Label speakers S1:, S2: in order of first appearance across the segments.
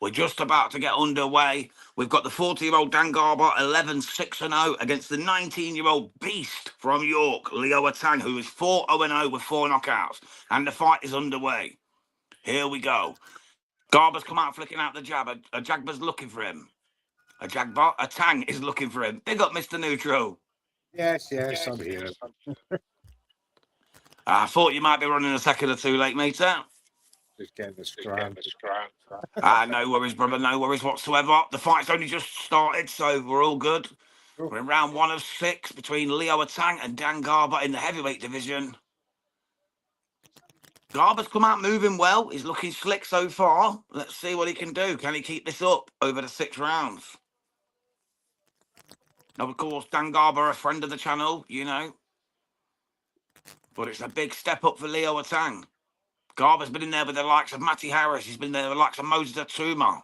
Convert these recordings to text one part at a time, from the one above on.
S1: We're just about to get underway. We've got the 40-year-old Dan Garber, 11-6-0, against the 19-year-old beast from York, Leigh Wood Josh, who is 4-0 with 4 knockouts. And the fight is underway. Here we go. Garber's come out flicking out the jab. A Jagba's looking for him. A Tang is looking for him. Big up, Mr. Neutral.
S2: Yes, I'm here.
S1: I thought you might be running a second or two late, meter.
S2: Just getting this grand.
S1: No worries, brother. No worries whatsoever. The fight's only just started, so we're all good. We're in round 1 of 6 between Leigh Wood Josh and Dan Garber in the heavyweight division. Garber's come out moving well. He's looking slick so far. Let's see what he can do. Can he keep this up over the 6 rounds? Now, of course, Dan Garber, a friend of the channel, you know. But it's a big step up for Leigh Wood Josh. Garber's been in there with the likes of Matty Harris. He's been there with the likes of Moses Atuma.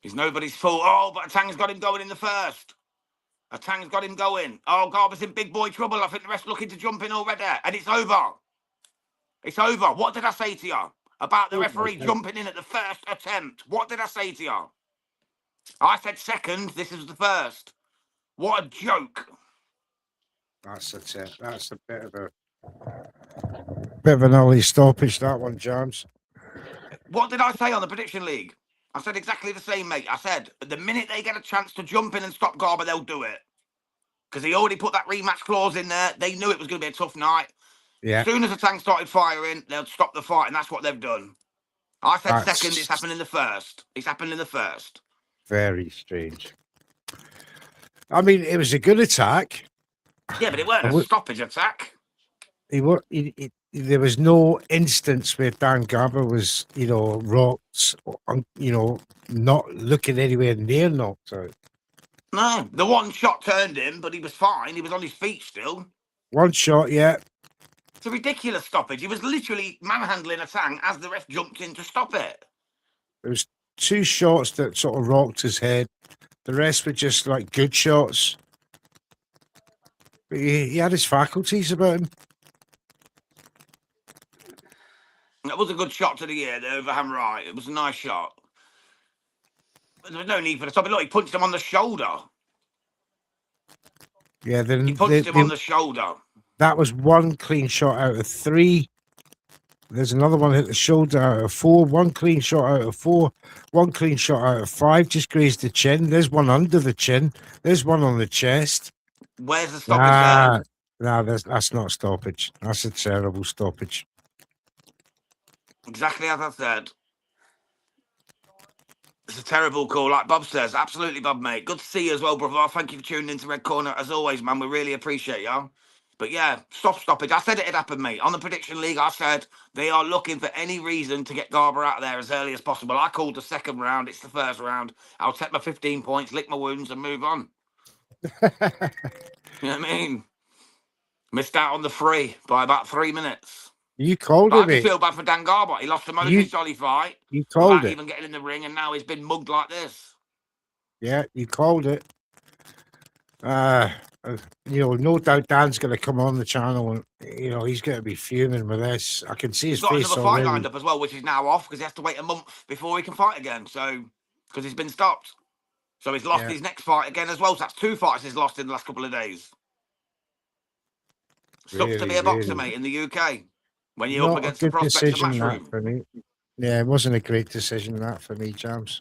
S1: He's nobody's fault. Oh, but Atang's got him going in the first. Atang's got him going. Oh, Garber's in big boy trouble. I think the rest looking to jump in already. And it's over. It's over. What did I say to you about the referee jumping in at the first attempt? What did I say to you? I said second. This is the first. What a joke.
S2: That's it. That's a bit of an early stoppage, that one, James.
S1: What did I say on the prediction league? I said exactly the same, mate. I said, the minute they get a chance to jump in and stop Garber, they'll do it. Because he already put that rematch clause in there. They knew it was going to be a tough night.
S2: Yeah.
S1: As soon as the tank started firing, they'll stop the fight, and that's what they've done. I said second, it's happened in the first. It's happened in the first.
S2: Very strange. I mean, it was a good attack.
S1: Yeah, but it weren't a stoppage attack.
S2: There was no instance where Dan Garber was, rocked, not looking anywhere near knocked out.
S1: No, the one shot turned him, but he was fine. He was on his feet still.
S2: One shot, yeah.
S1: It's a ridiculous stoppage. He was literally manhandling a Tang as the ref jumped in to stop it.
S2: There was 2 shots that sort of rocked his head. The rest were just like good shots. But he had his faculties about him.
S1: That was a good shot to the ear, the overhand right. It was a nice shot. But there was no need for the stop. Look, he punched him on the shoulder.
S2: Yeah, then
S1: he punched him on the shoulder.
S2: That was 1 clean shot out of 3. There's another one hit the shoulder out of 4. 1 clean shot out of 4. 1 clean shot out of 5. Just grazed the chin. There's one under the chin. There's one on the chest.
S1: Where's the stoppage there?
S2: That's not stoppage. That's a terrible stoppage.
S1: Exactly as I said. It's a terrible call, like Bob says. Absolutely, Bob, mate. Good to see you as well, brother. Thank you for tuning into Red Corner. As always, man, we really appreciate you. But yeah, stoppage. I said it had happened, mate. On the prediction league, I said they are looking for any reason to get Garber out of there as early as possible. I called the second round. It's the first round. I'll take my 15 points, lick my wounds, and move on. You know what I mean? Missed out on the free by about 3 minutes.
S2: You called it,
S1: I feel bad for Dan Garber. He lost the Moses Jolly fight.
S2: You called
S1: without
S2: it.
S1: even getting in the ring, and now he's been mugged like this.
S2: Yeah, you called it. No doubt Dan's going to come on the channel and, he's going to be fuming with this. I can see his face already.
S1: He's got another fight lined up as well, which is now off because he has to wait a month before he can fight again. So, because he's been stopped. So he's lost his next fight again as well. So that's 2 fights he's lost in the last couple of days. Sucks to be a boxer, mate, in the UK. When you're up against the prospects of Matchroom.
S2: Yeah, it wasn't a great decision, that, for me, James.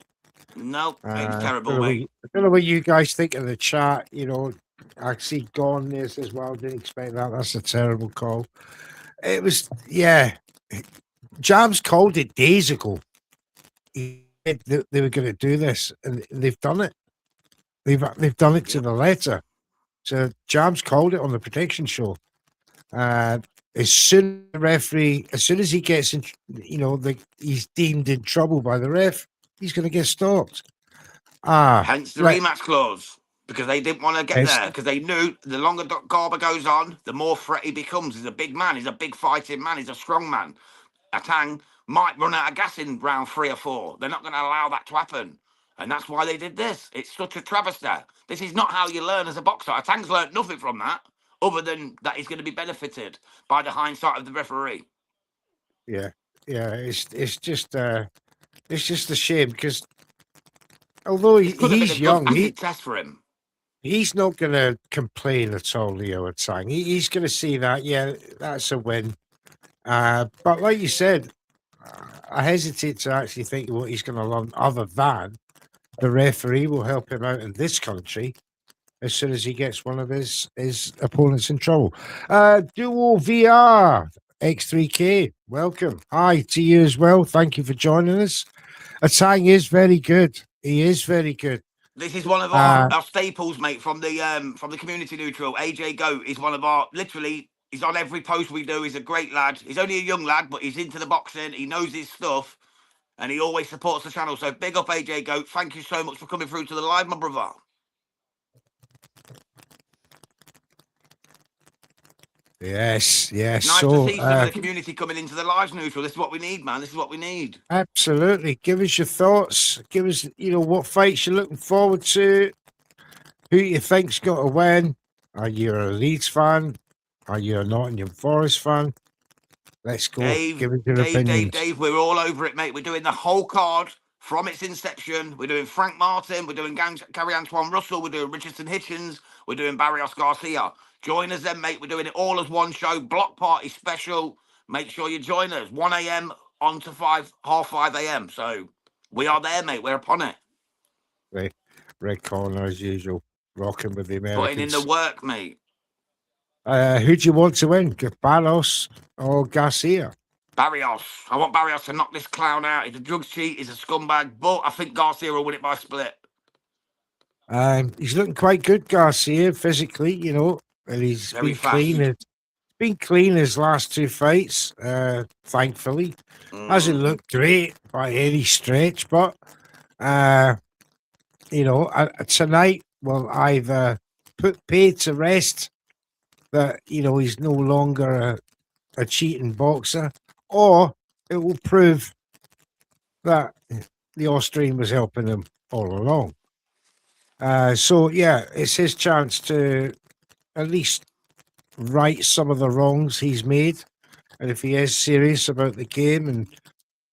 S1: No, it's terrible, mate.
S2: I don't know what you guys think of the chat. I see Gone this as well. Didn't expect that. That's a terrible call. It was, Jams called it days ago. They were going to do this, and they've done it. They've done it to the letter. So Jams called it on the prediction show. As soon as he gets in, he's deemed in trouble by the ref, he's going to get stopped.
S1: Hence the rematch clause. Because they didn't want to get there. Because they knew the longer Garber goes on, the more threat he becomes. He's a big man. He's a big fighting man. He's a strong man. Atang might run out of gas in round 3 or 4. They're not going to allow that to happen. And that's why they did this. It's such a travesty. This is not how you learn as a boxer. Atang's learned nothing from that, other than that he's going to be benefited by the hindsight of the referee.
S2: Yeah. It's just It's just a shame because although
S1: It could have been
S2: he's
S1: a good
S2: young,
S1: acid test for him.
S2: he's not going to complain at all, Leo Tang. He's going to see that, yeah, that's a win. But like you said, I hesitate to actually think what he's going to learn other than the referee will help him out in this country as soon as he gets one of his opponents in trouble. Duo VR X3K, welcome. Hi to you as well. Thank you for joining us. Atang is very good. He is very good.
S1: This is one of our staples, mate, from the community neutral. AJ Goat is one of our literally. He's on every post we do. He's a great lad. He's only a young lad, but he's into the boxing. He knows his stuff, and he always supports the channel. So big up, AJ Goat. Thank you so much for coming through to the live, my brother.
S2: Yes.
S1: Nice to see some of the community coming into the live neutral. This is what we need, man. This is what we need.
S2: Absolutely. Give us your thoughts. Give us, what fights you're looking forward to. Who you think's got to win. Are you a Leeds fan? Are you a Nottingham Forest fan? Let's go. Give us your opinions.
S1: Dave, we're all over it, mate. We're doing the whole card from its inception. We're doing Frank Martin. We're doing Gary Antoine Russell. We're doing Richardson Hitchens. We're doing Barrios Garcia. Join us then, mate. We're doing it all as one show. Block party special. Make sure you join us. 1 a.m. on to 5:30 a.m. So we are there, mate. We're upon it.
S2: Red corner as usual. Rocking with the Americans.
S1: Putting in the work, mate.
S2: Who do you want to win? Barrios or Garcia?
S1: Barrios. I want Barrios to knock this clown out. He's a drugs cheat. He's a scumbag. But I think Garcia will win it by split.
S2: He's looking quite good, Garcia, physically, and he's been clean. He's been clean his last two fights, thankfully. Hasn't looked great by any stretch, but tonight will either put paid to rest that he's no longer a cheating boxer, or it will prove that the Austrian was helping him all along. So yeah, it's his chance to at least right some of the wrongs he's made, and if he is serious about the game and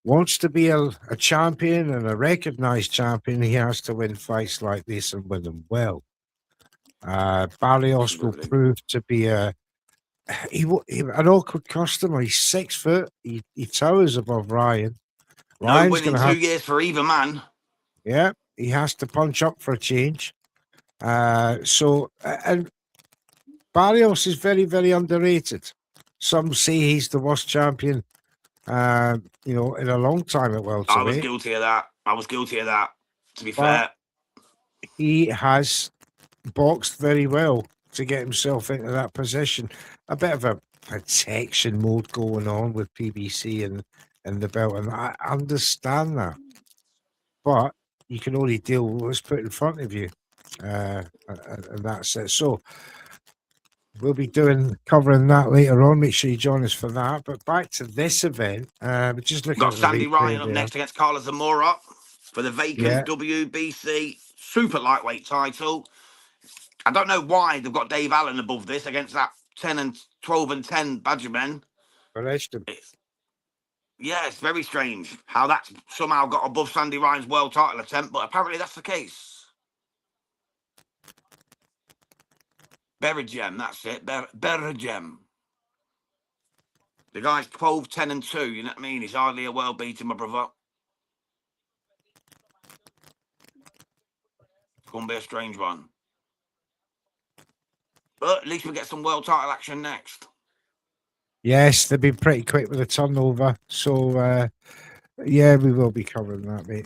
S2: wants to be a champion and a recognized champion, he has to win fights like this and win them well. Barrios will prove to be an awkward customer. He's 6 foot. He towers above Ryan.
S1: No winning 2 years for either man.
S2: Yeah, he has to punch up for a change. And Barrios is very, very underrated. Some say he's the worst champion, in a long time at welterweight.
S1: I was guilty of that. To be fair,
S2: he has boxed very well to get himself into that position. A bit of a protection mode going on with PBC and the belt, and I understand that. But you can only deal with what's put in front of you, and that's it. So we'll be covering that later on. Make sure you join us for that. But back to this event, just looking
S1: got
S2: at
S1: Sandy Ryan up next against Carla Zamora for the vacant WBC super lightweight title. I don't know why they've got Dave Allen above this against that 10 and 12 and 10 Badgermen. It's very strange how that's somehow got above Sandy Ryan's world title attempt, but apparently that's the case. Berrijem, that's it. Berrijem. The guy's 12, 10 and 2, you know what I mean? He's hardly a world beater, my brother. It's going to be a strange one. But at least we get some world title action next.
S2: Yes, they've been pretty quick with the turnover. So, we will be covering that, mate.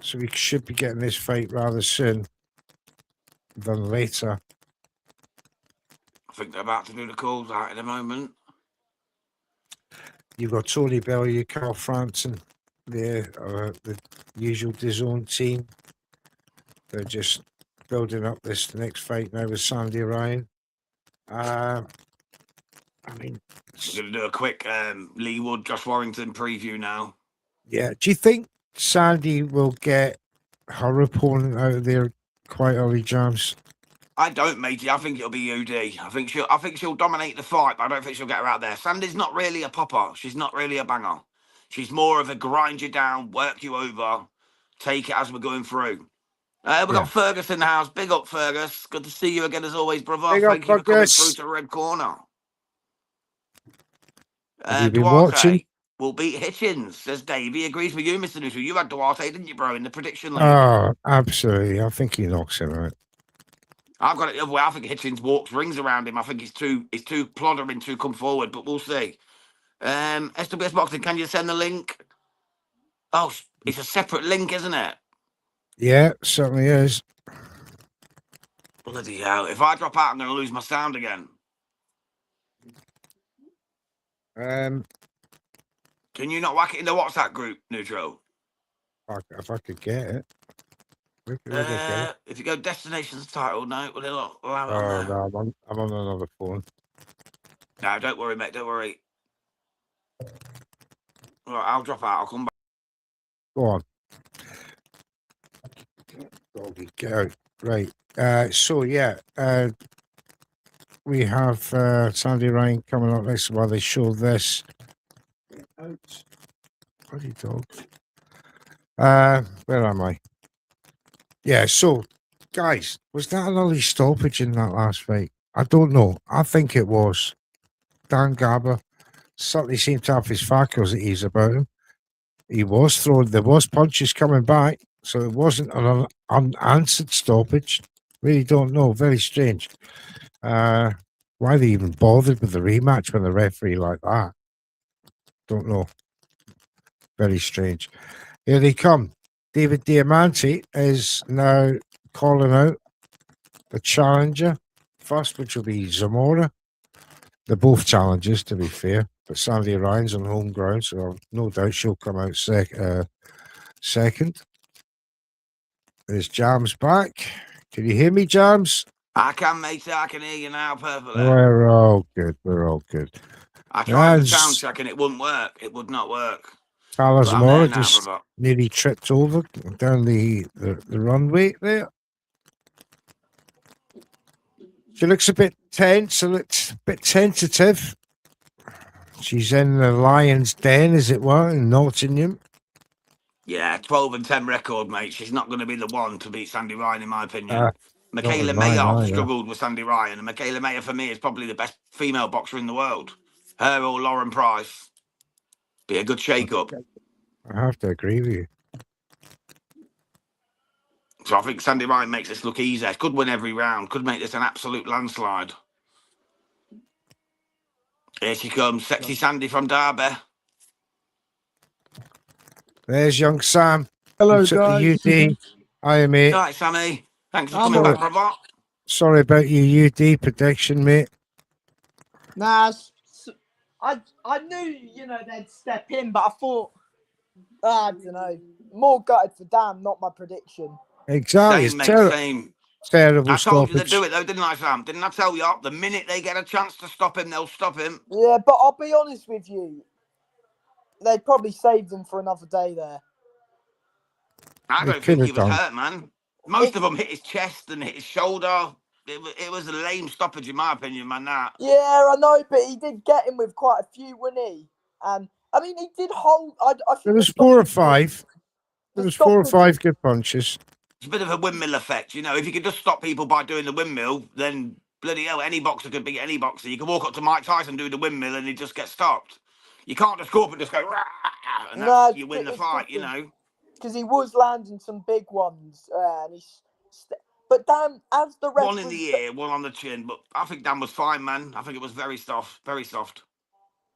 S2: So we should be getting this fight rather soon than later.
S1: I think they're about to do the calls out at the moment.
S2: You've got Tony Bellew, Carl Frampton, the usual DAZN team. They're just building up this next fight now with Sandy Ryan.
S1: We're going to do a quick Leigh Wood Josh Warrington preview now.
S2: Yeah. Do you think Sandy will get her opponent out of there quite early, James?
S1: I don't, matey. I think it'll be UD. I think she'll dominate the fight, but I don't think she'll get her out there. Sandy's not really a popper. She's not really a banger. She's more of a grind you down, work you over, take it as we're going through. We've
S2: Yeah.
S1: got Fergus in the house. Big up, Fergus. Good to see you again as always, brother.
S2: Big up,
S1: Thank you for coming through
S2: Fergus.
S1: to Red Corner.
S2: Have you been watching?
S1: Duarte will beat Hitchens, says Dave. He agrees with you, Mr. Neutral. You had Duarte, didn't you, bro, in the prediction league?
S2: Oh, absolutely. I think he knocks him out.
S1: I've got it the other way. I think Hitchens walks rings around him. I think he's too ploddering to come forward, but we'll see. SWS Boxing, can you send the link? Oh, it's a separate link, isn't it?
S2: Yeah, certainly is.
S1: Bloody hell. If I drop out, I'm going to lose my sound again. Can you not whack it in the WhatsApp group, Neutral?
S2: If I could get it. Where could I get it?
S1: If you go destinations title, no, will it allow it
S2: Oh,
S1: on there?
S2: no, I'm on another phone.
S1: No, don't worry, mate. Don't worry. All right, I'll drop out. I'll come back.
S2: Go on. Doggy, get out. Right. So, yeah. We have Sandy Ryan coming up next while they show this. Out. Bloody dog. Where am I? Yeah, so, guys, was that an early stoppage in that last fight? I don't know. I think it was. Dan Garber certainly seemed to have his faculties about him. He was throwing, there was punches coming back, so it wasn't an unanswered stoppage. Really don't know. Very strange. Why they even bothered with the rematch when the referee like that? Don't know. Very strange. Here they come. David Diamante is now calling out the challenger first, which will be Zamora. They're both challengers, to be fair, but Sandy Ryan's on home ground, so no doubt she'll come out second. There's Jams back. Can you hear me, Jams?
S1: I can, mate. I can hear you now perfectly.
S2: We're all good. We're all good.
S1: I tried the sound check and it wouldn't work. It would not work.
S2: Carla Zamora
S1: now,
S2: just
S1: brother.
S2: nearly tripped over down the runway there. She looks a bit tense, a bit tentative. She's in the lion's den, as it were, in Nottingham.
S1: Yeah, 12-10 record, mate. She's not going to be the one to beat Sandy Ryan, in my opinion. Michaela Mayer struggled with Sandy Ryan, and Michaela Mayer, for me, is probably the best female boxer in the world. Her or Lauren Price. Be a good shake-up.
S2: I have to agree with you.
S1: So I think Sandy Ryan makes this look easy. Could win every round. Could make this an absolute landslide. Here she comes. Sexy Sandy from Derby.
S2: There's young Sam.
S3: Hello,
S2: Took
S3: guys.
S2: the UD. Hi, mate.
S1: All right, Sammy. Thanks for coming back, brother.
S2: Sorry about your UD prediction, mate.
S3: Nah, I knew, they'd step in, but I thought, I don't know, more gutted for Dan, not my prediction.
S2: Exactly.
S1: Same, mate, same.
S2: Terrible
S1: I told you
S2: stoppage.
S1: to do it, though, didn't I, Sam? Didn't I tell you? The minute they get a chance to stop him, they'll stop him.
S3: Yeah, but I'll be honest with you. They'd probably saved him for another day there.
S1: I don't think he was hurt, man. Most of them hit his chest and hit his shoulder. It was a lame stoppage, in my opinion, man. That.
S3: Yeah, I know, but he did get him with quite a few, wouldn't he? And I mean, he did hold. I think
S2: there was 4 or 5. There was 4 or 5 good punches.
S1: It's a bit of a windmill effect, If you could just stop people by doing the windmill, then bloody hell, any boxer could beat any boxer. You can walk up to Mike Tyson, do the windmill, and he just gets stopped. You can't just go up and just go, rah, and you win the fight,
S3: Because he was landing some big ones, and but Dan, as the ref,
S1: one in the ear, one on the chin. But I think Dan was fine, man. I think it was very soft, very soft.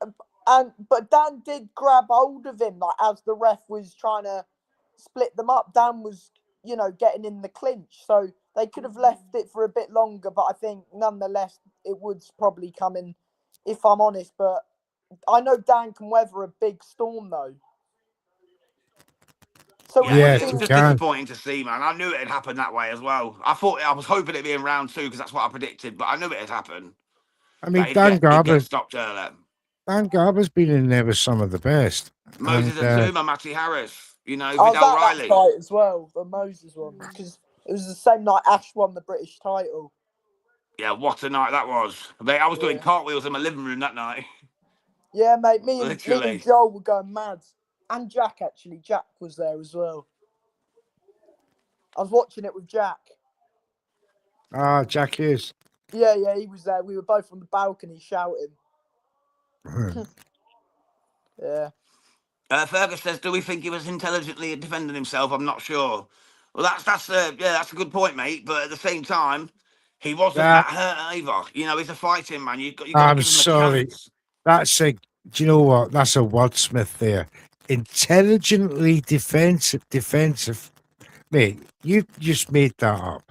S3: But Dan did grab hold of him, like as the ref was trying to split them up. Dan was, getting in the clinch, so they could have left it for a bit longer. But I think nonetheless, it would probably come in, if I'm honest. But I know Dan can weather a big storm, though.
S1: So yeah, it's just disappointing to see, man. I knew it had happened that way as well. I was hoping it'd be in round 2 because that's what I predicted, but I knew it had happened.
S2: I mean, Dan Garber
S1: stopped earlier.
S2: Dan Garber's been in there with some of the best.
S1: Moses Atuma, Matty Harris, Vidal
S3: Riley. That fight as well, the Moses one, because it was the same night Ash won the British title.
S1: Yeah, what a night that was. I was doing cartwheels in my living room that night.
S3: Yeah, mate, me and Joel were going mad. and Jack, actually. Jack was there as well. I was watching it with Jack.
S2: Ah, Jack Hughes.
S3: Yeah, he was there. We were both on the balcony shouting. Yeah.
S1: Fergus says, "Do we think he was intelligently defending himself? I'm not sure." Well, that's a good point, mate. But at the same time, he wasn't
S2: That,
S1: that hurt either. You know, he's a fighting man. You got to
S2: I'm
S1: give him a
S2: sorry.
S1: chance.
S2: That's a. Do you know what? That's a wordsmith there. Intelligently defensive. Mate, you just made that up.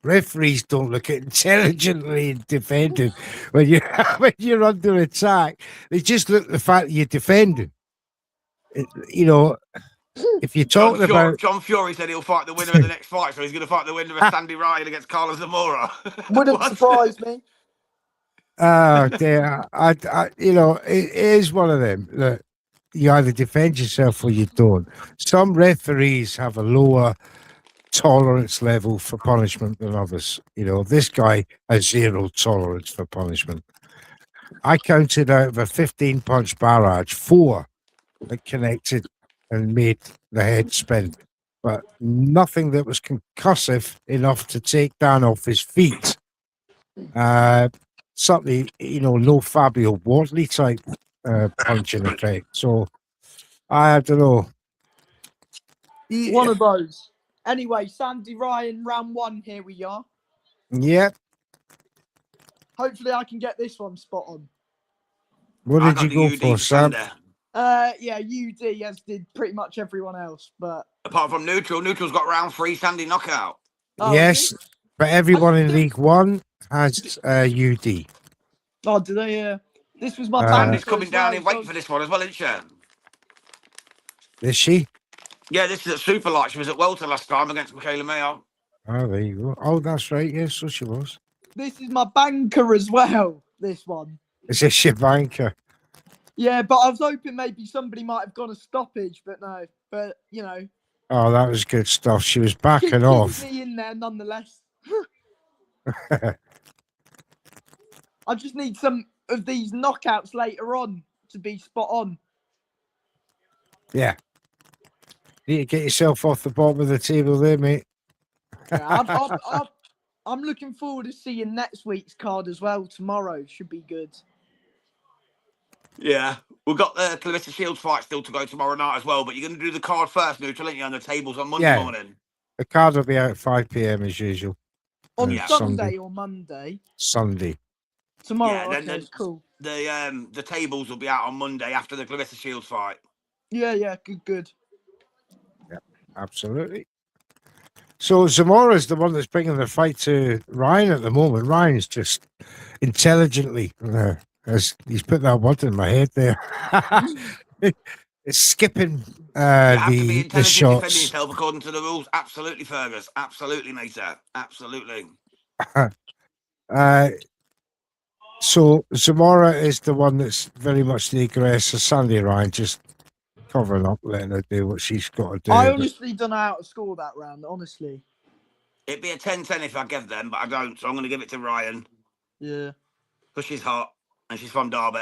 S2: Referees don't look at intelligently defending when you when you're under attack. They just look at the fact that you're defending. You know, if you're talking about
S1: John Fury said he'll fight the winner of the next fight, so he's going to fight the winner of Sandy Ryan against Carlos Zamora.
S3: Wouldn't
S1: What?
S3: surprise me.
S2: dear, you know, it is one of them that you either defend yourself or you don't. Some referees have a lower tolerance level for punishment than others. You know, this guy has zero tolerance for punishment. I counted out of a 15-punch barrage, 4 that connected and made the head spin, but nothing that was concussive enough to take Dan off his feet. Certainly, you know, no Fabio Wardley type punching effect. So I don't know.
S3: One of those. Anyway, Sandy Ryan, round 1. Here we are.
S2: Yeah.
S3: Hopefully, I can get this one spot on.
S2: What
S1: I
S2: did
S1: got
S2: you
S1: the
S2: go
S1: UD
S2: for, Sam?
S1: Sunday.
S3: Yeah, UD, as did pretty much everyone else, but
S1: Apart from Neutral, Neutral's got round 3 Sandy knockout.
S3: oh,
S2: Yes, but everyone in League One has UD.
S3: Oh, do they? This was my
S1: Sandy's
S3: banker
S1: coming
S3: as
S1: down
S3: well,
S1: in weight
S3: so-
S1: for this one as well, isn't she?
S2: Is she?
S1: Yeah, this is at super light. She was at welter last time against Michaela Mayo.
S2: Oh, there you go. Oh, that's right. Yes, so she was.
S3: This is my banker as well. This one.
S2: Is this your banker?
S3: Yeah, but I was hoping maybe somebody might have gone a stoppage, but no. But you know,
S2: Oh, that was good stuff. She was backing
S3: keep
S2: off.
S3: me in there nonetheless. I just need some of these knockouts later on to be spot on.
S2: Yeah. Need to get yourself off the bottom of the table there, mate.
S3: Yeah, I'm looking forward to seeing next week's card as well. Tomorrow should be good.
S1: Yeah. We've got the Clarissa Shields fight still to go tomorrow night as well, but you're going to do the card first, Neutral, aren't you, on the tables on Monday
S2: Yeah.
S1: morning?
S2: The card will be out at 5 p.m. as usual.
S3: On
S1: Yeah.
S3: Sunday or Monday?
S2: Sunday.
S3: Tomorrow,
S1: Yeah,
S3: okay,
S1: then
S3: cool.
S1: The tables will be out on Monday after the Clarissa Shields fight.
S3: Yeah, good.
S2: Yeah, absolutely. So Zamora's the one that's bringing the fight to Ryan at the moment. Ryan's just intelligently, as he's put that word in my head there, it's skipping
S1: You have to be
S2: the
S1: intelligent defending
S2: shots.
S1: yourself according to the rules. Absolutely, Fergus. Absolutely, mate. Absolutely.
S2: So Zamora is the one that's very much the aggressor. Sandy Ryan just covering up, letting her do what she's got to do.
S3: I
S2: but-
S3: honestly don't know how to score that round, honestly.
S1: It'd be a 10-10 if I give them, but I don't. So I'm going to give it to Ryan
S3: Yeah.
S1: because she's hot and she's from Derby.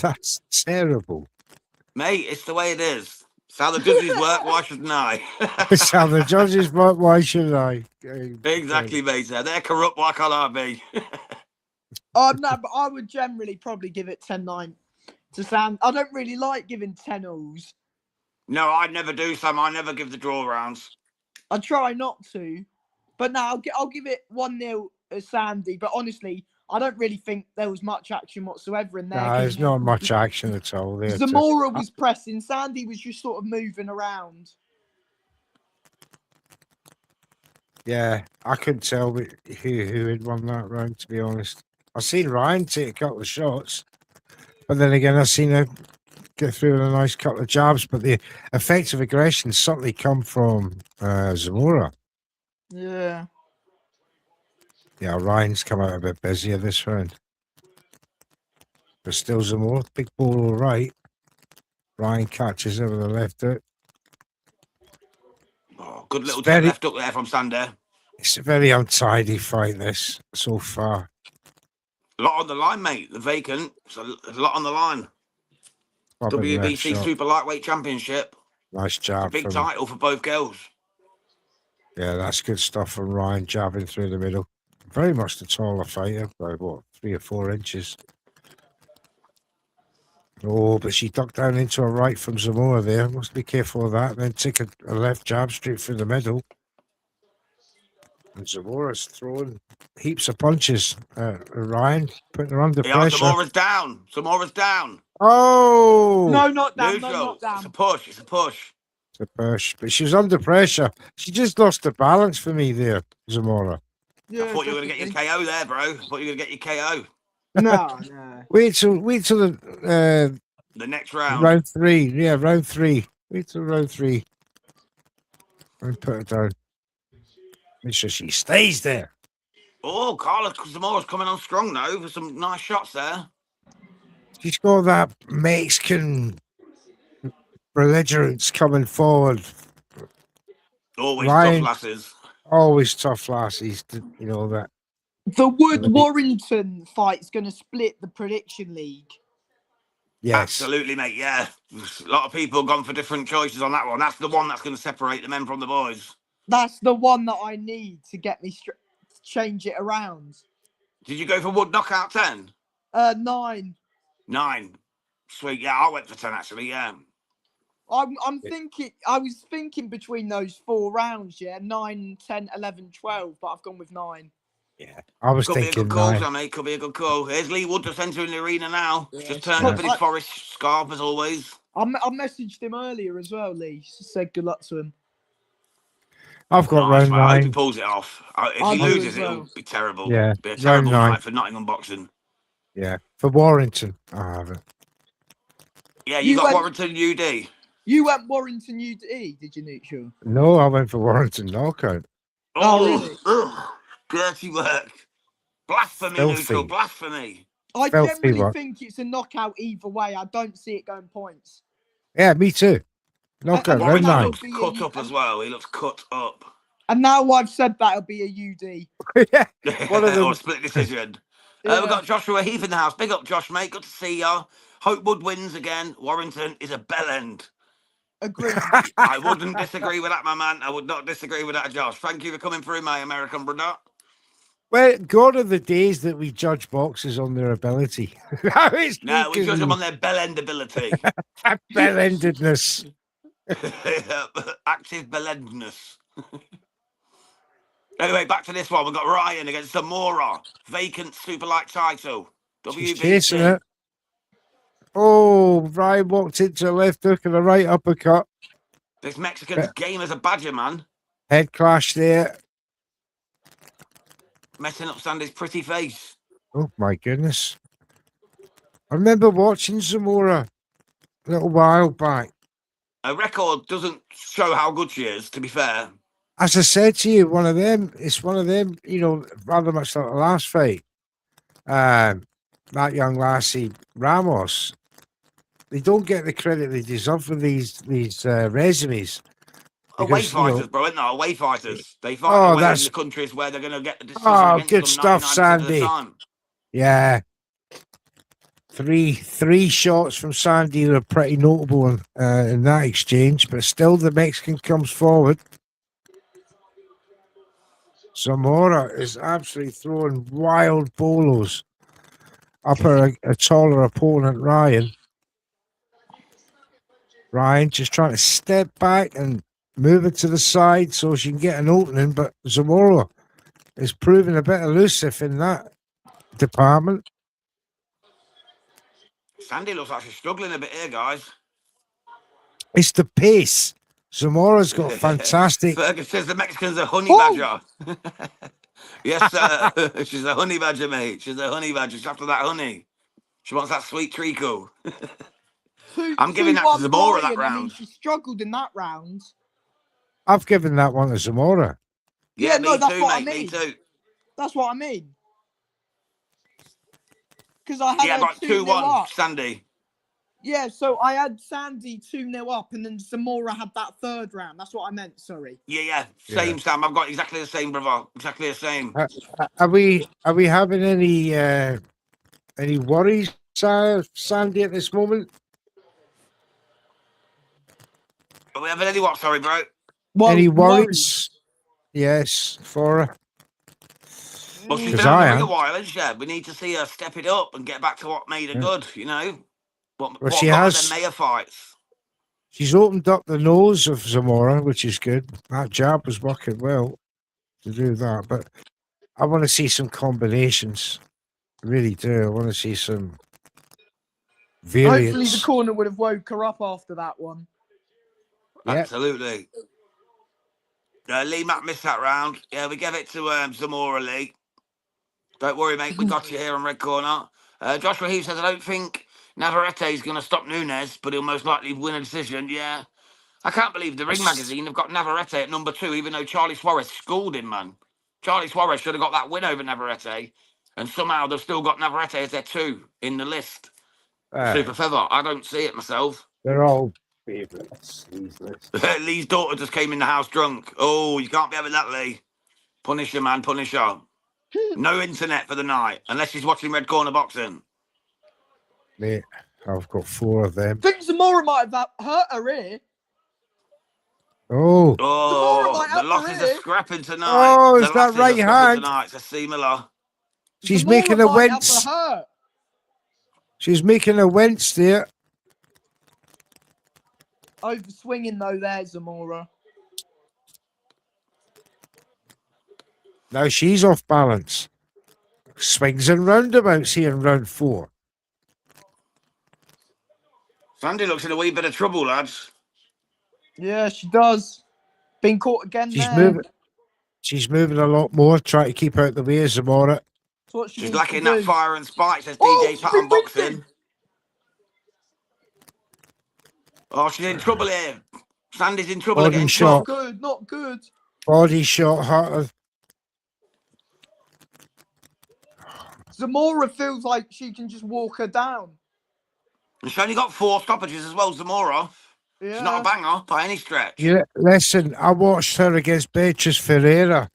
S2: That's terrible.
S1: Mate, it's the way it is. It's how the judges work. Why shouldn't I?
S2: It's how the judges vote. Why should I?
S1: Exactly, mate. They're corrupt. Why can't I be?
S3: No, but I would generally probably give it 10-9 to Sam. I don't really like giving 10-0s.
S1: No, I never do, Sam. I never give the draw rounds.
S3: I try not to. But no, I'll give it 1-0 as Sandy. But honestly, I don't really think there was much action whatsoever in there.
S2: No, there's not much action at all there.
S3: Zamora was pressing. Sandy was just sort of moving around.
S2: Yeah, I couldn't tell who had won that round, to be honest. I seen Ryan take a couple of shots, but then again, I seen her get through with a nice couple of jabs. But the effective aggression certainly come from Zamora.
S3: Yeah.
S2: Yeah, Ryan's come out a bit busier this round. But still Zamora, big ball all right. Ryan catches her with the left hook.
S1: Oh, good little
S2: very-
S1: left hook there from Sander.
S2: It's a very untidy fight, this, so far.
S1: A lot on the line, mate. The vacant. There's a lot on the line.
S2: Probably left
S1: WBC
S2: shot.
S1: Super Lightweight Championship.
S2: Nice
S1: It's a
S2: jab
S1: big
S2: from
S1: title for both girls.
S2: Yeah, that's good stuff from Ryan, jabbing through the middle. Very much the taller fighter by what, 3 or 4 inches. Oh, but she ducked down into a right from Zamora there. Must be careful of that. Then take a left jab straight through the middle. And Zamora's throwing heaps of punches. Ryan putting her under
S1: Yeah,
S2: pressure.
S1: Zamora's down. Zamora's down.
S2: Oh!
S3: No, not down. No,
S1: Neutral.
S3: not
S1: It's a
S3: down.
S1: push. It's a push.
S2: It's a push. But she was under pressure. She just lost the balance for me there, Zamora.
S3: Yeah,
S1: I thought you were going to get your
S3: definitely.
S1: KO there, bro. I thought you were going to get your KO.
S3: No, no.
S2: Wait till the
S1: The next round.
S2: round 3. Yeah, round 3. Wait till round 3. And put it down. Make sure she stays there.
S1: Oh, Carla Zamora's coming on strong now with some nice shots there.
S2: She's got that Mexican belligerence coming forward.
S1: Always
S2: Ryan-
S1: tough lasses.
S2: Always tough lassies, you know that.
S3: The Wood Warrington fight's going to split the prediction league.
S2: Yes.
S1: Absolutely, mate. Yeah. A lot of people have gone for different choices on that one. That's the one that's going to separate the men from the boys.
S3: That's the one that I need to get me change it around.
S1: Did you go for Wood knockout 10?
S3: 9.
S1: 9. Sweet. Yeah, I went for 10 actually. Yeah.
S3: I'm thinking. I was thinking between those 4 rounds. Yeah, 9, 10, 11, 12. But I've gone with 9.
S2: Yeah. I was
S1: Could be a
S2: thinking
S1: good call,
S2: 9.
S1: Sammy. Could be a good call. Here's Leigh Wood just entering the arena now.
S3: Yeah,
S1: Just turned up in his forest scarf as always.
S3: I messaged him earlier as well, Lee. Said good luck to him.
S2: I've got
S1: Nice,
S2: round
S1: mate. I hope he
S2: 9.
S1: pulls it off. If
S3: I
S1: he
S3: do
S1: loses,
S3: as well.
S1: it'll be terrible.
S2: Yeah,
S1: It'll be a
S2: round
S1: terrible
S2: 9.
S1: night for Nottingham boxing.
S2: Yeah. For Warrington, I have it.
S1: Yeah, you
S3: You
S1: got
S3: went-
S1: Warrington UD.
S3: You went Warrington UD, did you, Neutral?
S2: No, I went for Warrington knockout.
S3: Oh, really?
S1: Ugh, dirty work. Blasphemy,
S2: Filthy.
S1: Neutral. Blasphemy.
S3: I
S2: Filthy
S3: generally
S2: work.
S3: think it's a knockout either way. I don't see it going points.
S2: Yeah, me too. Knockout,
S3: And
S2: round
S3: now
S2: 9.
S3: it'll be
S1: Cut
S3: a-
S1: up as well. He looks cut up.
S3: And now I've said that it'll be a UD.
S2: Yeah. One of them-
S1: Or split decision.
S3: Yeah.
S1: We've got Joshua Heath in the house. Big up, Josh, mate. Good to see ya. Hope Wood wins again. Warrington is a bellend.
S3: Agreed.
S1: I wouldn't disagree with that, my man. I would not disagree with that, Josh. Thank you for coming through, my American brother.
S2: Well, gone are the days that we judge boxers on their ability. Now it's
S1: No, we judge them on their bellend ability.
S2: bell-endedness.
S1: Active bellendness. Anyway, back to this one. We've got Ryan against Zamora. Vacant super light title.
S2: She's
S1: WBC.
S2: chasing it. Oh, Ryan walked into a left hook and a right uppercut.
S1: This Mexican's game as a badger, man.
S2: Head clash there.
S1: Messing up Sandy's pretty face.
S2: Oh, my goodness. I remember watching Zamora a little while back.
S1: Her record doesn't show how good she is, to be fair.
S2: As I said to you, it's one of them, rather much like the last fight. That young lassie, Ramos, they don't get the credit they deserve for these resumes.
S1: Away
S2: Because, you know-
S1: fighters, bro, isn't they? Away fighters. They fight
S2: Oh,
S1: away in
S2: that's-
S1: the countries where they're going to get the decision
S2: Oh,
S1: against
S2: good
S1: them
S2: stuff,
S1: 99% of the
S2: Sandy.
S1: time.
S2: Yeah. Three shots from Sandy were pretty notable in that exchange, but still the Mexican comes forward. Zamora is absolutely throwing wild bolos up a taller opponent, Ryan. Ryan just trying to step back and move it to the side so she can get an opening, but Zamora is proving a bit elusive in that department.
S1: Sandy looks like she's struggling a bit here, guys.
S2: It's the pace. Zamora's got fantastic.
S1: Fergus says the Mexican's a honey
S3: Oh!
S1: badger. Yes, sir. She's a honey badger, mate. She's a honey badger. She's after that honey. She wants that sweet treacle. I'm giving that to
S3: 2-1
S1: Zamora that
S3: Ryan. I mean,
S1: round.
S3: she struggled in that round.
S2: I've given that one to Zamora.
S1: Yeah,
S3: no,
S1: me
S3: that's
S1: too,
S3: what I
S1: mate. Me
S3: mean.
S1: too.
S3: That's what I mean. Because I had
S1: Yeah,
S3: her
S1: got
S3: 2-0
S1: 2-1,
S3: up.
S1: Sandy.
S3: Yeah, so I had Sandy 2-0 up, and then Zamora had that third round. That's what I meant. Sorry.
S1: Yeah. Same, Sam. I've got exactly the same, brother. Exactly the same.
S2: Are we having any worries, Sandy, at this moment?
S1: Are we having any what? Sorry, bro.
S2: Any
S3: Worries.
S2: worries? Yes, for her.
S1: Well, she's
S2: 'Cause
S1: been out
S2: I
S1: the ring a
S2: am.
S1: while, hasn't she? We need to see her step it up and get back to what made her
S2: Yeah.
S1: good, you know? What,
S2: Well,
S1: what
S2: she
S1: got her
S2: has.
S1: them Maya fights.
S2: She's opened up the nose of Zamora, which is good. That jab was working well to do that. But I want to see some combinations. I really do. I want to see some
S3: Hopefully the
S2: variants.
S3: corner would have woke her up after that one.
S2: Yeah.
S1: Absolutely. Lee Mack missed that round. Yeah, we gave it to Zamora, Lee. Don't worry, mate. We got you here on Red Corner. Joshua Heath says, I don't think Navarrete is going to stop Nunes, but he'll most likely win a decision. Yeah. I can't believe the Ring Magazine have got Navarrete at number 2, even though Charlie Suarez schooled him, man. Charlie Suarez should have got that win over Navarrete, and somehow they've still got Navarrete as their 2 in the list. Super feather. I don't see it myself.
S2: They're all favourites.
S1: Lee's daughter just came in the house drunk. Oh, you can't be having that, Lee. Punish her, man. Punish her. No internet for the night, unless she's watching Red Corner Boxing.
S2: Mate, I've got 4 of them.
S3: I think Zamora might have hurt her ear.
S2: Oh.
S1: Oh,
S3: might
S1: the
S3: have
S1: losses
S3: her
S1: are
S3: ear.
S1: scrapping tonight.
S2: Oh,
S1: The
S2: is that
S1: losses are
S2: right
S1: scrapping
S2: hand?
S1: tonight. It's a C Miller.
S2: She's
S3: Zamora
S2: making a
S3: might
S2: wince.
S3: have her hurt.
S2: She's making a wince there.
S3: Over swinging though there, Zamora.
S2: Now she's off balance. Swings and roundabouts here in round 4.
S1: Sandy looks in a wee bit of trouble, lads.
S3: Yeah, she does. Been caught again
S2: She's
S3: there.
S2: moving. She's moving a lot more, trying to keep out the way of Zamora.
S3: That's what she
S1: She's
S3: needs
S1: lacking
S3: to
S1: that
S3: do.
S1: fire and spike, says
S3: Oh,
S1: DJ
S3: she's
S1: Patton
S3: been
S1: Boxing.
S3: winking.
S1: Oh, she's in trouble here. Sandy's in trouble
S2: Body
S1: again.
S2: shot.
S3: Not good, not good.
S2: Body shot her.
S3: Zamora feels like she can just walk her down.
S1: And she's only got 4 stoppages as well, Zamora.
S3: Yeah.
S1: She's not a banger by any stretch.
S2: Yeah, listen, I watched her against Beatrice Ferreira,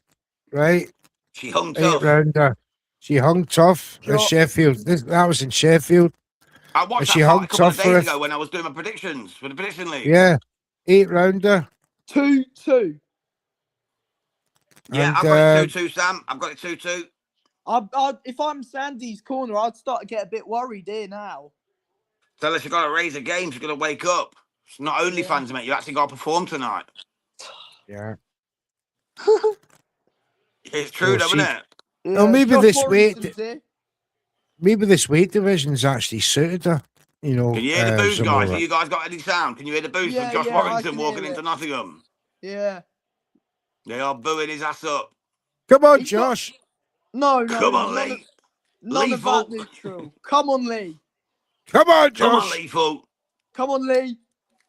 S2: right?
S1: She hung
S2: 8
S1: tough.
S2: rounder. She hung tough at
S3: Sure.
S2: Sheffield. That was in Sheffield.
S1: I
S2: And
S1: watched
S2: she
S1: that fight
S2: hung
S1: a couple of
S2: tough for
S1: days
S2: it.
S1: ago when I was doing my predictions for the prediction league.
S2: Yeah, 8 rounder.
S3: 2-2.
S1: Yeah,
S2: And,
S1: I've got it 2-2, Sam. I've got it 2-2.
S3: If I'm Sandy's corner, I'd start to get a bit worried here now.
S1: Tell her she's got to raise her game. She's got to wake up. It's not only fans, mate. You actually got to perform tonight.
S2: Yeah.
S1: It's true,
S2: So
S1: isn't it?
S3: Yeah,
S2: Oh, maybe
S3: Josh
S2: this
S3: Warrington's here.
S2: Maybe this weight division's actually suited her. You know,
S1: Can you hear the booze, guys?
S2: Zamora.
S1: Have you guys got any sound? Can you hear the booze
S3: Yeah,
S1: from Josh
S3: yeah, I
S1: Warrington
S3: can
S1: walking
S3: hear
S1: into
S3: it.
S1: Nottingham?
S3: Yeah.
S1: They are booing his ass up.
S2: Come on,
S3: He's got-
S2: Josh.
S3: No,
S1: Come on,
S3: none
S1: Lee.
S3: of, none of
S1: Lethal.
S3: that neutral. Come on, Lee.
S2: Come on,
S1: Come on,
S2: Josh.
S1: Lethal.
S3: Come on, Lee.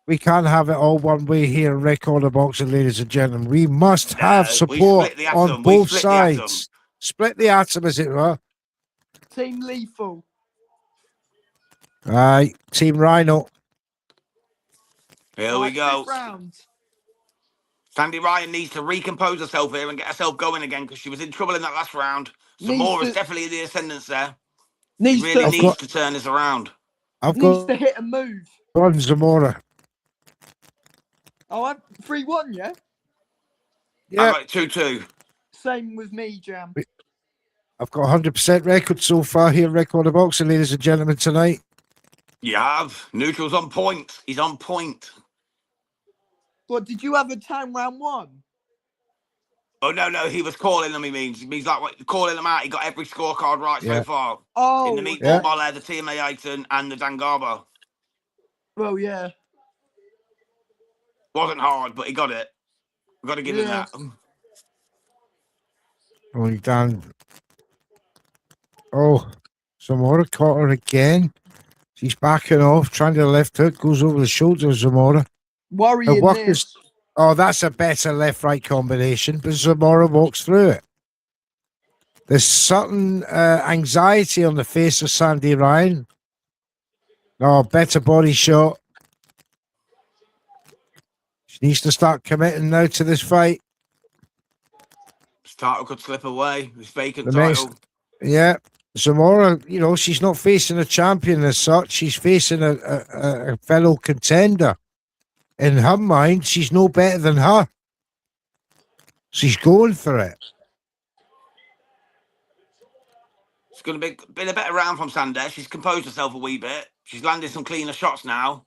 S2: We can't have it all one way here in Record of Boxing, ladies and gentlemen. We must have
S1: We
S2: support
S1: split the
S2: on
S1: atom. We
S2: both
S1: split the atom.
S2: sides. Split the atom, as it were.
S3: Team Lethal.
S2: Aye, Team Rhino.
S1: Here we
S3: Right,
S1: go.
S3: 5th round.
S1: Sandy Ryan needs to recompose herself here and get herself going again because she was in trouble in that last round.
S3: Needs
S1: Zamora's
S3: to-
S1: definitely in the ascendance there.
S3: Needs
S1: She really
S3: to
S1: needs to turn this around.
S2: I've
S3: needs
S2: got
S3: to hit a move.
S2: one Zamora.
S3: Oh, I'm 3-1, yeah?
S1: I
S2: Yeah,
S1: got it 2-2.
S3: Same with me, Jam.
S2: I've got 100% record so far here in Record of Boxing, ladies and gentlemen, tonight.
S1: You have. Neutral's on point. He's on point.
S3: What, did you have a time round 1?
S1: Oh, no, he was calling them, he means. He means like what, calling them out. He got every scorecard right
S2: Yeah.
S1: so far.
S3: Oh,
S1: In the meatball
S2: yeah.
S1: bar there, the TMA Aiton and the Dangaba.
S3: well, yeah.
S1: Wasn't hard, but he got it. We've got to give him
S3: Yeah.
S1: that.
S2: Only done. Oh, Zamora caught her again. She's backing off, trying to left hook, goes over the shoulder of Zamora.
S3: Worrying
S2: work
S3: this.
S2: is- Oh, that's a better left-right combination, but Zamora walks through it. There's certain anxiety on the face of Sandy Ryan. Oh, better body shot. She needs to start committing now to this fight.
S1: This title could slip away. This vacant
S2: The
S1: title.
S2: next- Yeah, Zamora, you know, she's not facing a champion as such. She's facing a fellow contender. in her mind, she's no better than her. She's going for it.
S1: It's going to be been a better round from Sander. She's composed herself a wee bit. She's landed some cleaner shots now.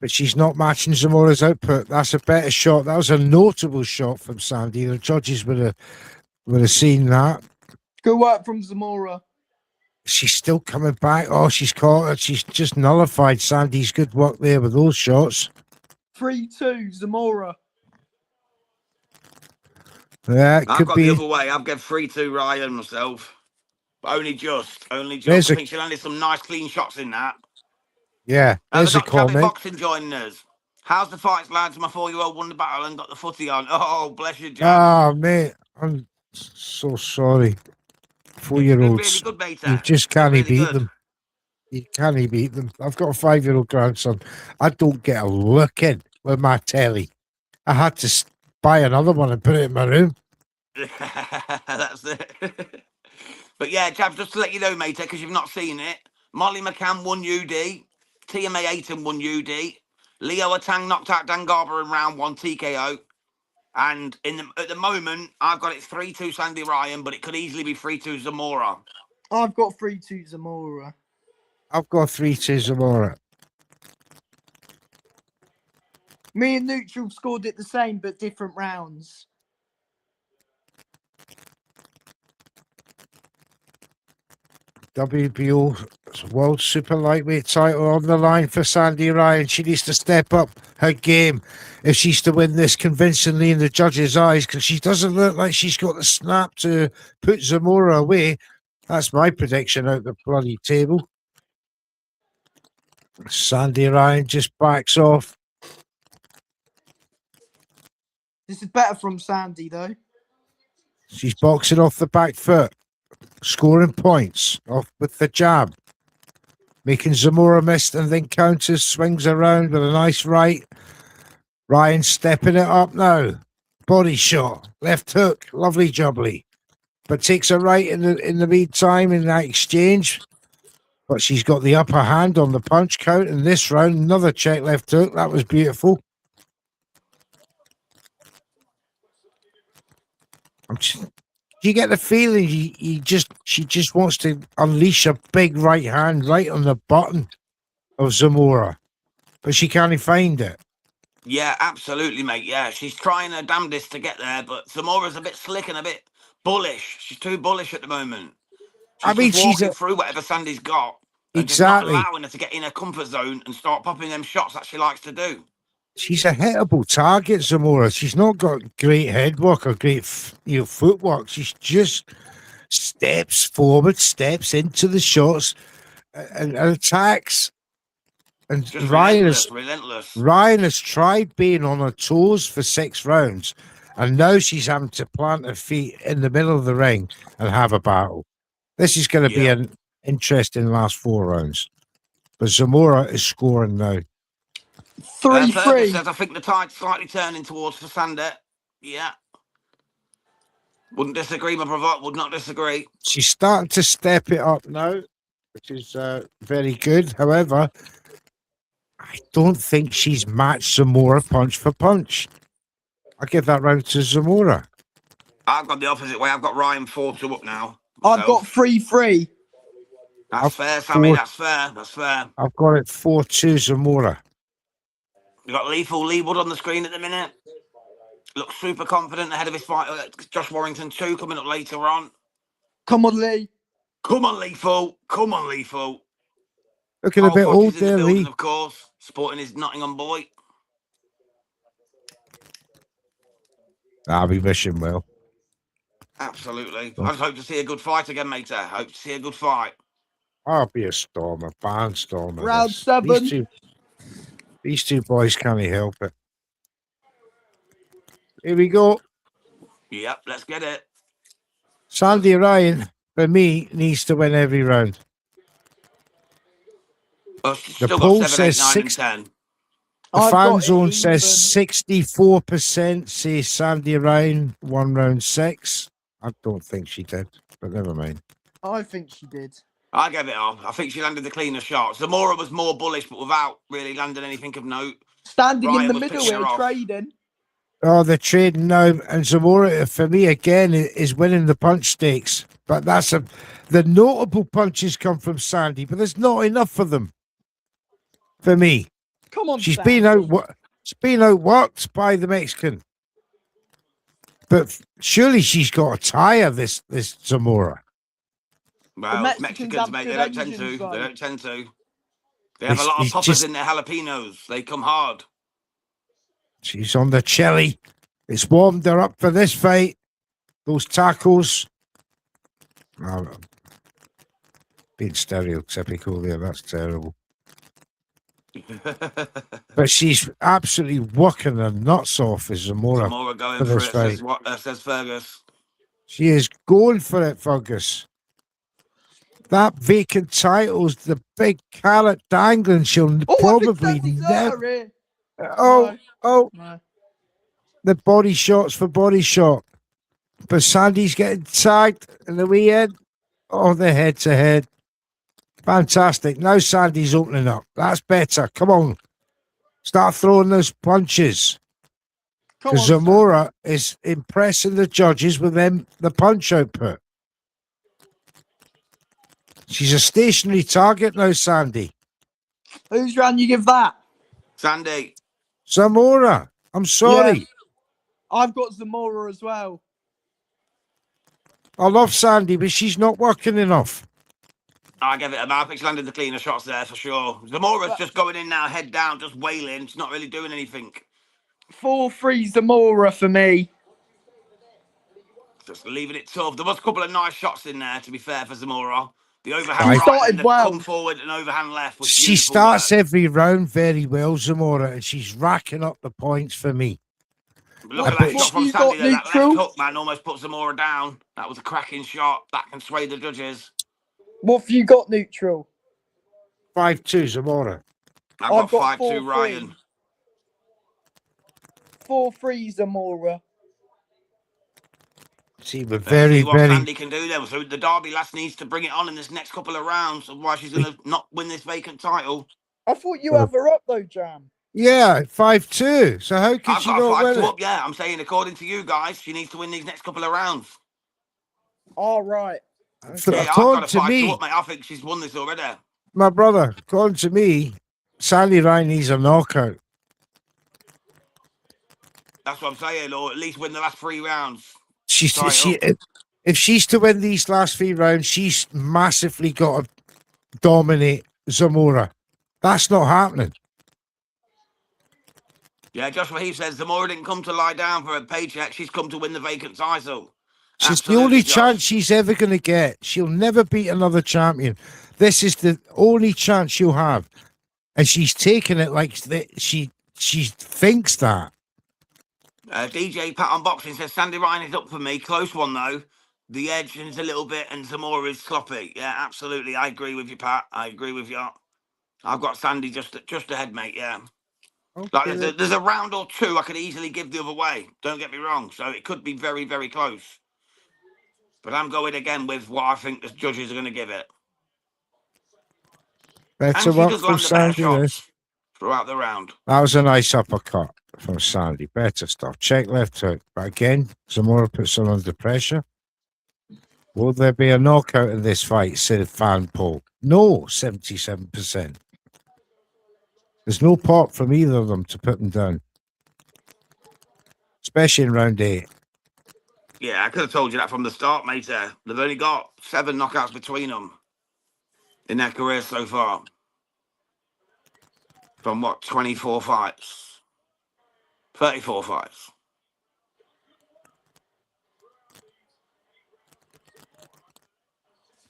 S2: But she's not matching Zamora's output. That's a better shot. That was a notable shot from Sandy. The judges would have seen that.
S3: Good work from Zamora.
S2: She's still coming back. Oh, she's caught it. She's just nullified Sandy's good work there with those shots.
S3: 3-2, Zamora.
S2: Yeah, it
S1: I've
S2: could
S1: got
S2: be.
S1: the other way. I've got 3-2 Ryan myself. But only just.
S2: There's
S1: I
S2: a-
S1: think she landed some nice clean shots in that.
S2: Yeah, there's a
S1: We've got Chabby
S2: comment.
S1: Boxing joining us. How's the fights, lads? My 4-year-old won the battle and got the footy on. Oh, bless you, Jab.
S2: Oh, mate, I'm so sorry.
S1: It's been really
S2: 4-year-olds,
S1: good, mate.
S2: you just can't
S1: really
S2: beat
S1: good.
S2: them. You can't beat them. I've got a 5-year-old grandson. I don't get a look in with my telly. I had to buy another one and put it in my room.
S1: That's it. But yeah, Jab, just to let you know, mate, because you've not seen it, Molly McCann won UD. TMA Ayton won UD. Leo Atang knocked out Dan Garber in round 1 TKO. And at the moment, I've got it 3-2 Sandy Ryan, but it could easily be 3-2 Zamora.
S3: I've got 3-2 Zamora.
S2: I've got 3-2 Zamora.
S3: Me and Neutral scored it the same, but different rounds.
S2: WBO World Super Lightweight title on the line for Sandy Ryan. She needs to step up her game if she's to win this convincingly in the judges' eyes, because she doesn't look like she's got the snap to put Zamora away. That's my prediction out the bloody table. Sandy Ryan just backs off.
S3: This is better from Sandy, though.
S2: She's boxing off the back foot, scoring points off with the jab, making Zamora miss and then counters, swings around with a nice right. Ryan stepping it up now. Body shot, left hook, lovely jubbly. But takes a right in the meantime in that exchange. But she's got the upper hand on the punch count in this round. Another check left hook. That was beautiful. You get the feeling she just wants to unleash a big right hand right on the button of Zamora, but she can't find it.
S1: Yeah, absolutely, mate. Yeah, she's trying her damnedest to get there, but Zamora's a bit slick and a bit bullish. She's too bullish at the moment. She's walking through whatever Sandy's got and
S2: exactly
S1: just not allowing her to get in her comfort zone and start popping them shots that she likes to do.
S2: She's a hittable target, Zamora. She's not got great head work or great footwork. She's just steps forward, steps into the shots, and attacks. And
S1: Just relentless.
S2: Ryan has tried being on her toes for 6 rounds, and now she's having to plant her feet in the middle of the ring and have a battle. This is going to be an interesting last 4 rounds. But Zamora is scoring now.
S3: 3-3.
S1: Says, I think the tide's slightly turning towards Sander. Yeah. Wouldn't disagree, my brother. Would not disagree.
S2: She's starting to step it up now, which is very good. However, I don't think she's matched Zamora punch for punch. I give that round to Zamora.
S1: I've got the opposite way. I've got Ryan 4-2 up now.
S3: I've got 3-3.
S1: That's fair, Sammy. That's fair.
S2: I've got it 4-2 Zamora.
S1: We've got Leigh Wood on the screen at the minute. Looks super confident ahead of his fight. Josh Warrington 2 coming up later on.
S3: Come on, Lee.
S1: Come on, Lethal.
S2: Looking a bit old there,
S1: building,
S2: Lee.
S1: Of course, sporting his Nottingham boy.
S2: I'll be wishing well.
S1: Absolutely. I just hope to see a good fight again, mate. I hope to see a good fight.
S2: I'll be a stormer, barnstormer.
S3: Round 7.
S2: These two boys can't help it. Here we go.
S1: Yep, let's get it.
S2: Sandy Ryan, for me, needs to win every round.
S1: Oh, the poll says 9 and 10.
S2: The fan zone says 64% say Sandy Ryan won round 6. I don't think she did, but never mind.
S3: I think she did.
S1: I gave it off. I think she landed the cleaner shot. Zamora was more bullish, but without really landing anything of note.
S3: Standing in
S1: Ryan
S3: the
S1: was
S3: middle
S1: picking
S3: here,
S1: her off.
S3: trading.
S2: Oh, they're trading now, and Zamora for me again is winning the punch stakes. But the notable punches come from Sandy, but there's not enough for them. For me,
S3: Come on,
S2: she's
S3: Sandy.
S2: been outworked by the Mexican. But surely she's got to tire this Zamora.
S1: Well,
S3: Mexicans have
S1: mate,
S3: good
S1: they don't tend
S3: engines,
S1: to.
S3: though.
S1: They don't tend to. They have a lot of
S2: He's
S1: poppers
S2: just-
S1: in their jalapenos. They come hard.
S2: She's on the chili. It's warmed her up for this fight. Those tacos. Oh, being stereotypical there, that's terrible. But she's absolutely working her nuts off as Zamora.
S1: Zamora going
S2: for
S1: for
S2: this
S1: it,
S2: fight.
S1: says Fergus.
S2: She is going for it, Fergus. That vacant title's the big carrot dangling. She'll probably never. Oh,
S3: No.
S2: the body shots for body shot. But Sandy's getting tagged in the wee end. Oh, the head to head. Fantastic. Now Sandy's opening up. That's better. Come on. Start throwing those punches.
S3: Come on,
S2: Because Zamora is impressing the judges with the punch output. She's a stationary target now, Sandy.
S3: Whose round you give that?
S1: Sandy.
S2: Zamora. I'm sorry.
S3: Yeah. I've got Zamora as well.
S2: I love Sandy, but she's not working enough.
S1: I give it a mark. She's landed the cleaner shots there for sure. Zamora's just going in now, head down, just wailing. She's not really doing anything.
S3: 4-3 Zamora for me.
S1: Just leaving it tough. There was a couple of nice shots in there, to be fair, for Zamora. The overhand
S2: She
S1: right
S3: started
S1: and the
S3: well.
S1: come forward and overhand left was
S2: She
S1: beautiful
S2: starts
S1: work.
S2: every round very well, Zamora, and she's racking up the points for me.
S1: Look at
S2: But
S1: that shot from
S3: you
S1: Sandy
S3: got
S1: there. That left
S3: neutral?
S1: hook, man, almost put Zamora down. That was a cracking shot. That can sway the judges.
S3: What have you got neutral?
S2: 5-2, Zamora.
S1: I've
S3: I've
S1: got
S3: got
S1: 5-2
S3: 4-3.
S1: Ryan.
S3: 4-3 Zamora.
S2: See, we're
S1: Let's
S2: very,
S1: see what
S2: very...
S1: Sandy can do then. So the Derby lass needs to bring it on in this next couple of rounds. Otherwise, she's going to not win this vacant title.
S3: I thought you have her up though, Jam.
S2: Yeah, 5-2. So how could
S1: I've
S2: she
S1: got
S2: not
S1: a
S2: win
S1: 5-2
S2: it?
S1: up, yeah. I'm saying, according to you guys, she needs to win these next couple of rounds.
S3: All right.
S1: Yeah, I've got
S2: According
S1: a
S2: to
S1: 5-2
S2: me,
S1: up, mate. I think she's won this already.
S2: my brother, according to me, Sandy Ryan needs a knockout.
S1: That's what I'm saying, or at least win the last 3 rounds.
S2: She's
S1: Sorry,
S2: she if she's to win these last 3 rounds, she's massively got to dominate Zamora. That's not happening.
S1: Yeah, Joshua Heath says Zamora didn't come to lie down for a paycheck. She's come to win the vacant title.
S2: She's
S1: Absolutely,
S2: the only
S1: Josh.
S2: chance she's ever going to get. She'll never beat another champion. This is the only chance she'll have, and she's taking it like she thinks that.
S1: DJ Pat on Boxing says Sandy Ryan is up for me. Close one though. The edge is a little bit, and Zamora is sloppy. Yeah, absolutely. I agree with you, Pat. I agree with you. I've got Sandy just ahead, mate. Yeah. Like
S2: Okay.
S1: there's a round or 2 I could easily give the other way. Don't get me wrong. So it could be very, very close. But I'm going again with what I think the judges are going to give it.
S2: Better
S1: And she
S2: work
S1: does
S2: from
S1: land the better
S2: Sandy.
S1: shots throughout the round.
S2: That was a nice uppercut from Sandy. Better stuff. Check left hook. But again, Zamora puts her under pressure. Will there be a knockout in this fight? Said fan poll. No, 77%. There's no pop from either of them to put them down. Especially in round 8.
S1: Yeah, I could have told you that from the start, mate. They've only got 7 knockouts between them in their careers so far. From what, 24 fights? 34 fights.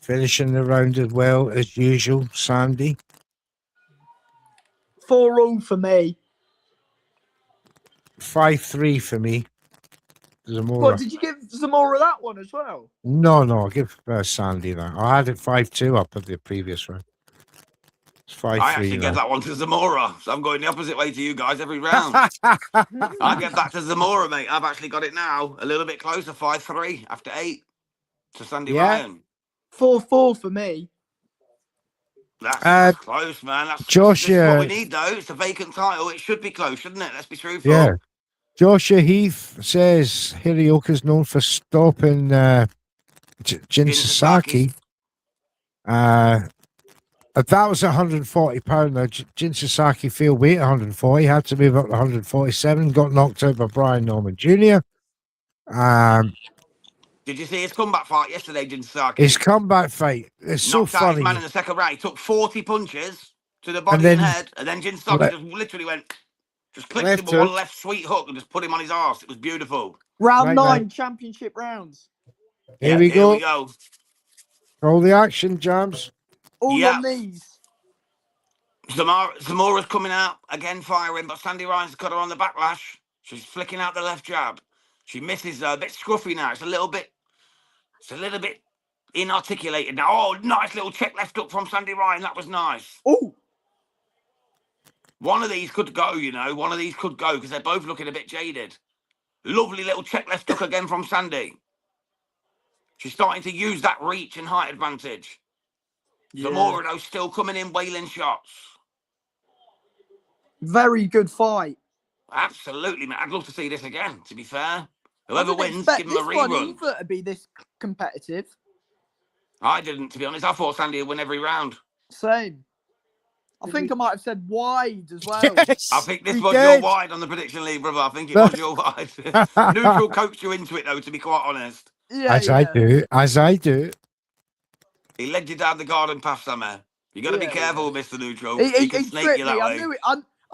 S2: Finishing the round as well as usual, Sandy.
S3: 4-all for me.
S2: 5-3 for me. Zamora.
S3: What, did you give Zamora that one as well?
S2: No, I'll give Sandy that. I had it 5-2 up at the previous round. It's 5-3
S1: I actually
S2: now.
S1: gave that one to Zamora. So I'm going the opposite way to you guys every round. I get back to Zamora, mate. I've actually got it now. A little bit closer, 5-3 after 8 to Sandy
S2: Yeah.
S1: Ryan.
S3: 4-4 for me.
S1: That's close, man.
S2: Josh,
S1: this is what we need, though. It's a vacant title. It should be close, shouldn't it? Let's be truthful.
S2: Yeah. Joshua Heath says Hirioka's known for stopping Jin Sasaki. That was £140 now. Jin Sasaki field weight 140, had to move up to 147, got knocked out by Brian Norman Jr.
S1: Did you see his comeback fight yesterday, Jin Sasaki?
S2: His comeback fight is so
S1: Knocked out
S2: funny.
S1: his man in the second round. He took 40 punches to the body and head, and then Jin Sasaki just literally went, just clicked him with one left sweet hook and just put him on his arse. It was beautiful.
S3: Round 9, championship rounds.
S2: Here we go.
S1: Here we go.
S2: All the action, Jams.
S3: All on these.
S1: Zamora's coming out, again firing, but Sandy Ryan's got her on the backlash. She's flicking out the left jab. She misses a bit scruffy now. It's a little bit inarticulated now. Oh, nice little check left hook from Sandy Ryan. That was nice.
S3: Oh.
S1: One of these could go, you know. One of these could go because they're both looking a bit jaded. Lovely little check left hook again from Sandy. She's starting to use that reach and height advantage. Yeah. Zamora, though, still coming in, wailing shots.
S3: Very good fight.
S1: Absolutely, man. I'd love to see this again, to be fair. Whoever wins, give them a rerun.
S3: I didn't expect to be this competitive.
S1: I didn't, to be honest. I thought Sandy would win every round.
S3: Same. I think I might have said wide as well.
S2: Yes,
S1: I think this was your wide on the prediction league, brother. I think it was your wide. Neutral coached you into it, though, to be quite honest.
S3: Yeah,
S2: As I do.
S1: He led you down the garden path somewhere. You got to be careful, Mr. Neutral. He can snake you that way.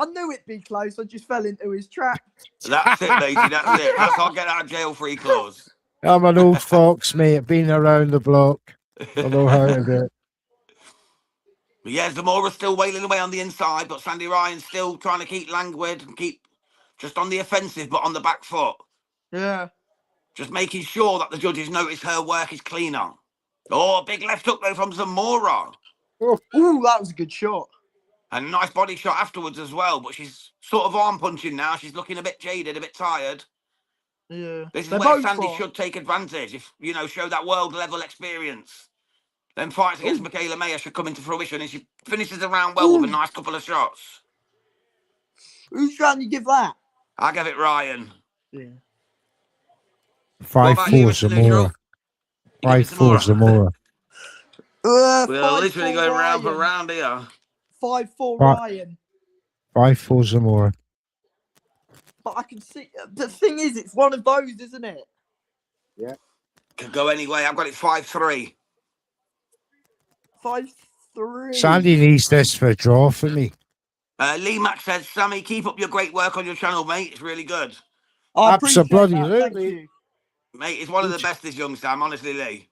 S3: I knew it'd be close. I just fell into his trap.
S1: That's it, matey. That's it. I can't get out of jail free clause.
S2: I'm an old fox, mate. Been around the block. I know how to do it.
S1: Yeah, Zamora's still wailing away on the inside, but Sandy Ryan's still trying to keep languid and keep just on the offensive, but on the back foot.
S3: Yeah.
S1: Just making sure that the judges notice her work is cleaner. Oh, big left hook, though, from Zamora.
S3: Oh, that was a good shot.
S1: And a nice body shot afterwards as well, but she's sort of arm punching now. She's looking a bit jaded, a bit tired.
S3: Yeah.
S1: This is where Sandy should take advantage, if, you know, show that world-level experience. Then fights against Michaela Mayer should come into fruition, and she finishes the round well with a nice couple of shots.
S3: Who's round you give that?
S1: I give it Ryan.
S3: Yeah.
S2: 5-4 Zamora. 5-4 Zamora.
S1: We're literally going round for round here.
S3: 5-4 Ryan.
S2: 5-4 Zamora.
S3: But I can see, the thing is, it's one of those, isn't it?
S2: Yeah.
S1: Could go anyway. I've got it 5-3.
S3: 5-3.
S2: Sandy needs this for a draw for me.
S1: Lee Mack says, Sammy, keep up your great work on your channel, mate. It's really good.
S2: Absolutely.
S1: Mate, it's one of the best, this young Sam, honestly, Lee.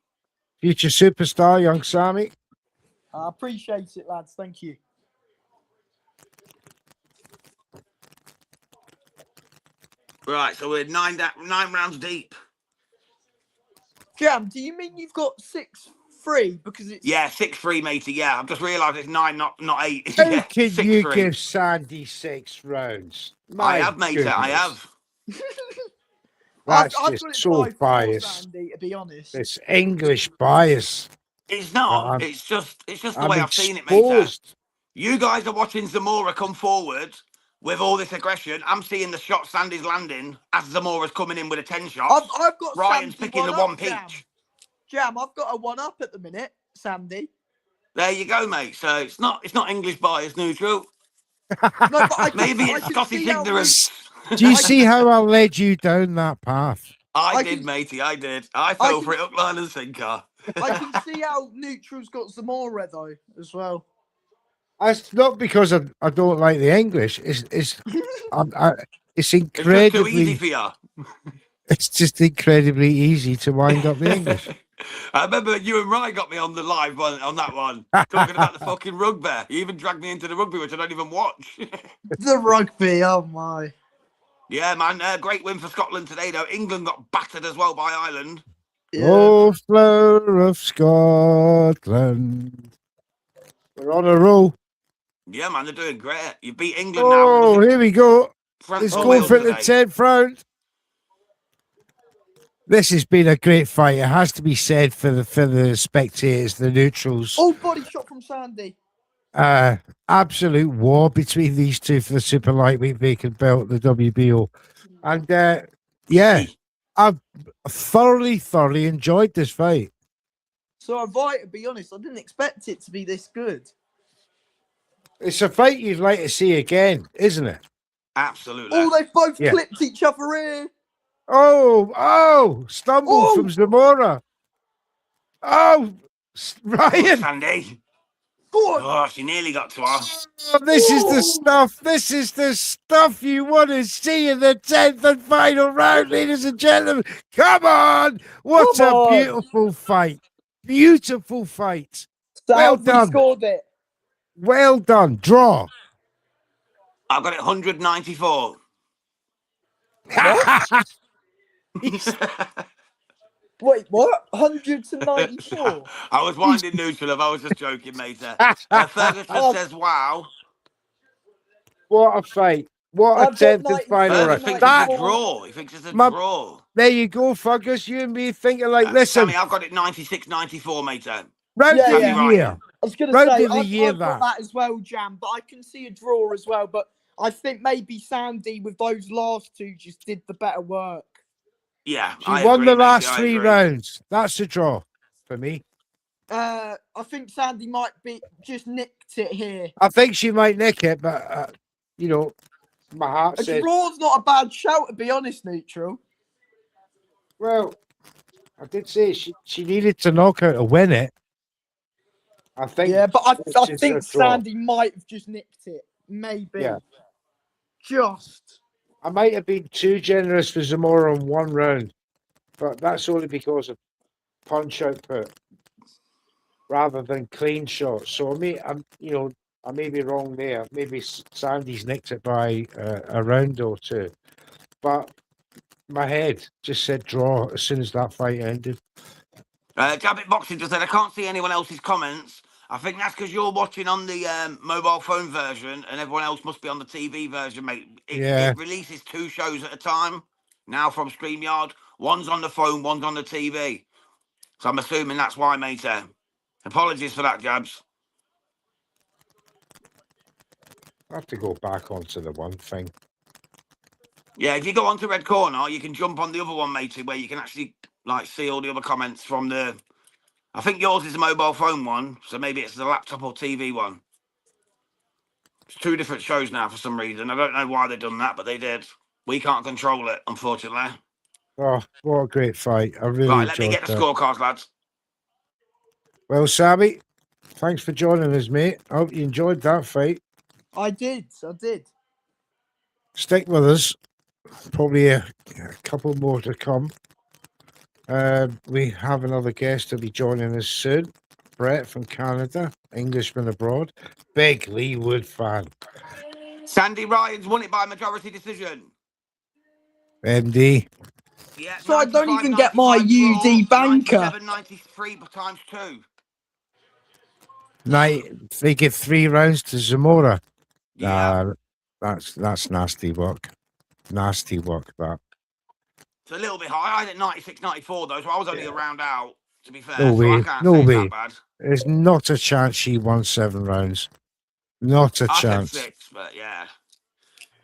S2: Future superstar, young Sammy.
S3: I appreciate it, lads. Thank you.
S1: Right, so we're nine rounds deep.
S3: Jam, do you mean you've got 6-3 because it's...
S1: Yeah, 6-3, matey. Yeah, I've just realised it's 9, not 8.
S2: How
S1: Yeah,
S2: can
S1: 6-3.
S2: you give Sandy 6 rounds?
S1: I have, mate. I have.
S2: That's just so biased.
S3: Sandy, to be honest.
S2: It's English bias.
S1: It's not. It's just the way I've seen it, mate. You guys are watching Zamora come forward with all this aggression. I'm seeing the shot Sandy's landing as Zamora's coming in with a 10 shot.
S3: I've got
S1: Ryan's
S3: Sandy
S1: picking the one peach.
S3: Jam, I've got a 1-up at the minute, Sandy.
S1: There you go, mate. So it's not English bias, Neutral.
S3: No, but
S1: maybe it's Scottish ignorance.
S2: Do you see how I led you down that path?
S1: I did, matey. I did. I fell for it, hook, line, and sinker.
S3: I can see how Neutral's got Zamora though, as well.
S2: It's not because I don't like the English. It's incredibly.
S1: It's just too easy for you.
S2: It's just incredibly easy to wind up the English.
S1: I remember you and Ryan got me on the live one on that one, talking about the fucking rugby. You even dragged me into the rugby, which I don't even watch.
S3: The rugby, oh my.
S1: Yeah, man, great win for Scotland today, though. England got battered as well by Ireland.
S2: Yeah. Oh, flower of Scotland. We're on a roll.
S1: Yeah, man, they're doing great. You beat England now.
S2: Oh, here we go. Let's go for the 10th round. This has been a great fight. It has to be said for the spectators, the neutrals.
S3: Oh, body shot from Sandy.
S2: Absolute war between these two for the super lightweight vacant belt, the WBO. And yeah, I've thoroughly enjoyed this fight.
S3: So have I, to be honest. I didn't expect it to be this good.
S2: It's a fight you'd like to see again, isn't it?
S1: Absolutely.
S3: Oh, they've both
S2: Yeah.
S3: clipped each other here.
S2: Stumble from Zamora.
S1: Oh,
S2: Ryan.
S1: Sandy.
S3: Go on.
S1: Oh, she nearly got to her.
S2: Oh, this is the stuff. This is the stuff you want to see in the 10th and final round, ladies and gentlemen. Come on. What
S3: Come
S2: a
S3: on.
S2: beautiful fight. Beautiful fight.
S3: So
S2: Well
S3: have we
S2: done.
S3: scored it?
S2: Well done. Draw.
S1: I've got it 194.
S3: Wait, what? 100 to 94.
S1: I was winding neutral. I was just joking, mate. Ferguson says, wow.
S2: What a fight. What a
S3: I've got
S2: 10th and final
S1: Fergus
S2: round.
S1: thinks it's a
S3: That-
S1: draw. He thinks it's a
S2: My-
S1: draw.
S2: There you go, Fergus. You and me thinking like, listen,
S1: Sammy, I've got it 96-94, mate.
S2: round
S3: Yeah,
S2: of
S3: yeah.
S2: the year.
S3: I was going to
S2: Round
S3: say,
S2: of the year,
S3: I've got that as well, Jam, but I can see a draw as well. But I think maybe Sandy, with those last two, just did the better work.
S1: Yeah,
S2: She
S1: I
S2: won
S1: agree,
S2: the
S1: matey,
S2: last
S1: I
S2: 3
S1: agree.
S2: rounds. That's a draw for me.
S3: I think Sandy might be just nicked it here.
S2: I think she might nick it, but, you know, my heart
S3: A
S2: says,
S3: draw's not a bad shout, to be honest, Neutral.
S2: well, I did say she needed to knock out to win it. I think.
S3: Yeah, but I
S2: this is
S3: think
S2: a draw.
S3: Sandy might have just nicked it. Maybe.
S2: Yeah.
S3: Just.
S2: I might have been too generous for Zamora in 1 round, but that's only because of punch output rather than clean shots. So I may be wrong there. Maybe Sandy's nicked it by a round or 2, but my head just said draw as soon as that fight ended.
S1: Jabbit Boxing just said, I can't see anyone else's comments. I think that's because you're watching on the mobile phone version and everyone else must be on the TV version, mate. It releases 2 shows at a time now from StreamYard. One's on the phone, one's on the TV. So I'm assuming that's why, mate. Apologies for that, Jabs.
S2: I have to go back onto the one thing.
S1: Yeah, if you go onto Red Corner, you can jump on the other one, matey, where you can actually see all the other comments from the... I think yours is a mobile phone one, so maybe it's the laptop or TV one. It's 2 different shows now for some reason. I don't know why they've done that, but they did. We can't control it, unfortunately.
S2: Oh, what a great fight. I really
S1: Right, let me
S2: enjoyed
S1: get the
S2: that.
S1: scorecards, lads.
S2: Well, Sammy, thanks for joining us, mate. I hope you enjoyed that fight.
S3: I did.
S2: Stick with us. Probably a couple more to come. We have another guest to be joining us soon. Brett from Canada, Englishman abroad. Big Leigh Wood fan.
S1: Sandy Ryan's won it by majority decision.
S2: MD.
S1: Yeah,
S3: So I don't
S1: 95,
S3: even get my
S1: 95 draw,
S3: UD banker.
S1: 97, 93 times 2.
S2: They give 3 rounds to Zamora.
S1: Yeah.
S2: That's nasty work. Nasty work, that.
S1: It's a little bit high. I had it 96, 94 though, so I was only a round out, to be fair.
S2: No
S1: so
S2: way.
S1: I can't
S2: No
S1: say it's
S2: way.
S1: that bad.
S2: There's not a chance she won 7 rounds. Not a
S1: I
S2: chance.
S1: said 6, but yeah.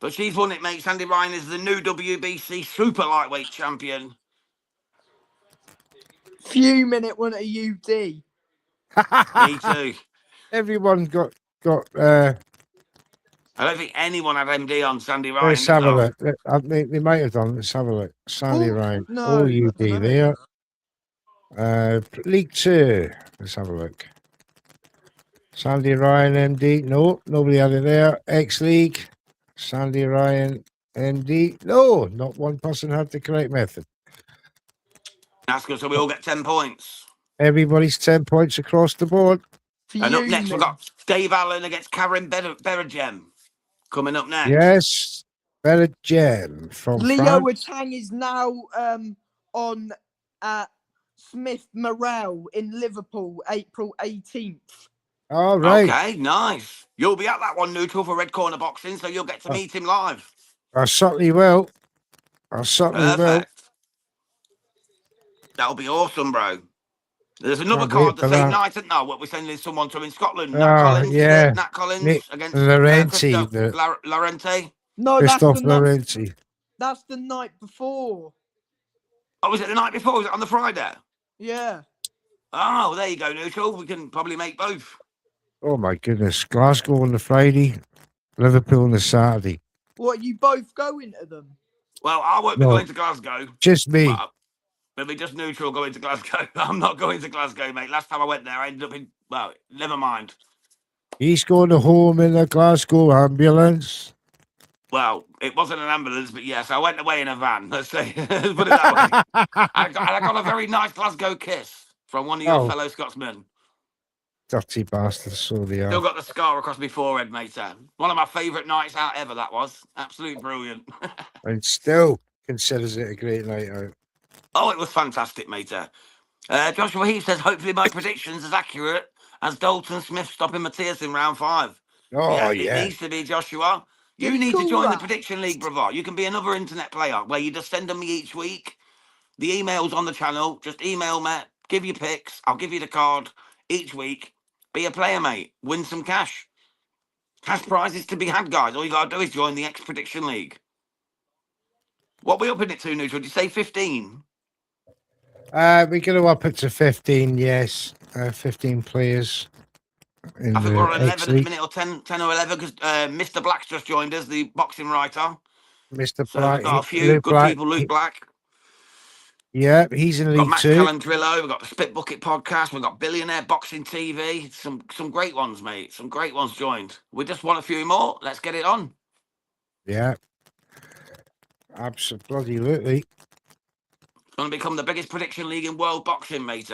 S1: But she's won it, mate. Sandy Ryan is the new WBC super lightweight champion.
S3: Fuming it won a UD.
S1: Me too.
S2: Everyone got
S1: I don't think anyone had MD on Sandy Ryan.
S2: let's have a look. They might have done. Let's have a look. Sandy
S3: Oh,
S2: Ryan.
S3: no,
S2: Oh,
S3: I
S2: UD
S3: don't know.
S2: there. League 2. Let's have a look. Sandy Ryan, MD. No, nobody had it there. X League. Sandy Ryan, MD. No, not one person had the correct method.
S1: That's good, so we all get 10 points.
S2: Everybody's 10 points across the board.
S1: And up next, we've
S3: Fuming.
S1: got Dave Allen against Karen Beragem coming up next.
S2: Yes. Better Gem from
S3: Leo
S2: France.
S3: Tang is now on Smith Morel in Liverpool, April 18th.
S2: All right.
S1: Okay, nice. You'll be at that one, Neutral, for Red Corner Boxing, so you'll get to meet him live.
S2: I certainly will. I certainly will.
S1: Perfect. That'll be awesome, bro. There's another
S2: Can't wait
S1: card the
S2: for
S1: same
S2: that.
S1: night, isn't there? What we're sending someone to in Scotland. Nat
S2: Oh,
S1: Collins, is
S2: yeah.
S1: it? Nat Collins
S2: Nick
S1: against
S2: Laurenti,
S1: Laurenti.
S3: No,
S2: Christophe Laurenti.
S3: that's the night before.
S1: Oh, was it the night before? Was it on the Friday?
S3: Yeah.
S1: Oh, there you go, Neutral. We can probably make both.
S2: Oh my goodness. Glasgow on the Friday, Liverpool on the Saturday.
S3: What, are you both going to them?
S1: Well, I won't be
S2: No.
S1: going to Glasgow.
S2: Just me.
S1: But it'll be just Neutral going to Glasgow. I'm not going to Glasgow, mate. Last time I went there, I ended up in... Well, never mind.
S2: He's going home in a Glasgow ambulance.
S1: Well, it wasn't an ambulance, but yes, I went away in a van. Let's say, put it that way. I got a very nice Glasgow kiss from one of your fellow Scotsmen.
S2: Dirty bastards, so they
S1: Still
S2: are.
S1: got the scar across my forehead, mate. One of my favourite nights out ever, that was. Absolutely brilliant.
S2: And still considers it a great night out.
S1: Oh, it was fantastic, mate. Joshua Heath says, hopefully my prediction's as accurate as Dalton Smith stopping Matthias in round 5.
S2: Oh,
S1: It
S2: yeah.
S1: needs to be, Joshua. You
S3: Did he
S1: need to
S3: call
S1: join the
S3: that?
S1: Prediction League, brother. You can be another internet player where you just send them me each week. The email's on the channel. Just email me. Give your picks. I'll give you the card each week. Be a player, mate. Win some cash. Cash prizes to be had, guys. All you got to do is join the X Prediction League. What are we upping it to, Neutral? Did you say 15?
S2: We're going to up it to 15, yes. 15 players.
S1: I think we're on 11 at the minute, or 10 or 11, because Mr. Black's just joined us, the boxing writer.
S2: Mr.
S1: So
S2: Black.
S1: we've got a few
S2: Luke
S1: good
S2: Black,
S1: people. Luke Black.
S2: Yeah, he's in
S1: We've got
S2: League
S1: Matt
S2: 2.
S1: Calendrillo. We've got the Spit Bucket podcast. We've got Billionaire Boxing TV. Some great ones, mate. Some great ones joined. We just want a few more. Let's get it on.
S2: Yeah. Absolutely.
S1: It's going to become the biggest prediction league in world boxing, mate.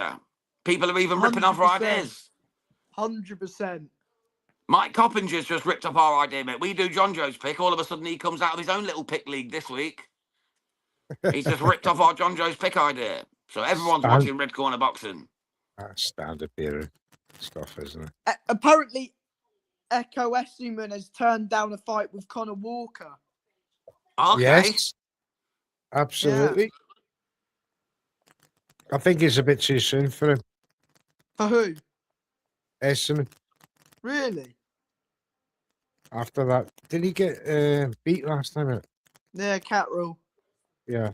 S1: People are even ripping off our
S3: 100%.
S1: ideas.
S3: 100%.
S1: Mike Coppinger's just ripped up our idea, mate. We do John Joe's pick. All of a sudden, he comes out of his own little pick league this week. He's just ripped off our John Joe's pick idea. So everyone's watching Red Corner Boxing.
S2: That's standard beer stuff, isn't it?
S3: Apparently, Echo Essuman has turned down a fight with Conor Walker.
S1: Okay.
S2: Yes. Absolutely. I think it's a bit too soon for him.
S3: For who?
S2: Essuman.
S3: Really?
S2: After that, did he get beat last time?
S3: Yeah, cat rule.
S2: Yeah.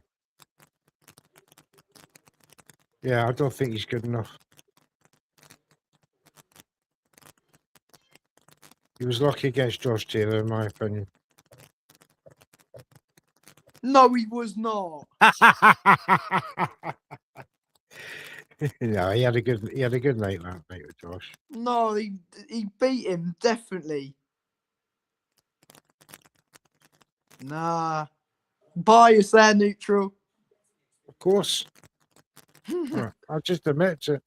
S2: Yeah, I don't think he's good enough. He was lucky against Josh Taylor, in my opinion.
S3: No, he was not.
S2: No, he had a good night last night with Josh.
S3: No, he beat him, definitely. Nah. Bias there, Neutral.
S2: Of course. Right, I'll just admit it.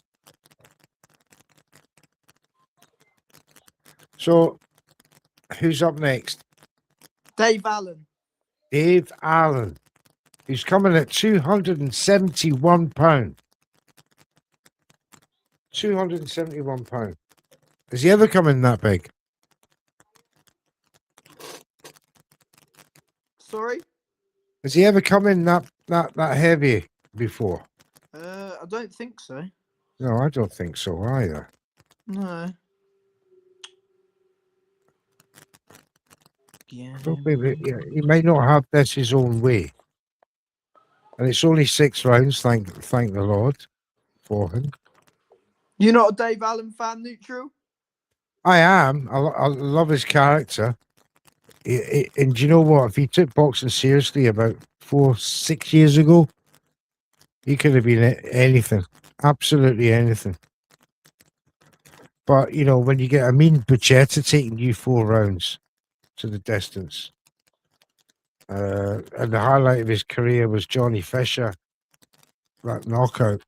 S2: So, who's up next?
S3: Dave Allen.
S2: Dave Allen, who's coming at £271. £271. Has he ever come in that big?
S3: Sorry?
S2: Has he ever come in that heavy before?
S3: I don't think so.
S2: No, I don't think so either.
S3: No. Yeah.
S2: He may not have this his own way. And it's only 6 rounds, thank the Lord for him.
S3: You're not a Dave Allen fan, Neutral?
S2: I am. I love his character. And do you know what? If he took boxing seriously about 4-6 years ago, he could have been anything. Absolutely anything. But, you know, when you get Amin Bucheta taking you 4 rounds to the distance, and the highlight of his career was Johnny Fisher, that knockout.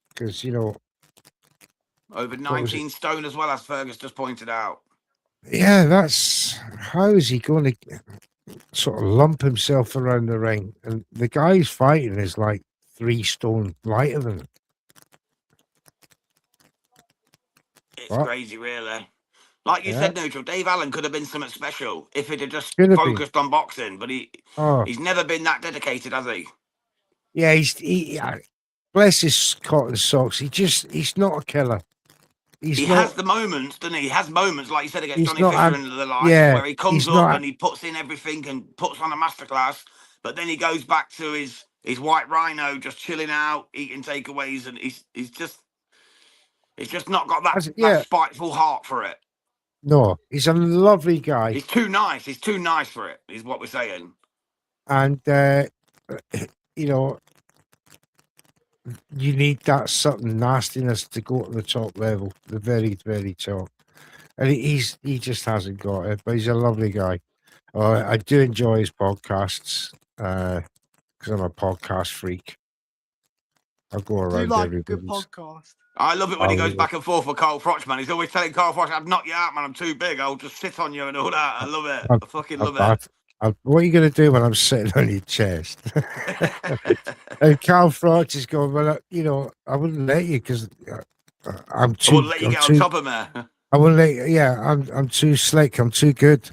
S2: Because, you know,
S1: over 19 stone as well, as Fergus just pointed out.
S2: Yeah, that's how is he going to sort of lump himself around the ring? And the guy he's fighting is like 3 stone lighter than him.
S1: It's crazy, really. Like you said, Neutral, Dave Allen could have been something special if he'd have just focused on boxing, but he's never been that dedicated, has he?
S2: Yeah, bless his cotton socks. He's not a killer.
S1: He has the moments, doesn't he? He has moments, like you said, against
S2: He's
S1: Johnny
S2: not.
S1: Fisher and the likes,
S2: Yeah,
S1: where he comes
S2: he's
S1: up
S2: not.
S1: and he puts in everything and puts on a masterclass. But then he goes back to his white rhino, just chilling out, eating takeaways, and he's just not got that
S2: Yeah.
S1: spiteful heart for it.
S2: No, he's a lovely guy.
S1: He's too nice. He's too nice for it, is what we're saying.
S2: And you know, you need that certain nastiness to go to the top level, the very, very top. And he just hasn't got it, but he's a lovely guy. I do enjoy his podcasts because I'm a podcast freak. I go
S3: I do
S2: around
S3: like a good
S2: everybody's.
S3: podcast.
S1: I love it when he goes back and forth with Carl Froch, man. He's always telling Carl Froch, "I'd knock you out, man. I'm too big. I'll just sit on you and all that." I love it. I fucking love it.
S2: What are you going to do when I'm sitting on your chest? And Carl Froch is going, well, you know, I wouldn't let you because I'm too.
S1: I wouldn't let you get on top of me.
S2: I wouldn't let you. Yeah, I'm too slick. I'm too good.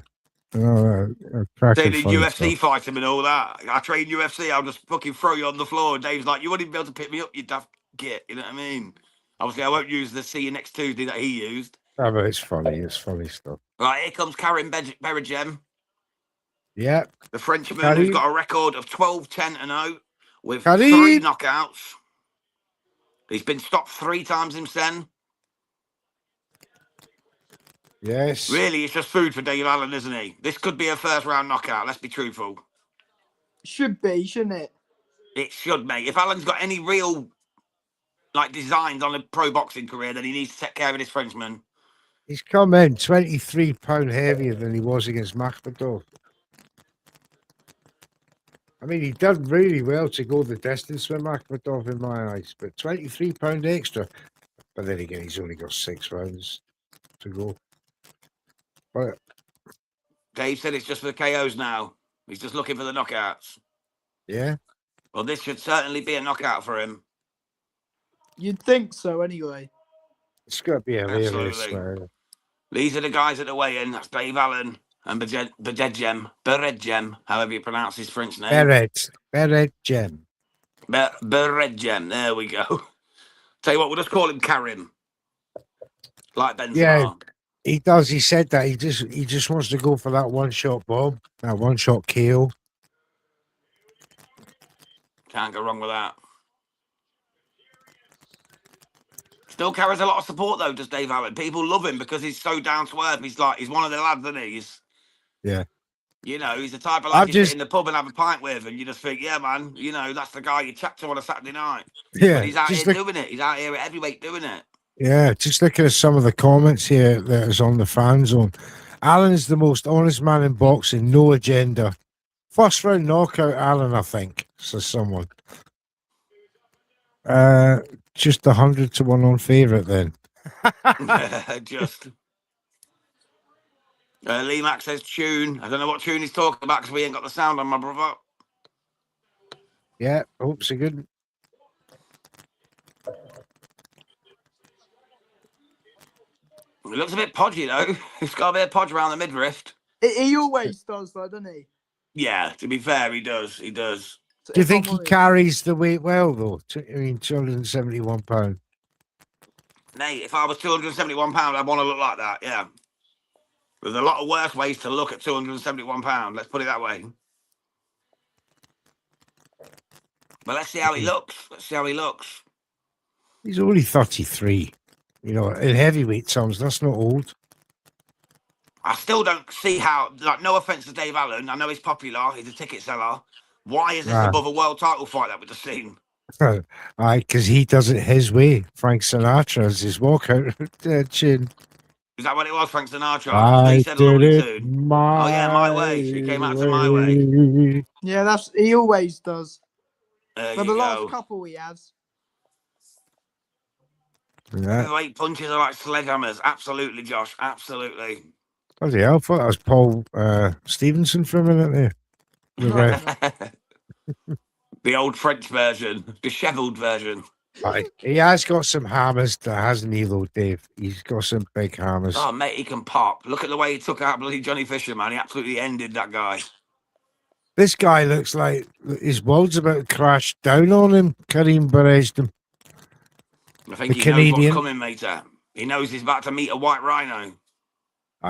S1: Training UFC fighting and all that. I train UFC. I'll just fucking throw you on the floor. Dave's like, "You wouldn't even be able to pick me up, you daft git." You know what I mean? Obviously, I won't use the "See you next Tuesday" that he used.
S2: Oh, but it's funny. It's funny stuff.
S1: Right, here comes Karim Berrigem.
S2: Yeah.
S1: The Frenchman who's got a record of 12-10-0 with
S2: Karim.
S1: 3 knockouts. He's been stopped 3 times himself.
S2: Yes.
S1: Really, it's just food for Dave Allen, isn't he? This could be a first-round knockout. Let's be truthful.
S3: Should be, shouldn't it?
S1: It should, mate. If Allen's got any real designs on a pro boxing career, then he needs to take care of this Frenchman.
S2: He's come in 23 pounds heavier than he was against Makhmedov. I mean, he done really well to go the distance with Makhmedov in my eyes, but 23 pounds extra. But then again, he's only got 6 rounds to go. But
S1: Dave said it's just for the KOs now. He's just looking for the knockouts.
S2: Yeah.
S1: Well, this should certainly be a knockout for him.
S3: You'd think so, anyway.
S2: It's got to be hilarious.
S1: Absolutely. These are the guys at the weigh-in. That's Dave Allen and Berrigem, however you pronounce his French name.
S2: Berrigem.
S1: Berrigem. There we go. Tell you what, we'll just call him Karim. Like Benzema.
S2: Yeah, he does. He said that he just wants to go for that one-shot bomb, that one-shot KO.
S1: Can't go wrong with that. Still carries a lot of support though, does Dave Allen. People love him because he's so down to earth. He's one of the lads, isn't he?
S2: Yeah.
S1: You know, he's the type of lad you sit in the pub and have a pint with, and you just think, yeah, man, you know, that's the guy you chat to on a Saturday night.
S2: Yeah.
S1: But he's out here doing it. He's out here at heavyweight doing it.
S2: Yeah, just looking at some of the comments here that is on the fan zone. Allen's the most honest man in boxing, no agenda. First round knockout, Allen, I think, says someone. Just 100-1 on favourite then.
S1: Just. Lee Mack says tune. I don't know what tune he's talking about because we ain't got the sound on, my brother.
S2: Yeah, hope so good.
S1: It looks a bit podgy though. He's got a bit of podge around the midriff.
S3: He always does, though, doesn't he?
S1: Yeah, to be fair, he does. He does.
S3: So
S2: do you think he carries the weight well, though? I mean, 271 pounds.
S1: Mate, if I was 271 pounds, I'd want to look like that. Yeah. There's a lot of worse ways to look at 271 pounds. Let's put it that way. But let's see how he looks. Let's see how he looks.
S2: He's only 33. You know, in heavyweight terms, that's not old.
S1: I still don't see how, like, no offense to Dave Allen. I know he's popular. He's a ticket seller. Why is this above a world title fight that we've just seen?
S2: Aye, because he does it his way. Frank Sinatra has his walkout chin.
S1: Is that what it was, Frank Sinatra?
S2: I
S1: he said
S2: did it
S1: tune.
S2: my
S1: Oh, yeah, my way. She came out to my way.
S3: Yeah, he always does.
S1: There
S3: For
S1: you
S3: the last
S1: go.
S3: couple he has.
S2: Yeah.
S1: Heavyweight punches are like sledgehammers. Absolutely, Josh. Absolutely.
S2: Bloody hell, I thought that was Paul Stevenson for a minute there.
S1: The old French version. Dishevelled version.
S2: Right. He has got some hammers, hasn't he, though, Dave? He's got some big hammers.
S1: Oh, mate, he can pop. Look at the way he took out bloody Johnny Fisher, man. He absolutely ended that guy.
S2: This guy looks like his world's about to crash down on him. Kareem Beresdem,
S1: I think
S2: the
S1: he knows what's
S2: Canadian.
S1: coming, mate. He knows he's about to meet a white rhino.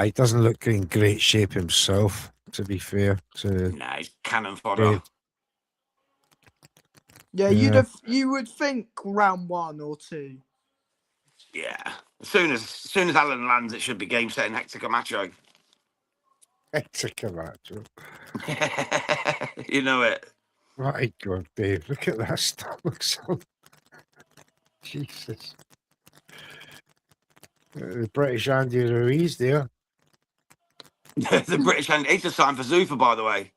S2: He doesn't look in great shape himself, to be fair.
S1: Nah, he's cannon fodder.
S3: Yeah,
S2: Yeah.
S3: you would think round 1 or 2.
S1: Yeah. As soon as Alan lands, it should be game set in Hector Camacho.
S2: It's a Camacho.
S1: You know it.
S2: My God, Dave, look at that stomach son. Jesus. The British Andy Ruiz there.
S1: The British and he's just signed for Zuffa, by the way.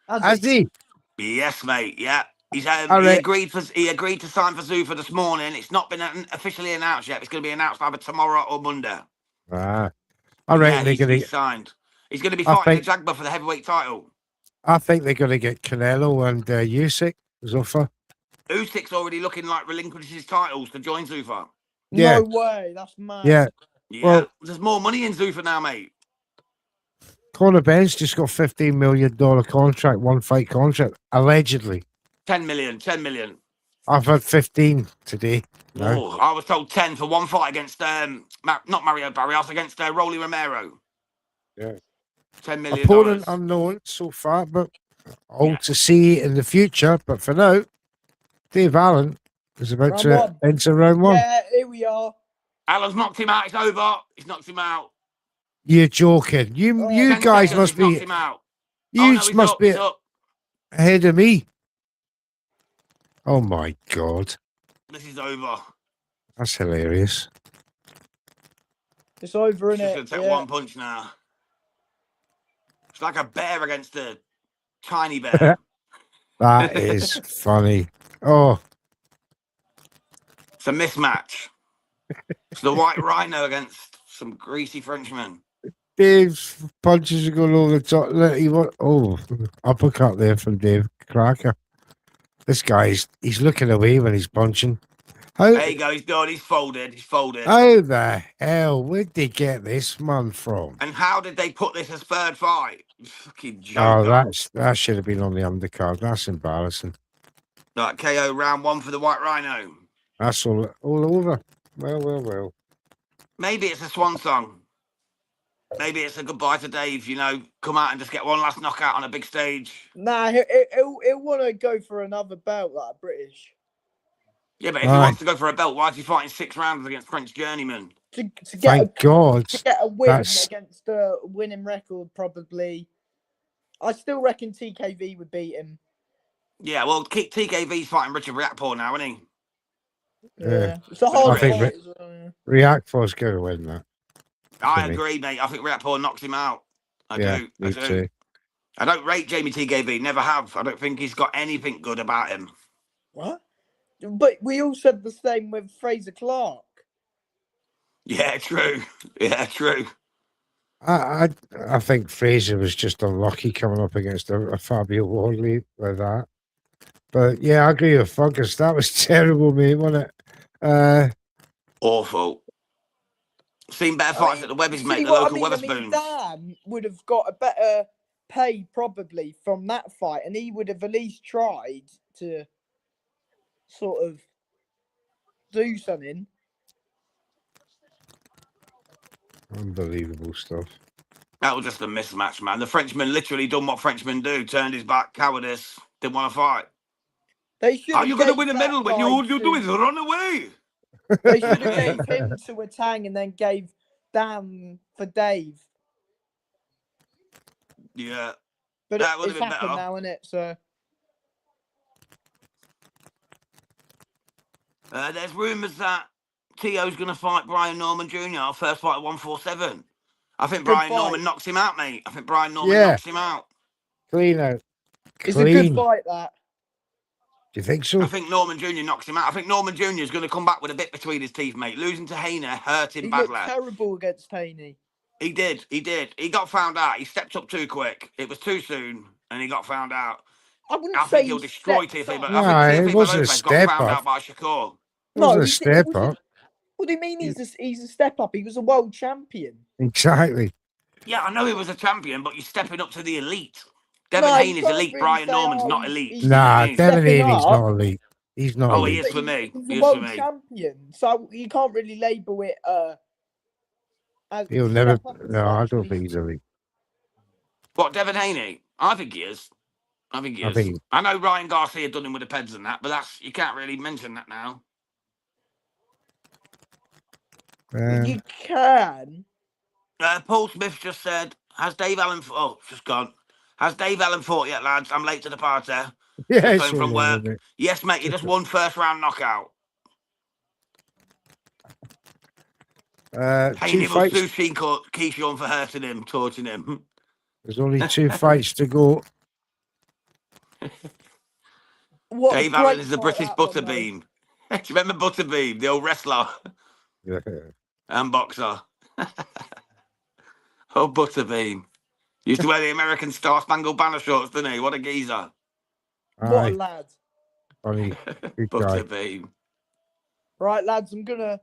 S2: Has he?
S1: Yes, mate. Yeah. He's
S2: All
S1: he
S2: right.
S1: agreed to sign for Zuffa this morning. It's not been officially announced yet. It's going to be announced either tomorrow or Monday.
S2: Ah. All right,
S1: Yeah, he's signed. He's going to be fighting the Jagba for the heavyweight title.
S2: I think they're going to get Canelo and Usyk, Zuffa.
S1: Usyk's already looking like relinquishes his titles to join Zuffa.
S2: Yeah.
S3: No way, that's mad.
S2: Yeah.
S1: Yeah,
S2: Well,
S1: there's more money in Zuffa now, mate.
S2: Conor Ben's just got $15 million contract, one fight contract, allegedly.
S1: 10 million, 10 million.
S2: I've had 15 today. No.
S1: Oh, I was told 10 for one fight against not Mario Barrios, against Rolly Romero.
S2: Yeah.
S1: $10 million.
S2: Opponent unknown so far, but all to see in the future. But for now, Dave Allen is about to enter round 1.
S3: Yeah, here we are.
S1: Alan's knocked him out. It's over. He's knocked him out.
S2: You're joking. You guys must be.
S1: Him out.
S2: You must be
S1: up.
S2: ahead of me. Oh my God.
S1: This is over.
S2: That's hilarious.
S3: It's over, isn't it?
S1: Just gonna take one punch now. It's like a bear against a tiny bear.
S2: That is funny. Oh.
S1: It's a mismatch. It's the white rhino against some greasy Frenchman.
S2: Dave's punches are going over the top. Oh, uppercut there from Dave Cracker. This guy's looking away when he's punching.
S1: There you go. He's done. He's folded. He's folded.
S2: How the hell? Where'd they get this man from?
S1: And how did they put this as third fight? Fucking joke.
S2: Oh, that should have been on the undercard. That's embarrassing.
S1: Like KO round 1 for the white rhino.
S2: That's all over. Well.
S1: Maybe it's a swan song. Maybe it's a goodbye to Dave, come out and just get one last knockout on a big stage.
S3: Nah, he'll want to go for another belt like British.
S1: Yeah, but if he wants to go for a belt, why is he fighting 6 rounds against French journeyman?
S3: To get
S2: Thank God.
S3: To get a win against a winning record, probably. I still reckon TKV would beat him.
S1: Yeah, well, TKV's fighting Richard Riakporhe now, isn't he?
S3: Yeah. It's a hard fight.
S2: Riakporhe's going to win that.
S1: I agree, mate. I think Riakporhe knocks him out. I do.
S2: Too.
S1: I don't rate Jamie TKV. Never have. I don't think he's got anything good about him.
S3: What? But we all said the same with Fraser Clark.
S1: Yeah, true. Yeah, true.
S2: I think Fraser was just unlucky coming up against a Fabio Wardley with that. But yeah, I agree with Fungus. That was terrible, mate, wasn't it?
S1: Awful. Seen better fights at the Webbies, mate. The local Weatherspoons.
S3: Dan would have got a better pay probably from that fight, and he would have at least tried to sort of do something.
S2: Unbelievable stuff.
S1: That was just a mismatch, man. The Frenchman literally done what Frenchmen do, turned his back, cowardice, didn't want to fight. How are you going to win a medal when all you do is run away?
S3: They should have gave him to a Tang and then gave Dan for Dave.
S1: Yeah.
S3: But
S1: that would have
S3: it's
S1: been
S3: happened
S1: better.
S3: now, isn't it? So
S1: there's rumours that T.O.'s going to fight Brian Norman Jr. First fight at 147. I think Brian Norman knocks him out, mate. I think Brian Norman knocks him out.
S2: Clean out.
S3: It's a good fight, that.
S2: Do you think so?
S1: I think Norman Jr. knocks him out. I think Norman Jr. is going to come back with a bit between his teeth, mate. Losing to Haney hurt him badly.
S3: He looked terrible against Haney.
S1: He did. He got found out. He stepped up too quick. It was too soon, and he got found out.
S3: I think
S1: he'll destroy Tiffy, but
S2: I think
S1: Tiffy Lopez got found out by Shakur.
S2: No, a step up.
S3: What do you mean he's a step up? He was a world champion.
S2: Exactly.
S1: Yeah, I know he was a champion, but you're stepping up to the elite. Devin
S3: No, you
S1: Haney's
S3: can't
S1: elite.
S3: really
S1: Brian
S3: say,
S1: Norman's
S3: oh,
S1: not
S3: he's-
S1: elite.
S3: he's-
S1: You know what I
S2: Nah,
S1: mean?
S2: Devin
S3: stepping
S2: Haney's
S3: up.
S2: not elite. He's not
S1: Oh, he
S2: elite.
S1: is for me.
S3: He's
S1: He
S3: a
S1: is for
S3: world
S1: me.
S3: champion, so you can't really label it as
S2: He'll
S3: a
S2: never.
S3: step up as
S2: No, I
S3: such.
S2: don't think he's elite.
S1: What, Devin Haney? I think he is. I think he
S2: I
S1: is.
S2: think.
S1: I know Ryan Garcia done him with the Peds and that, but that's you can't really mention that now.
S3: You can.
S1: Paul Smith just said, "Has Dave Allen? Oh, just gone. Has Dave Allen fought yet, lads? I'm late to the party.
S2: Yeah,
S1: Just home from
S2: surely,
S1: work.
S2: wouldn't
S1: Yes, mate. He just won first round knockout.
S2: it? Two
S1: Haney will
S2: fights.
S1: sue Keyshawn for hurting him, torturing him.
S2: There's only 2 fights to go.
S3: What a
S1: Dave Allen
S3: great
S1: is the
S3: fight
S1: British
S3: that one, though.
S1: Butterbean. Do you remember Butterbean, the old wrestler and boxer? Oh, Butterbean. Used to wear the American Star Spangled Banner shorts, didn't he? What a geezer.
S3: What a
S2: Aye,
S3: lad.
S2: funny. Good guy.
S1: Butterbean.
S3: Right, lads, I'm gonna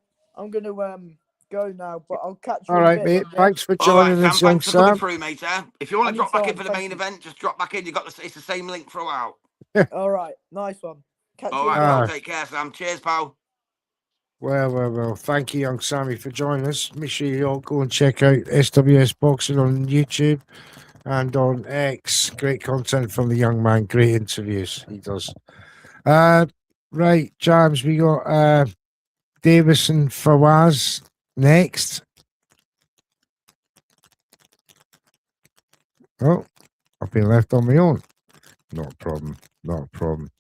S3: go now, but I'll catch you
S2: All
S3: in a
S2: right,
S3: bit.
S2: mate.
S3: then, yeah?
S2: Thanks for
S1: All right,
S2: joining
S1: Sam,
S2: us, young
S1: thanks for coming
S2: Sam.
S1: through, mate. If you want to drop back in
S3: Anytime,
S1: for the
S3: thank
S1: main
S3: you.
S1: event, just drop back in. It's the same link throughout.
S3: All right, nice one. Catch
S1: All
S3: you in
S1: right,
S3: a bit.
S1: pal.
S2: Aye.
S1: Take care, Sam. Cheers, pal.
S2: Well. Thank you, young Sammy, for joining us. Make sure you all go and check out SWS Boxing on YouTube and on X. Great content from the young man. Great interviews he does. Right, James, we got Davis and Fawaz next. Oh, I've been left on my own. Not a problem. Not a problem.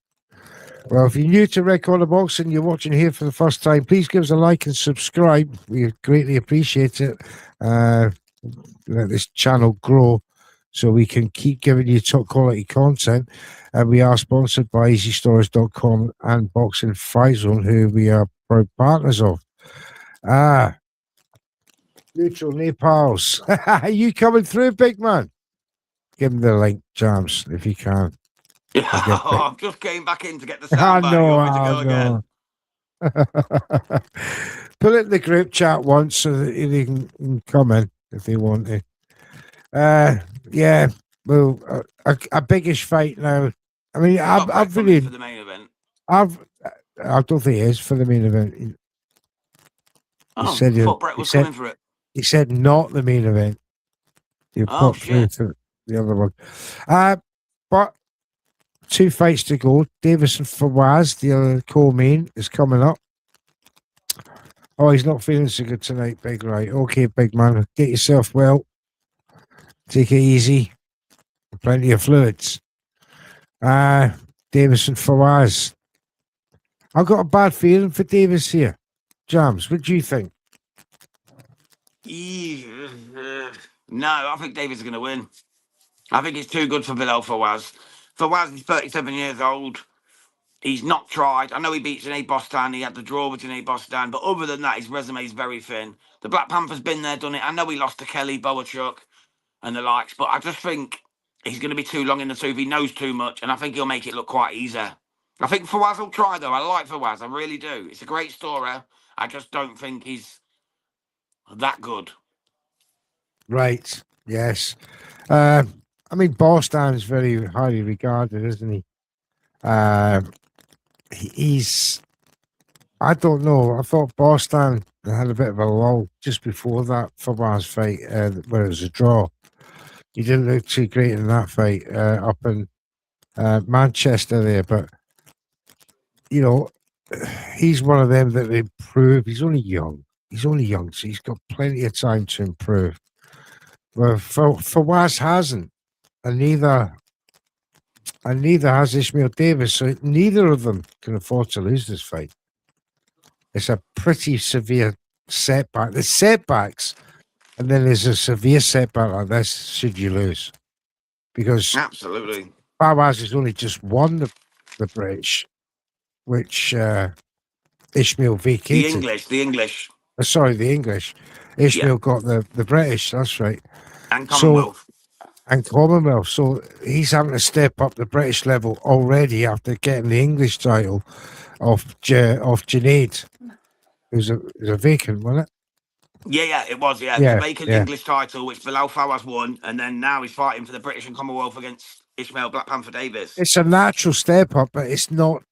S2: Well, if you're new to Red Corner Boxing, you're watching here for the first time, please give us a like and subscribe. We greatly appreciate it. Let this channel grow so we can keep giving you top quality content. And we are sponsored by EasyStories.com and Boxing Fight Zone, who we are proud partners of. Neutral Nepals. Are you coming through, big man? Give him the link, James, if you can.
S1: I'm just getting back in to get the
S2: I
S1: sound back. You
S2: know,
S1: want me to
S2: I
S1: go again?
S2: know. Put it in the group chat once so that they can come in if they want to. Yeah, well, a biggish fight now. I mean, I've
S1: for
S2: really,
S1: the main event.
S2: I don't think he is for the main event. He said
S1: Brett was coming for it.
S2: He said not the main event. You
S1: Oh,
S2: put through
S1: shit.
S2: to the other one. But 2 fights to go. Davis and Fawaz, the other co-main, is coming up. Oh, he's not feeling so good tonight, big right. Okay, big man. Get yourself well. Take it easy. Plenty of fluids. Davis and Fawaz. I've got a bad feeling for Davis here. Jams, what do you think?
S1: No, I think David's going to win. I think it's too good for Bilal Fawaz. Fawaz is 37 years old. He's not tried. I know he beat Janae Bostan. He had the draw with Janae Bostan. But other than that, his resume is very thin. The Black Panther's been there, done it. I know he lost to Kelly, Boachuk, and the likes. But I just think he's going to be too long in the tooth. He knows too much. And I think he'll make it look quite easy. I think Fawaz will try, though. I like Fawaz. I really do. It's a great story. I just don't think he's that good.
S2: Right. Yes. I mean, Bostan is very highly regarded, isn't he? He's. I don't know. I thought Bostan had a bit of a lull just before that Fawaz fight, where it was a draw. He didn't look too great in that fight up in Manchester there, but you know, he's one of them that improve. He's only young. So he's got plenty of time to improve. Well, Fawaz hasn't, and neither has Ishmael Davis. So neither of them can afford to lose this fight. It's a pretty severe setback. There's setbacks, and then there's a severe setback like this should you lose. Because
S1: absolutely,
S2: Fawaz has only just won the British, which Ishmael vacated.
S1: The English.
S2: Sorry, the English. Ishmael got the British, that's right.
S1: And Commonwealth.
S2: And Commonwealth. So he's having to step up the British level already after getting the English title of Junaid. It was a vacant, wasn't it?
S1: Yeah, it was. Yeah, it was a vacant English title, which Bilal Fawaz won, and then now he's fighting for the British and Commonwealth against Ishmael Black Panther Davis.
S2: It's a natural step up, but it's not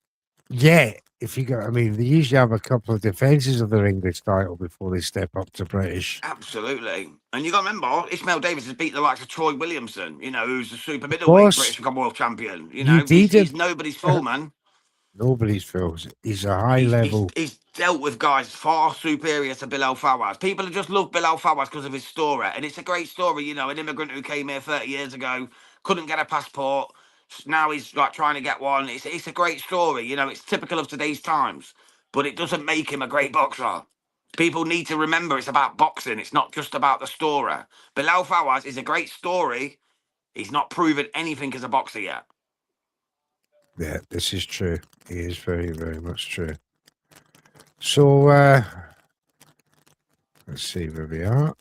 S2: yet. If you go, I mean, they usually have a couple of defences of their English title before they step up to British.
S1: Absolutely. And you got to remember, Ishmael Davis has beat the likes of Troy Williamson, you know, who's the super
S2: course.
S1: middleweight British Commonwealth champion. You know,
S2: beat him.
S1: he's nobody's fool, man.
S2: Nobody's feels. He's a high level.
S1: He's dealt with guys far superior to Bilal Fawaz. People just love Bilal Fawaz because of his story. And it's a great story, you know, an immigrant who came here 30 years ago, couldn't get a passport. Now he's like trying to get one. It's a great story, you know, it's typical of today's times, but it doesn't make him a great boxer. People need to remember it's about boxing. It's not just about the story. Bilal Fawaz is a great story. He's not proven anything as a boxer yet.
S2: Yeah, this is true. He is very, very much true. So, let's see where we are.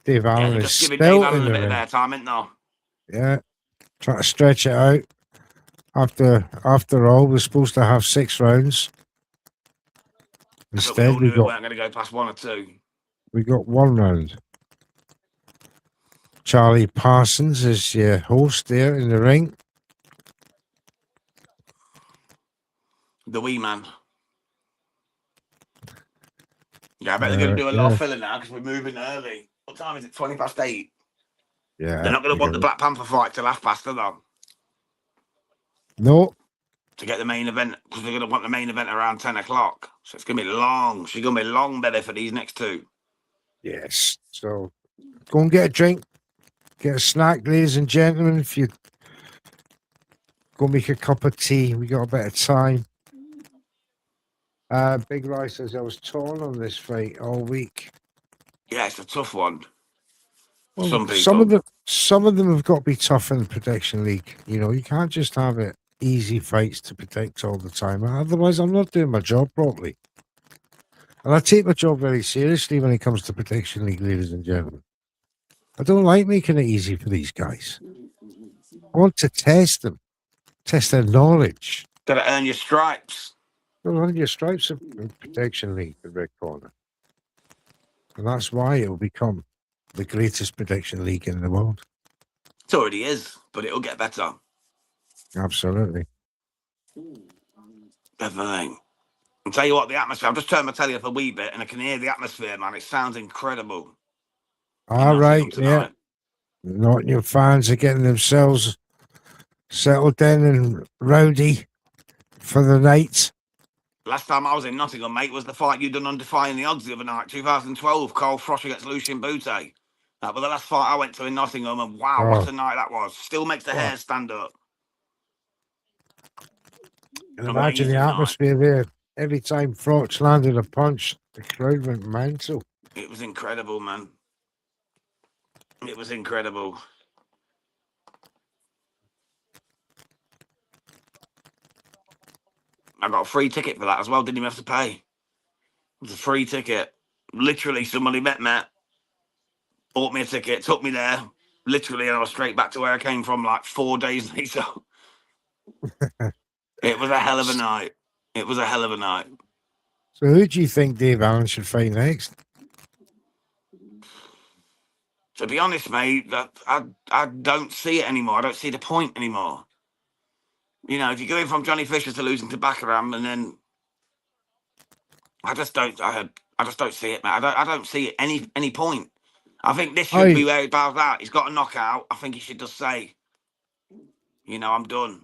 S2: Dave Allen
S1: they're
S2: is
S1: just giving
S2: still
S1: Dave Allen
S2: in
S1: a
S2: the
S1: bit of
S2: ring.
S1: airtime, isn't they?
S2: Yeah, trying to stretch it out. After all, we're supposed to have 6 rounds. Instead,
S1: we weren't going to go past 1 or 2.
S2: We got 1 round. Charlie Parsons is your host there in the ring.
S1: The wee man. Yeah, I bet they're going to do a lot of filling now because we're moving early. What time is it? 20 past 8.
S2: Yeah.
S1: They're not going to want the Black Panther fight till half past, are they?
S2: No.
S1: To get the main event, because they're going to want the main event around 10 o'clock. So it's going to be long. She's going to be long better for these next 2.
S2: Yes. So go and get a drink. Get a snack, ladies and gentlemen. If you go make a cup of tea, we got a bit of time. Big Rice says I was torn on this fight all week.
S1: Yeah, it's a tough one.
S2: Well,
S1: Some people.
S2: Some of them have got to be tough in the Protection League. You know, you can't just have it easy fights to protect all the time. Otherwise, I'm not doing my job properly. And I take my job very seriously when it comes to Protection League, ladies and gentlemen. I don't like making it easy for these guys. I want to test them, test their knowledge.
S1: Got to earn your stripes.
S2: You'll earn your stripes of Protection League, the Red Corner. And that's why it will become the greatest Protection League in the world.
S1: It already is, but it'll get better.
S2: Absolutely.
S1: Definitely. I'll tell you what, the atmosphere, I've just turned my telly up a wee bit and I can hear the atmosphere, man. It sounds incredible.
S2: All right, yeah. Nottingham fans are getting themselves settled in and rowdy for the night.
S1: Last time I was in Nottingham, mate, was the fight you done on Defying the Odds the other night, 2012, Carl Frost against Lucien Boutte. That was the last fight I went to in Nottingham, and wow, what a night that was. Still makes the hair stand up.
S2: And imagine the atmosphere there. Every time Froch landed a punch, the crowd went mental.
S1: It was incredible, man. It was incredible. I got a free ticket for that as well. Didn't even have to pay. It was a free ticket. Literally, somebody met me, bought me a ticket, took me there. Literally, and I was straight back to where I came from like 4 days later. It was a hell of a night. It was a hell of a night.
S2: So who do you think Dave Allen should fight next?
S1: To be honest, mate, I don't see it anymore. I don't see the point anymore. You know, if you're going from Johnny Fisher to losing to Bakaram, and then I just don't see it, mate. I don't see any point. I think this should be where he bows out. He's got a knockout. I think he should just say, you know, I'm done.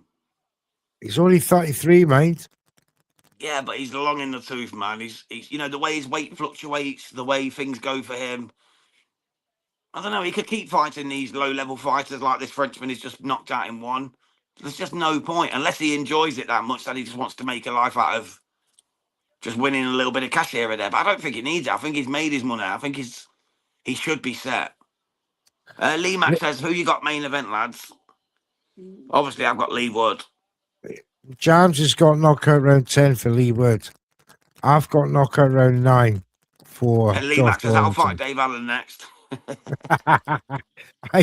S2: He's only 33, mate.
S1: Yeah, but he's long in the tooth, man. He's you know, the way his weight fluctuates, the way things go for him. I don't know. He could keep fighting these low-level fighters like this Frenchman he's just knocked out in 1. There's just no point unless he enjoys it that much that he just wants to make a life out of just winning a little bit of cash here and there. But I don't think he needs it. I think he's made his money. I think he should be set. Lee Mack says, who you got main event, lads? Obviously, I've got Leigh Wood.
S2: James has got knockout round 10 for Leigh Wood. I've got knockout round 9 for
S1: Lee Mack says, I'll fight Dave Allen next.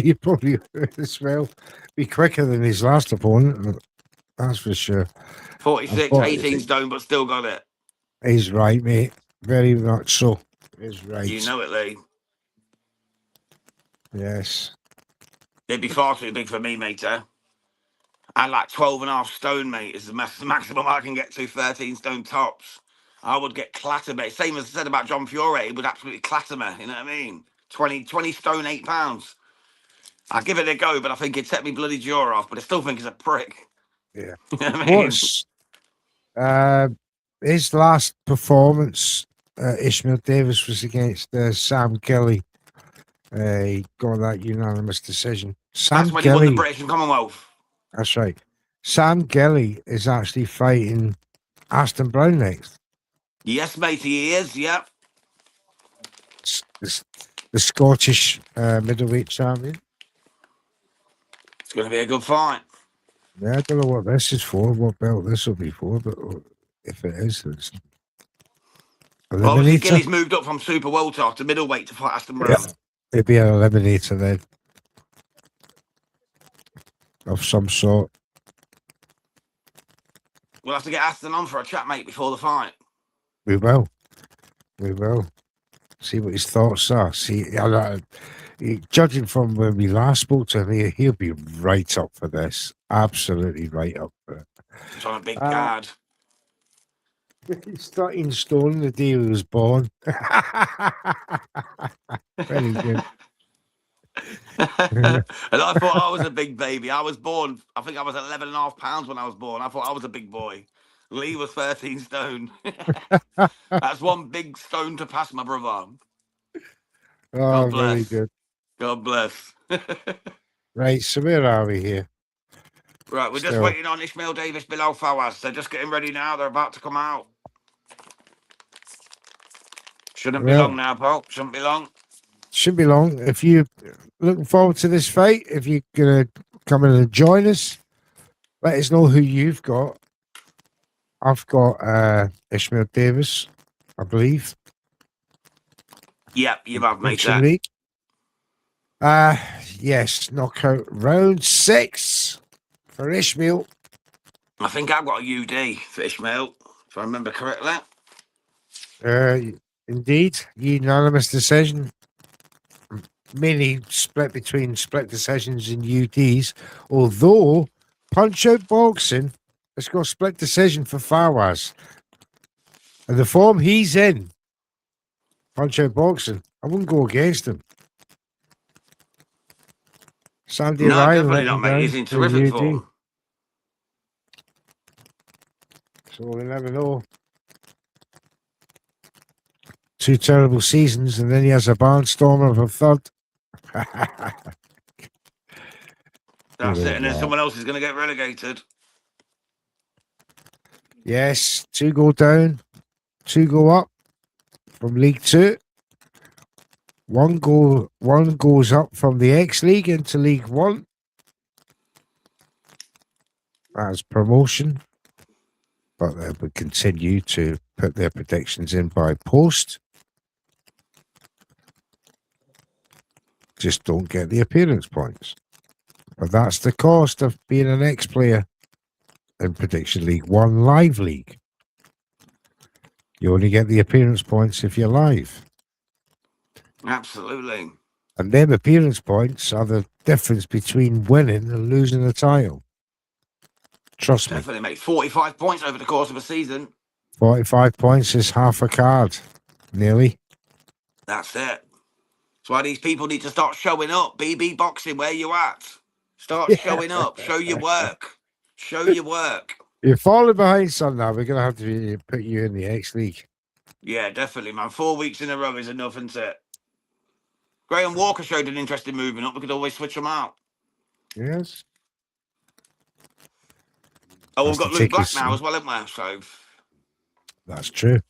S2: You probably as well be quicker than his last opponent, that's for sure.
S1: 46, 18 stone, but still got it.
S2: He's right, mate. Very much so. He's right.
S1: You know it, Lee.
S2: Yes.
S1: They'd be far too big for me, mate. And like 12.5 stone, mate, is the maximum I can get to. 13 stone tops. I would get clatter, mate. Same as I said about John Fiore, he would absolutely clatter me. You know what I mean? 20 stone, £8. I'd give it a go, but I think he'd set me bloody jaw off. But I still think he's a prick.
S2: Yeah.
S1: You know what I mean?
S2: What's his last performance? Ishmael Davis was against Sam Kelly. He got that unanimous decision. Sam
S1: That's when he won the
S2: Kelly.
S1: British and Commonwealth.
S2: That's right. Sam Kelly is actually fighting Aston Brown next.
S1: Yes, mate, he is. Yep.
S2: The Scottish middleweight champion.
S1: It's going to be a good fight.
S2: Yeah, I don't know what this is for, what belt this will be for, but if it is, it's
S1: Well, obviously,
S2: eliminator.
S1: Gilly's moved up from super welter to middleweight to fight Aston Brown.
S2: Yeah. It'd be an eliminator then. Of some sort.
S1: We'll have to get Aston on for a chat, mate, before the fight.
S2: We will. We will. See what his thoughts are. See, judging from when we last spoke to him, he'll be right up for this. Absolutely right up for it.
S1: It's on a big card.
S2: He's 13 stone the day he was born. Very good.
S1: And I thought I was a big baby. I was born, I think I was 11.5 pounds when I was born. I thought I was a big boy. Leigh was 13 stone. That's one big stone to pass, my brother.
S2: Oh,
S1: God
S2: very
S1: bless.
S2: good.
S1: God bless.
S2: Right, so where are we here?
S1: Right, we're just waiting on Ishmael Davis, Bilal Fawaz. They're just getting ready now. They're about to come out. Shouldn't be long now, Paul. Shouldn't be long.
S2: Shouldn't be long. If you're looking forward to this fight, if you're going to come in and join us, let us know who you've got. I've got Ishmael Davis, I believe.
S1: Yep, you have, mate.
S2: Yes, knockout round 6 for Ishmael.
S1: I think I've got a UD for Ishmael, if I remember correctly.
S2: Indeed, unanimous decision. Mainly split between split decisions and UDs, although Punch Out Boxing has got split decision for Fawaz. And the form he's in, Punch Out Boxing, I wouldn't go against him. Sandy
S1: No,
S2: Ryan
S1: definitely not, mate. He's in terrific form.
S2: So we never know. 2 terrible seasons, and then he has a barnstormer of a third.
S1: That's it, and then someone else is going to get relegated.
S2: Yes, 2 go down, 2 go up from League 2. One goes up from the X League into League 1 as promotion, but they would continue to put their predictions in by post. Just don't get the appearance points. But that's the cost of being an ex-player in Prediction League 1 Live League. You only get the appearance points if you're live.
S1: Absolutely.
S2: And them appearance points are the difference between winning and losing the title. Trust me.
S1: Definitely, mate. 45 points over the course of a season.
S2: 45 points is half a card, nearly.
S1: That's it. That's why these people need to start showing up. BB Boxing, where you at? Start showing up. Show your work. Show your work.
S2: You're falling behind, son, now. We're going to have to put you in the X League.
S1: Yeah, definitely, man. 4 weeks in a row is enough, isn't it? Graham Walker showed an interest in moving up. We could always switch them out.
S2: Yes.
S1: Oh, we've got Luke Black now as well, haven't we? So
S2: that's true.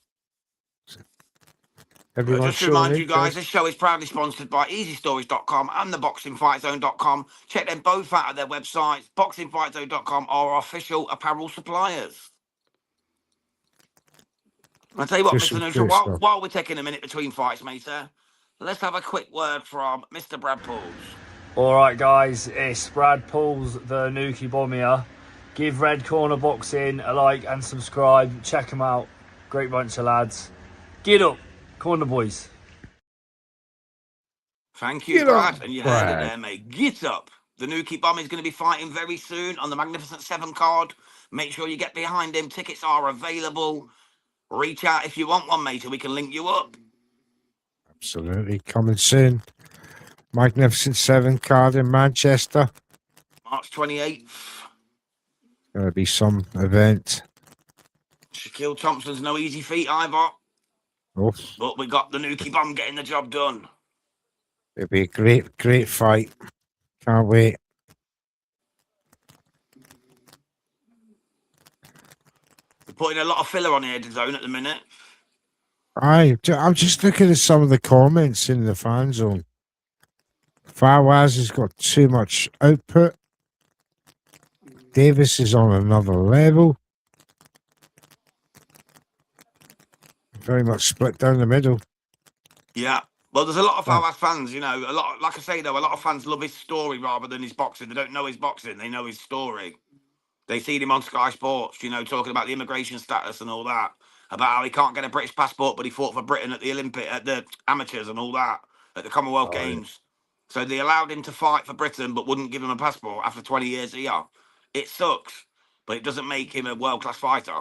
S1: Just to remind you guys, this show is proudly sponsored by EasyStories.com and theboxingfightzone.com. Check them both out at their websites. BoxingFightZone.com are our official apparel suppliers. I'll tell you what, Mr. Neutral, while we're taking a minute between fights, mate, let's have a quick word from Mr. Brad Pauls.
S4: All right, guys, it's Brad Pauls, the Nuki Bomb here. Give Red Corner Boxing a like and subscribe. Check them out. Great bunch of lads. Get up, Corner Boys.
S1: Thank you, Brad. And you heard it there, mate. Get up. The Nuki Bomb is going to be fighting very soon on the Magnificent 7 card. Make sure you get behind him. Tickets are available. Reach out if you want one, mate, and we can link you up.
S2: Absolutely. Coming soon. Magnificent 7 card in Manchester.
S1: March 28th.
S2: Going to be some event.
S1: Shaquille Thompson's no easy feat either.
S2: Oh,
S1: But we got the Nuki Bomb getting the job done.
S2: it'll be a great, great fight. Can't wait.
S1: We're putting a lot of filler on here, DAZN, at the minute.
S2: I'm just looking at some of the comments in the fan zone. Fawaz has got too much output. Davis is on another level. Very much split down the middle.
S1: Yeah. Well, there's a lot of
S2: Yeah.
S1: Fawaz fans, you know. A lot, like I say, though, a lot of fans love his story rather than his boxing. They don't know his boxing. They know his story. They seen him on Sky Sports, you know, talking about the immigration status and all that, about how he can't get a British passport, but he fought for Britain at the amateurs and all that, at the Commonwealth
S2: Oh, yeah.
S1: Games. So they allowed him to fight for Britain, but wouldn't give him a passport after 20 years here. It sucks, but it doesn't make him a world-class fighter.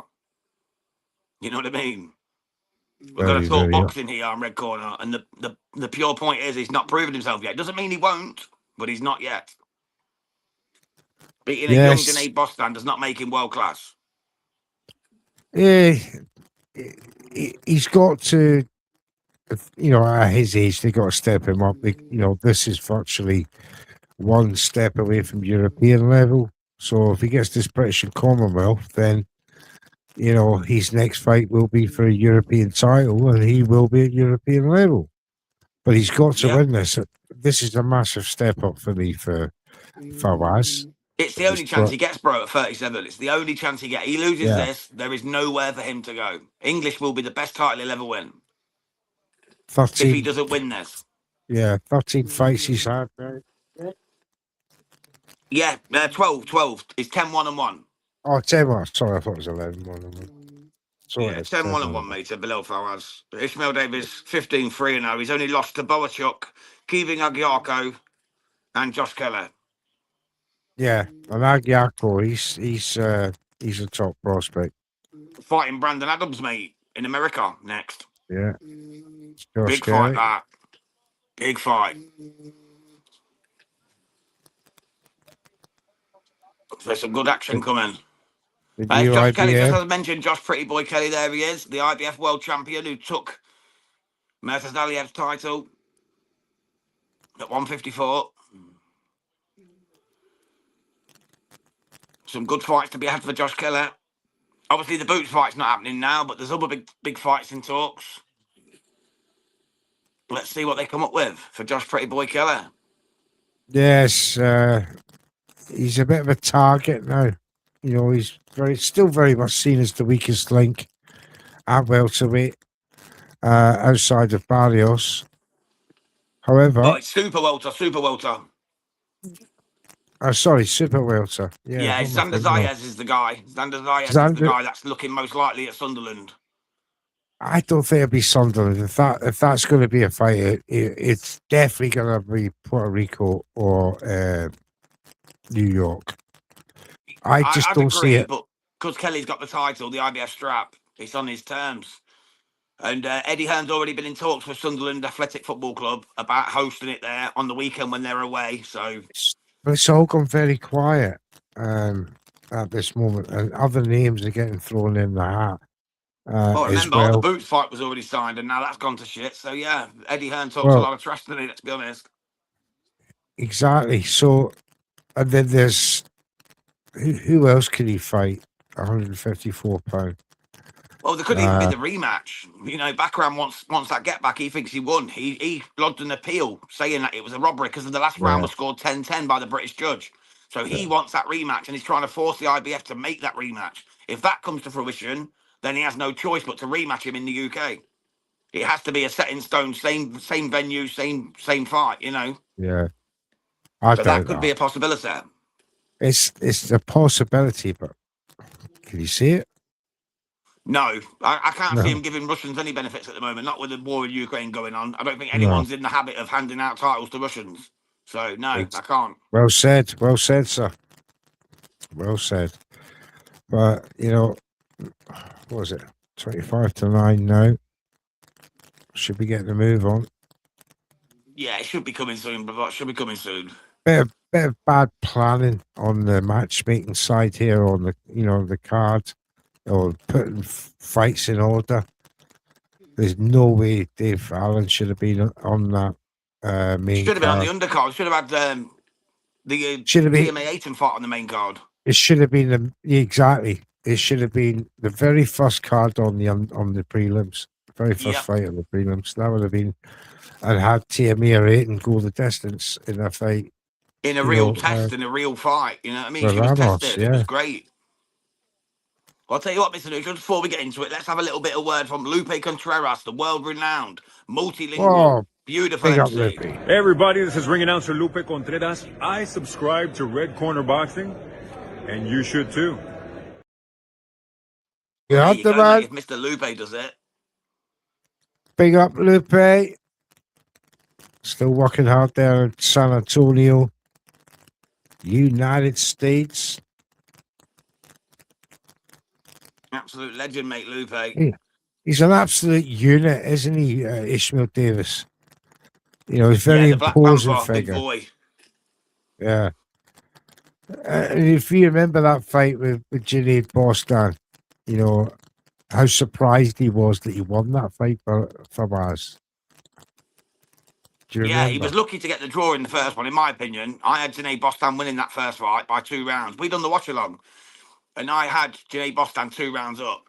S1: You know what I mean? We're going to talk boxing here on Red Corner, and the pure point is he's not proven himself yet. Doesn't mean he won't, but he's not yet. Beating a young
S2: Yes.
S1: Junaid Bostan does not make him world-class.
S2: Yeah, he's got to, you know, at his age, they got to step him up. You know, this is virtually one step away from European level. So if he gets this British and Commonwealth, then, you know, his next fight will be for a European title and he will be at European level. But he's got to win this. This is a massive step up for me for Fawaz.
S1: It's the only chance he gets, bro, at 37. It's the only chance he gets. He loses this, there is nowhere for him to go. English will be the best title he'll ever win.
S2: 13,
S1: if he doesn't win this.
S2: Yeah, 13 fights he's had, right?
S1: Yeah, 12. It's 10-1-1.
S2: Oh, 10-1. Sorry, I thought it was 11-1. Sorry,
S1: Yeah, 10-1-1, mate, at below Fawaz. Ishmael Davis, 15-3-0. He's only lost to Boachuk, Kevin Agiarko, and Josh Keller.
S2: Yeah, and Agiarko, he's a top prospect.
S1: Fighting Brandon Adams, mate, in America next.
S2: Yeah.
S1: Big fight, that. Big fight. There's some good action coming. Josh Kelly, just as I mentioned, Josh Pretty Boy Kelly, there he is, the IBF world champion who took Mertas Aliev's title at 154. Some good fights to be had for Josh Kelly. Obviously, the Boots fight's not happening now, but there's other big fights in talks. Let's see what they come up with for Josh Pretty Boy Kelly.
S2: Yes, he's a bit of a target now. You know, he's still very much seen as the weakest link at welterweight outside of Barrios. However,
S1: it's super welter.
S2: Sorry, super welter.
S1: Yeah, Xander Zayas is the guy. Xander Zayas is the guy that's looking most likely at Sunderland.
S2: I don't think it'll be Sunderland. If that's going to be a fight, it's definitely going to be Puerto Rico or New York. I don't see it.
S1: But because Kelly's got the title, the IBF strap, it's on his terms. And Eddie Hearn's already been in talks with Sunderland Athletic Football Club about hosting it there on the weekend when they're away. So,
S2: but it's all gone very quiet at this moment, and other names are getting thrown in the hat.
S1: Remember, the Boots fight was already signed, and now that's gone to shit. So, yeah, Eddie Hearn talks a lot of trash to me, let's be honest.
S2: Exactly. So, and then there's who else can he fight? £154.
S1: Well, there couldn't even be the rematch. You know, Bakram wants that get back. He thinks he won. He lodged an appeal saying that it was a robbery because the last round was scored 10-10 by the British judge. So he wants that rematch, and he's trying to force the IBF to make that rematch. If that comes to fruition, then he has no choice but to rematch him in the UK. It has to be a set in stone, same venue, same fight. You know.
S2: Yeah.
S1: So that could be a possibility.
S2: It's a possibility, but can you see it?
S1: No, I can't see him giving Russians any benefits at the moment. Not with the war in Ukraine going on. I don't think anyone's in the habit of handing out titles to Russians. So no,
S2: Ex-
S1: I can't.
S2: Well said, sir. Well said. But what was it? 25-9 now. Should be getting a move on.
S1: Yeah, it should be coming soon, but it should be coming soon.
S2: Bit of bad planning on the matchmaking side here on the card, or putting fights in order. There's no way Dave Allen should have been on that main
S1: Should have been on
S2: card.
S1: the undercard. Should have had the
S2: Should have been.
S1: TMA 8 fight on the main card.
S2: It should have been exactly. It should have been the very first card on the prelims. Very first fight on the prelims. That would have been, and had TMA 8 and go the distance in a fight.
S1: In a real test, in a real fight. You know what I mean? She was tested.
S2: Yeah.
S1: It was great. Well, I'll tell you what, Mr. Neutral, before we get into it, let's have a little bit of word from Lupe Contreras, the world-renowned, multilingual, beautiful
S2: big up,
S1: MC.
S2: Lupe.
S5: Hey everybody, this is ring announcer Lupe Contreras. I subscribe to Red Corner Boxing, and you should too.
S2: Yeah,
S1: You go, mate, if Mr. Lupe does it.
S2: Big up, Lupe. Still working hard there in San Antonio, United States.
S1: Absolute legend, mate, Lupe.
S2: He's an absolute unit, isn't he, Ishmael Davis? He's very
S1: the Black
S2: imposing
S1: Panther,
S2: figure.
S1: Big boy.
S2: Yeah. And if you remember that fight with Junaid Bostan, how surprised he was that he won that fight for Fawaz. Do you remember?
S1: He was lucky to get the draw in the first one, in my opinion. I had Junaid Bostan winning that first fight by 2 rounds. We done the watch-along, and I had Junaid Bostan 2 rounds up.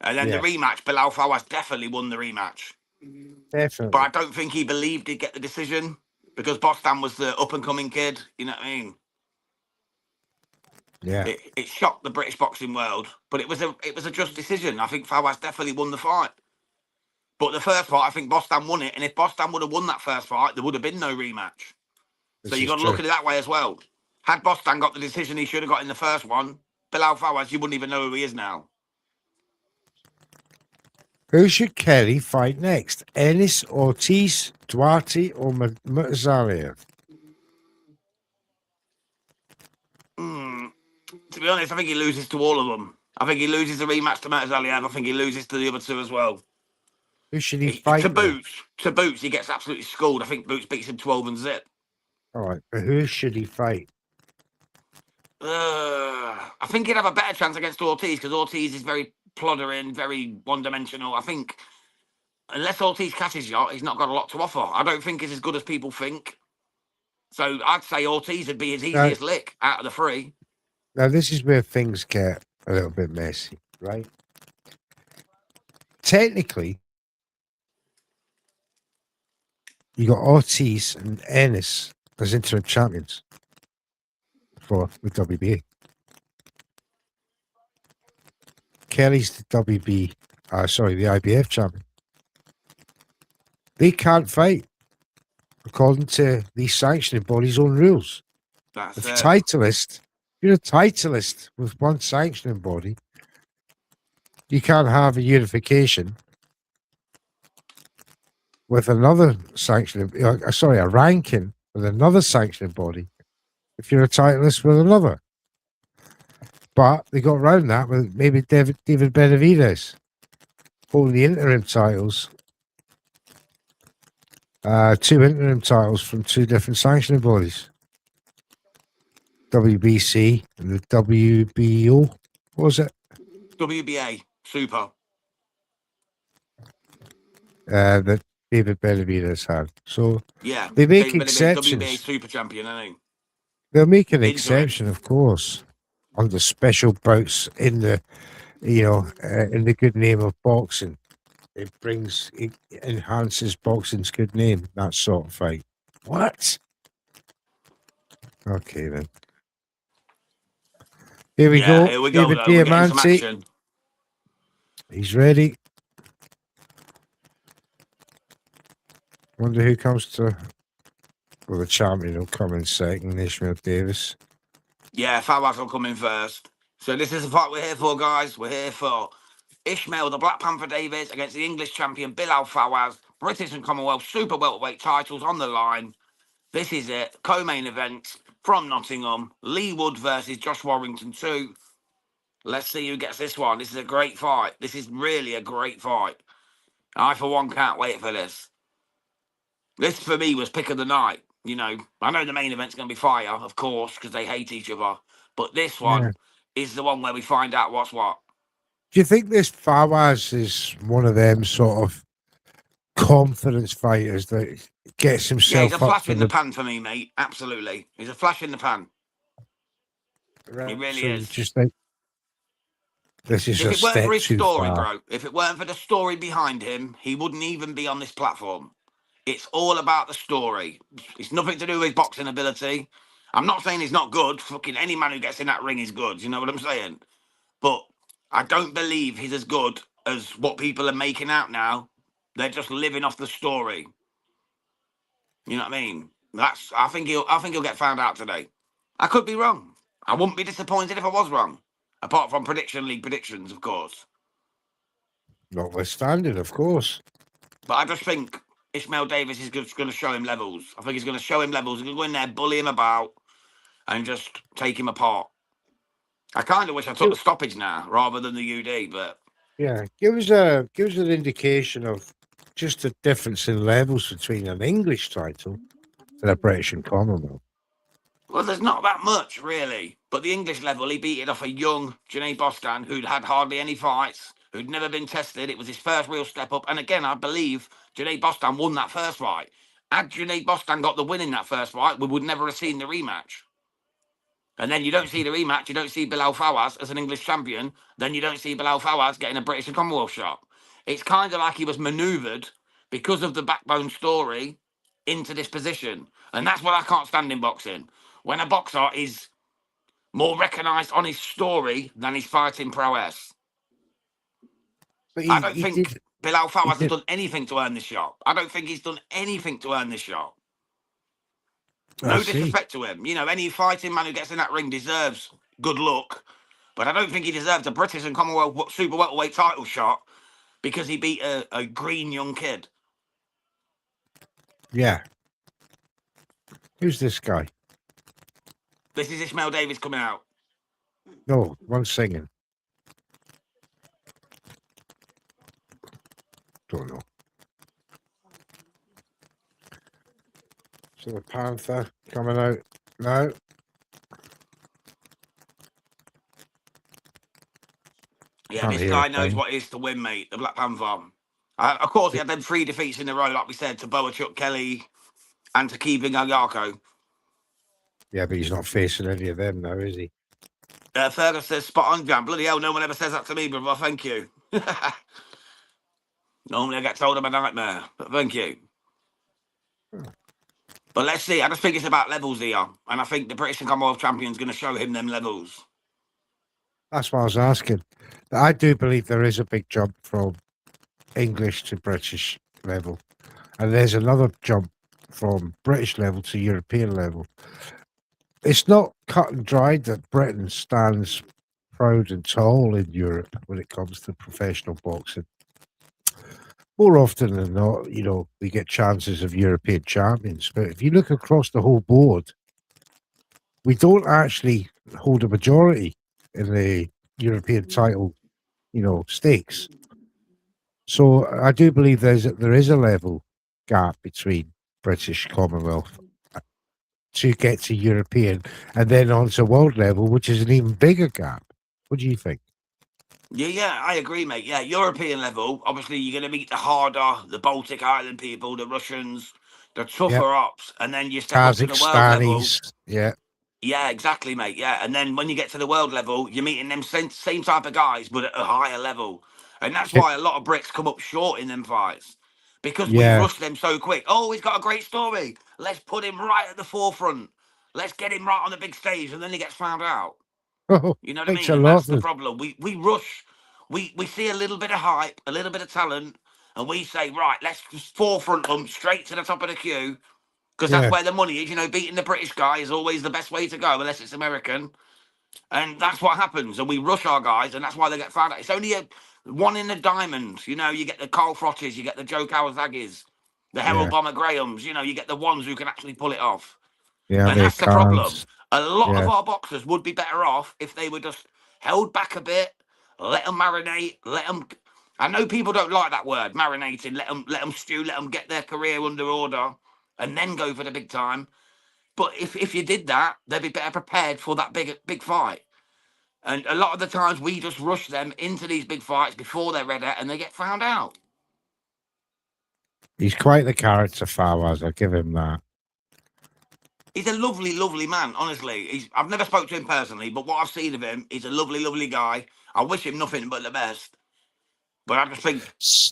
S1: And then the rematch, Bilal Fawaz definitely won the rematch.
S2: Definitely.
S1: But I don't think he believed he'd get the decision because Bostan was the up-and-coming kid. You know what I mean?
S2: Yeah.
S1: It shocked the British boxing world, but it was a just decision. I think Fawaz definitely won the fight. But the first fight, I think Bostan won it. And if Bostan would have won that first fight, there would have been no rematch. So you got to look at it that way as well. Had Bostan got the decision he should have got in the first one, Bilal Fawaz, you wouldn't even know who he is now.
S2: Who should Kerry fight next? Ennis, Ortiz, Duarte, or Mutazaliev?
S1: To be honest, I think he loses to all of them. I think he loses the rematch to Mutazaliev. I think he loses to the other two as well.
S2: Who should he fight?
S1: To Boots, he gets absolutely schooled. I think Boots beats him 12-0.
S2: All right, but who should he fight?
S1: I think he'd have a better chance against Ortiz because Ortiz is very ploddering, very one-dimensional. I think unless Ortiz catches yacht, he's not got a lot to offer. I don't think he's as good as people think. So I'd say Ortiz would be his easiest lick out of the 3.
S2: Now, this is where things get a little bit messy, right? Technically, you got Ortiz and Ennis as interim champions for the WBA. Kelly's the the IBF champion. They can't fight according to the sanctioning body's own rules.
S1: That's
S2: if
S1: it.
S2: You're a titleist with one sanctioning body. You can't have a unification with another sanctioning, a ranking with another sanctioning body if you're a titleist with another. But they got around that with maybe David Benavidez holding the interim titles, 2 interim titles from 2 different sanctioning bodies. WBC and the WBO. What was it?
S1: WBA Super.
S2: That David Benavidez had. So
S1: yeah,
S2: they make exceptions.
S1: WBA Super Champion, I think.
S2: They'll make an exception, of course, under special bouts in the, in the good name of boxing. It enhances boxing's good name. That sort of fight. What? Okay then. Here we go.
S1: Here we go.
S2: David
S1: We're getting some
S2: Diamante.
S1: action.
S2: He's ready. Wonder who comes to. Well, the champion will come in second. Ishmael Davis.
S1: Yeah, Fawaz will come in first. So this is the fight we're here for, guys. We're here for Ishmael, the Black Panther Davis, against the English champion Bilal Fawaz. British and Commonwealth super welterweight titles on the line. This is it. Co-main event from Nottingham. Leigh Wood versus Josh Warrington 2. Let's see who gets this one. This is a great fight. This is really a great fight. I, for one, can't wait for this. This, for me, was pick of the night. You know, I know the main event's going to be fire, of course, because they hate each other. But this one
S2: Yeah.
S1: is the one where we find out what's what.
S2: Do you think this Fawaz is one of them sort of confidence fighters that gets
S1: Yeah, he's a
S2: himself up
S1: flash
S2: for
S1: in the
S2: the
S1: pan for me, mate. Absolutely. He's a flash in the pan. He really
S2: so you
S1: is.
S2: just think this is
S1: If
S2: a
S1: it weren't for
S2: step
S1: his
S2: too
S1: story,
S2: far?
S1: bro, if it weren't for the story behind him, he wouldn't even be on this platform. It's all about the story. It's nothing to do with his boxing ability. I'm not saying he's not good. Fucking any man who gets in that ring is good. You know what I'm saying? But I don't believe he's as good as what people are making out now. They're just living off the story. You know what I mean? I think he'll get found out today. I could be wrong. I wouldn't be disappointed if I was wrong. Apart from prediction league predictions, of course.
S2: Notwithstanding, of course.
S1: But I just think Ishmael Davis is just going to show him levels. I think he's going to show him levels. He's going to go in there, bully him about, and just take him apart. I kind of wish I took the stoppage now rather than the UD, but
S2: Yeah, give us an indication of just the difference in levels between an English title and a British and Commonwealth.
S1: well, there's not that much really. But the English level, he beat it off a young Janae Bostan who'd had hardly any fights, who'd never been tested. It was his first real step up. And again, I believe Janae Bostan won that first fight. Had Janae Bostan got the win in that first fight, we would never have seen the rematch. And then you don't see the rematch, you don't see Bilal Fawaz as an English champion, then you don't see Bilal Fawaz getting a British and Commonwealth shot. It's kind of like he was manoeuvred because of the backbone story into this position. And that's what I can't stand in boxing. When a boxer is more recognised on his story than his fighting prowess.
S2: But
S1: I don't
S2: he
S1: think
S2: did.
S1: Bilal
S2: He
S1: Fawaz has
S2: did.
S1: done anything to earn this shot. I don't think he's done anything to earn this shot.
S2: I
S1: No
S2: see.
S1: disrespect to him. You know, any fighting man who gets in that ring deserves good luck. But I don't think he deserves a British and Commonwealth super welterweight title shot because he beat a green young kid.
S2: Yeah. Who's this guy?
S1: This is Ishmael Davis coming out.
S2: No, one singing. Don't know. So the Panther coming out now.
S1: Yeah,
S2: Can't
S1: this
S2: hear
S1: guy
S2: a
S1: knows
S2: thing.
S1: what it is to win, mate. The Black Panther. Of course, he had them 3 defeats in a row, like we said, to Boachuk Kelly and to Kevin Gagliarco.
S2: Yeah, but he's not facing any of them now, is he?
S1: Fergus says, spot on, Jam. Bloody hell, no one ever says that to me, brother. Thank you. Normally I get told I'm a nightmare, but thank you. But let's see. I just think it's about levels here. And I think the British and Commonwealth champion's going to show him them levels.
S2: That's what I was asking. I do believe there is a big jump from English to British level. And there's another jump from British level to European level. It's not cut and dried that Britain stands proud and tall in Europe when it comes to professional boxing. More often than not, you know, we get chances of European champions. But if you look across the whole board, we don't actually hold a majority in the European title, you know, stakes. So I do believe there is a level gap between British Commonwealth to get to European and then on to world level, which is an even bigger gap. What do you think?
S1: Yeah, I agree, mate. Yeah, European level, obviously you're going to meet the harder, the Baltic Island people, the Russians, the tougher
S2: Yeah.
S1: ops. And then you step up to the world level.
S2: Kazakhstanis. Yeah.
S1: Yeah, exactly, mate. Yeah. And then when you get to the world level, you're meeting them same type of guys, but at a higher level. And that's why a lot of Brits come up short in them fights. Because we
S2: Yeah.
S1: rush them so quick. Oh, he's got a great story. Let's put him right at the forefront. Let's get him right on the big stage. And then he gets found out.
S2: Oh,
S1: You know what I
S2: thanks
S1: mean?
S2: a
S1: And
S2: lot.
S1: that's the problem. We rush. We see a little bit of hype, a little bit of talent, and we say, right, let's just forefront them straight to the top of the queue. Because
S2: Yeah.
S1: that's where the money is. You know, beating the British guy is always the best way to go, unless it's American. And that's what happens. And we rush our guys, and that's why they get found out. It's only a one in a diamond. You know, you get the Carl Frotches, you get the Joe Kawasaki's. The Harold
S2: Yeah.
S1: Bomber Grahams, you know, you get the ones who can actually pull it off.
S2: Yeah,
S1: And
S2: they
S1: that's the problem.
S2: can't.
S1: A lot of
S2: Yeah.
S1: our boxers would be better off if they were just held back a bit, let them marinate, let them. I know people don't like that word, marinating. Let them stew, let them get their career under order, and then go for the big time. But if you did that, they'd be better prepared for that big fight. And a lot of the times we just rush them into these big fights before they're ready, and they get found out.
S2: He's quite the character, Fawaz. I'll give him that.
S1: He's a lovely, lovely man, honestly. I've never spoke to him personally, but what I've seen of him, he's a lovely, lovely guy. I wish him nothing but the best. But I just think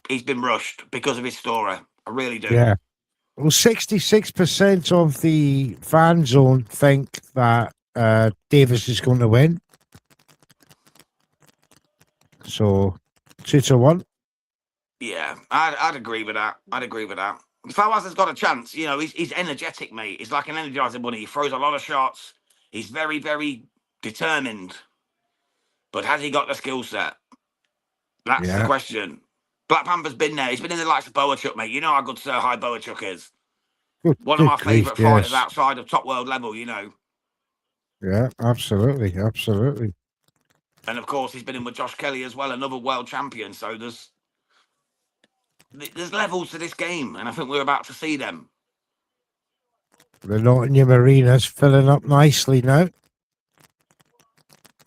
S1: he's been rushed because of his story. I really do.
S2: Yeah. Well, 66% of the fan zone think that Davis is going to win. So 2-1.
S1: Yeah, I'd agree with that. I'd agree with that. Fawaz has got a chance. You know, he's energetic, mate. He's like an energizer bunny. He throws a lot of shots. He's very, very determined. But has he got the skill set? That's the question. Black Panther's been there. He's been in the likes of Boachuk, mate. You know how good Sir High Boachuk is. One of my favourite fighters outside of top world level, you know.
S2: Yeah, absolutely. Absolutely.
S1: And of course, he's been in with Josh Kelly as well, another world champion. So there's levels to this game, and I think we're about to see them.
S2: The Nottingham arena's filling up nicely now.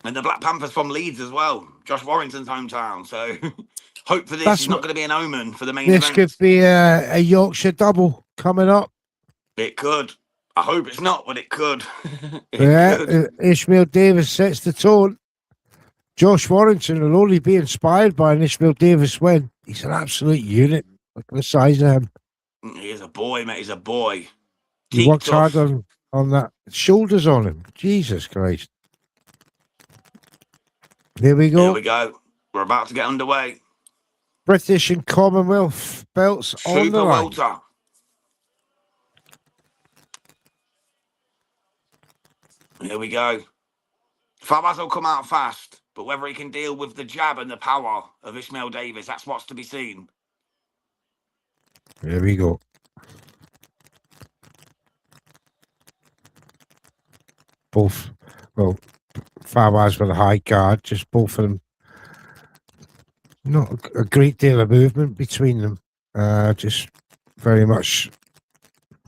S1: And the Black Panthers from Leeds as well, Josh Warrington's hometown. So hope for this is not going to be an omen for the main event.
S2: This could be a Yorkshire double coming up.
S1: It could. I hope it's not, but it could.
S2: Could. Ishmael Davis sets the tone. Josh Warrington will only be inspired by an Ishmael Davis win. He's an absolute unit. Look at the size of him.
S1: He is a boy, mate. He's a boy.
S2: He works hard on that. Shoulders on him. Jesus Christ. There we go.
S1: Here we go. We're about to get underway.
S2: British and Commonwealth belts on the line.
S1: Super welter. Here we go. Fawaz will come out fast, but whether he can deal with the jab and the power of Ishmael Davis, that's what's to be seen.
S2: There we go. Both, well, Fawaz with a high guard, just both of them. Not a great deal of movement between them. Just very much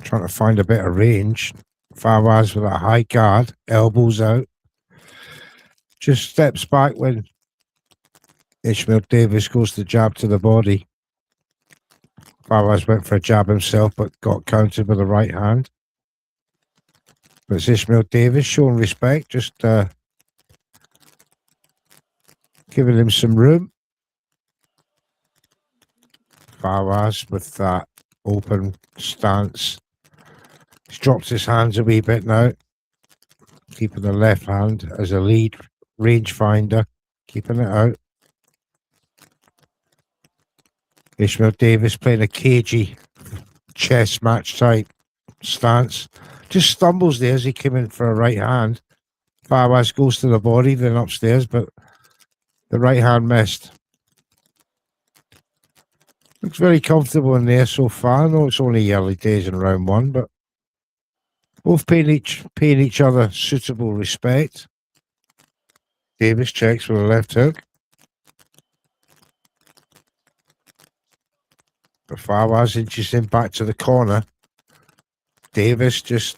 S2: trying to find a bit of range. Fawaz with a high guard, elbows out. Just steps back when Ishmael Davis goes to jab to the body. Fawaz went for a jab himself, but got countered with the right hand. But it's Ishmael Davis showing respect, just giving him some room. Fawaz with that open stance. He's dropped his hands a wee bit now, keeping the left hand as a lead rangefinder, keeping it out. Ishmael Davis playing a cagey chess match type stance. Just stumbles there as he came in for a right hand. Fawaz goes to the body, then upstairs, but the right hand missed. Looks very comfortable in there so far. I know it's only early days in round one, but both paying each other suitable respect. Davis checks with a left hook. But Fawaz inches him back to the corner. Davis just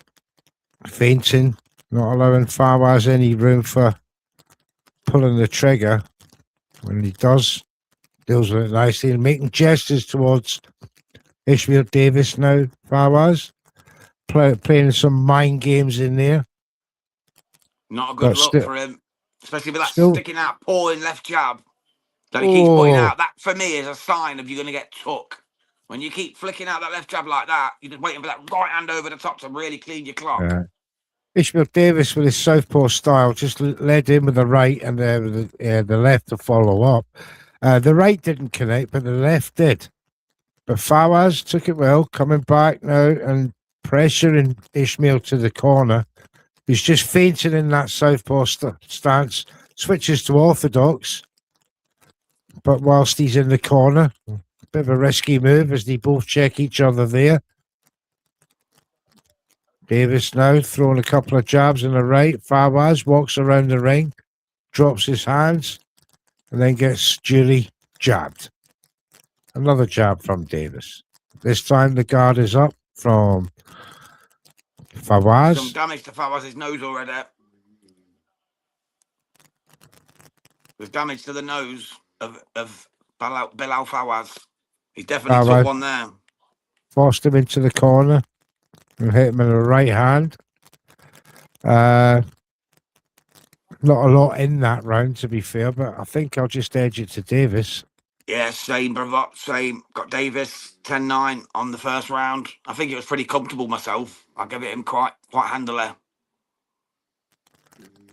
S2: feinting, not allowing Fawaz any room for pulling the trigger. When he does, deals with it nicely and making gestures towards Ishmael Davis now. Fawaz playing some mind games in there.
S1: Not a good look for him, especially with that sticking out, pawing left jab that he keeps putting out. That for me is a sign of you're going to get took. When you keep flicking out that left jab like that, you're just waiting for that right hand over the top to really clean your clock.
S2: Ishmael Davis with his southpaw style just led in with the right and the left to follow up. The right didn't connect, but the left did. But Fawaz took it well, coming back now and pressuring Ishmael to the corner. He's just fainting in that southpaw stance, switches to orthodox. But whilst he's in the corner, Bit of a risky move as they both check each other there. Davis now throwing a couple of jabs in the right. Fawaz walks around the ring, drops his hands, and then gets duly jabbed. Another jab from Davis. This time the guard is up from Fawaz.
S1: Some damage to Fawaz's nose already. There's damage to the nose of Bilal Fawaz. He's definitely took one there.
S2: Forced him into the corner and hit him in the right hand. Not a lot in that round, to be fair, but I think I'll just edge it to Davis.
S1: Yeah, same, brother. Same. Got Davis 10-9 on the first round. I think it was pretty comfortable myself. I give it him quite handily.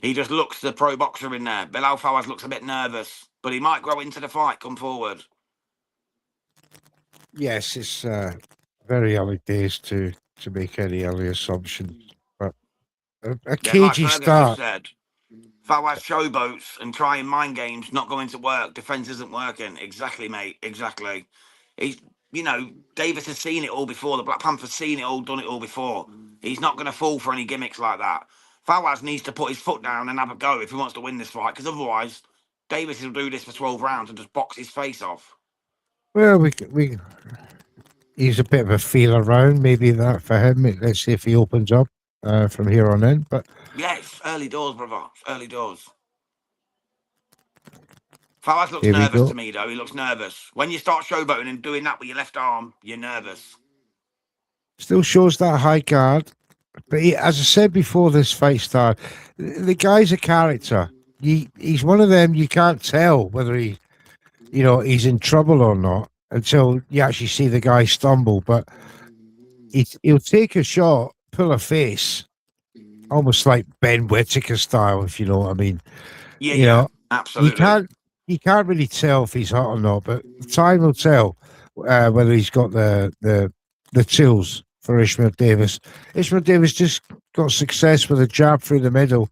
S1: He just looks the pro boxer in there. Bilal Fawaz looks a bit nervous, but he might grow into the fight, come forward.
S2: Yes, it's very early days to make any early assumptions, but a cagey start.
S1: Said, Fawaz showboats and trying mind games, not going to work. Defense isn't working. Exactly, mate. Exactly. He's, Davis has seen it all before. The Black Panther's seen it all, done it all before. He's not going to fall for any gimmicks like that. Fawaz needs to put his foot down and have a go if he wants to win this fight, because otherwise, Davis will do this for 12 rounds and just box his face off.
S2: Well, he's a bit of a feel around. Maybe that for him. Let's see if he opens up from here on in. But
S1: yeah, it's early doors, brother. It's early doors. Fawaz looks nervous to me, though. He looks nervous. When you start showboating and doing that with your left arm, you're nervous.
S2: Still shows that high guard. But as I said before this fight started, the guy's a character. He's one of them you can't tell whether he's in trouble or not until you actually see the guy stumble. But he'll take a shot, pull a face, almost like Ben Whittaker style, if you know what I mean.
S1: Yeah, absolutely.
S2: You can't really tell if he's hot or not, but time will tell whether he's got the tools for Ishmael Davis. Ishmael Davis just got success with a jab through the middle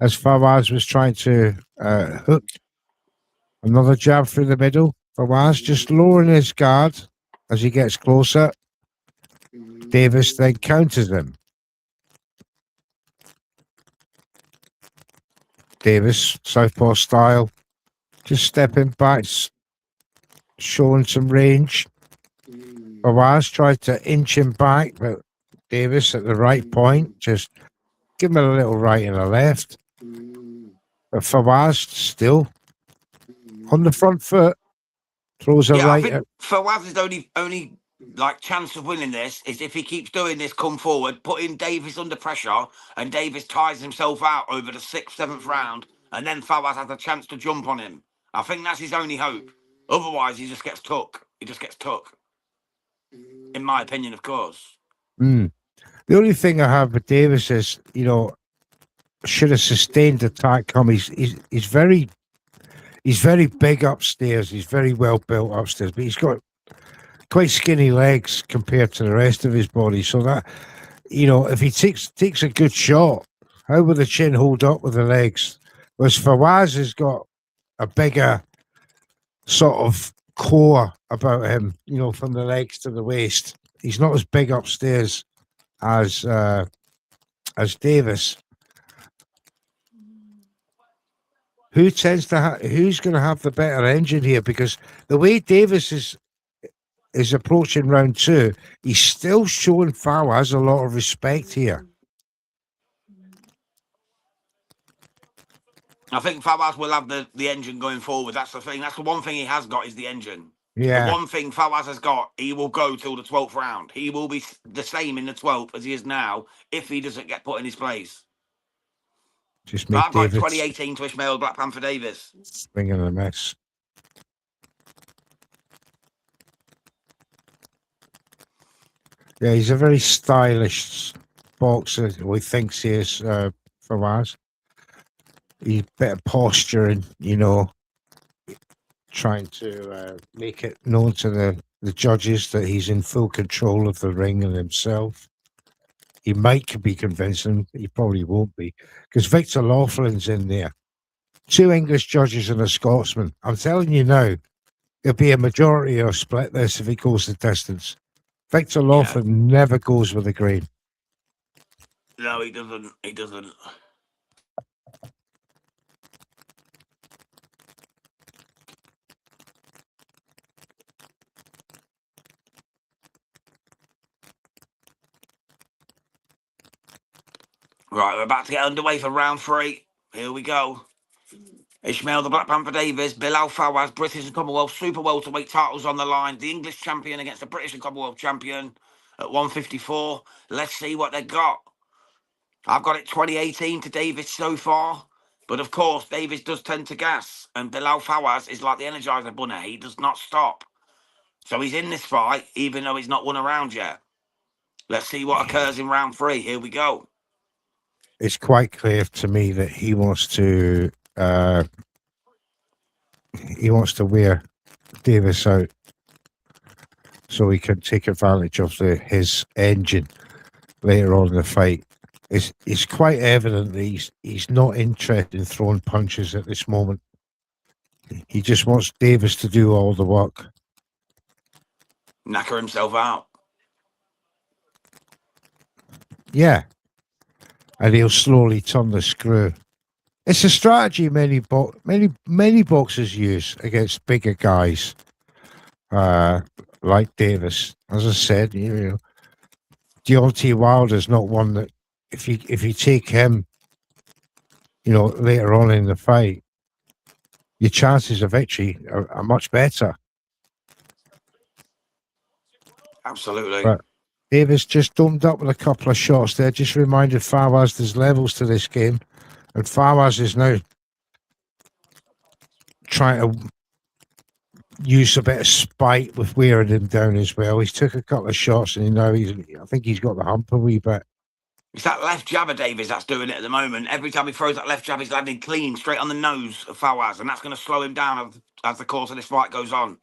S2: as Fawaz was trying to hook. Another jab through the middle. Fawaz just lowering his guard as he gets closer. Davis then counters him. Davis, southpaw style, just stepping back, showing some range. Fawaz tried to inch him back, but Davis at the right point, just give him a little right and a left. But Fawaz still on the front foot, throws a right.
S1: I think Fawaz's only like chance of winning this is if he keeps doing this, come forward, putting Davis under pressure, and Davis tires himself out over the 6th, 7th round, and then Fawaz has a chance to jump on him. I think that's his only hope. Otherwise, he just gets took. He just gets took. In my opinion, of course.
S2: The only thing I have with Davis is, should have sustained attack come. He's very big upstairs. He's very well built upstairs, but he's got quite skinny legs compared to the rest of his body. So that, if he takes a good shot, how will the chin hold up with the legs? Whereas Fawaz has got a bigger sort of core about him, from the legs to the waist. He's not as big upstairs as Davis. Who's going to have the better engine here? Because the way Davis is approaching round 2, he's still showing Fawaz a lot of respect here.
S1: I think Fawaz will have the engine going forward. That's the thing. That's the one thing he has got is the engine.
S2: Yeah.
S1: The one thing Fawaz has got, he will go till the 12th round. He will be the same in the 12th as he is now if he doesn't get put in his place.
S2: Just make
S1: I've got 2018 to Ishmael Black Panther Davis.
S2: Swinging a mess. Yeah, he's a very stylish boxer. He thinks he is, Fawaz. He's better posturing, trying to make it known to the judges that he's in full control of the ring and himself. He might be convincing, he probably won't be, because Victor Laughlin's in there. 2 English judges and a Scotsman. I'm telling you now, it'll be a majority or split this if he goes the distance. Victor
S1: Yeah.
S2: Lawford never goes with the grain.
S1: No, he doesn't. He doesn't. Right, we're about to get underway for round 3. Here we go. Ishmael the Black Panther Davis, Bilal Fawaz, British and Commonwealth super welterweight titles on the line. The English champion against the British and Commonwealth champion at 154. Let's see what they got. I've got it 2018 to Davis so far. But of course, Davis does tend to gas. And Bilal Fawaz is like the Energizer Bunny. He does not stop. So he's in this fight, even though he's not won a round yet. Let's see what occurs in round 3. Here we go.
S2: It's quite clear to me that he wants to wear Davis out so he can take advantage of his engine later on in the fight. It's quite evident that he's not interested in throwing punches at this moment. He just wants Davis to do all the work.
S1: Knacker himself out.
S2: Yeah. And he'll slowly turn the screw. It's a strategy many boxers use against bigger guys, like Davis. As I said, Deontay Wilder's not one that if you take him, later on in the fight, your chances of victory are much better.
S1: Absolutely.
S2: But Davis just domed up with a couple of shots there. Just reminded Fawaz there's levels to this game. And Fawaz is now trying to use a bit of spite with wearing him down as well. He's took a couple of shots and I think he's got the hump a wee bit.
S1: It's that left jab of Davis that's doing it at the moment. Every time he throws that left jab, he's landing clean, straight on the nose of Fawaz. And that's going to slow him down as the course of this fight goes on.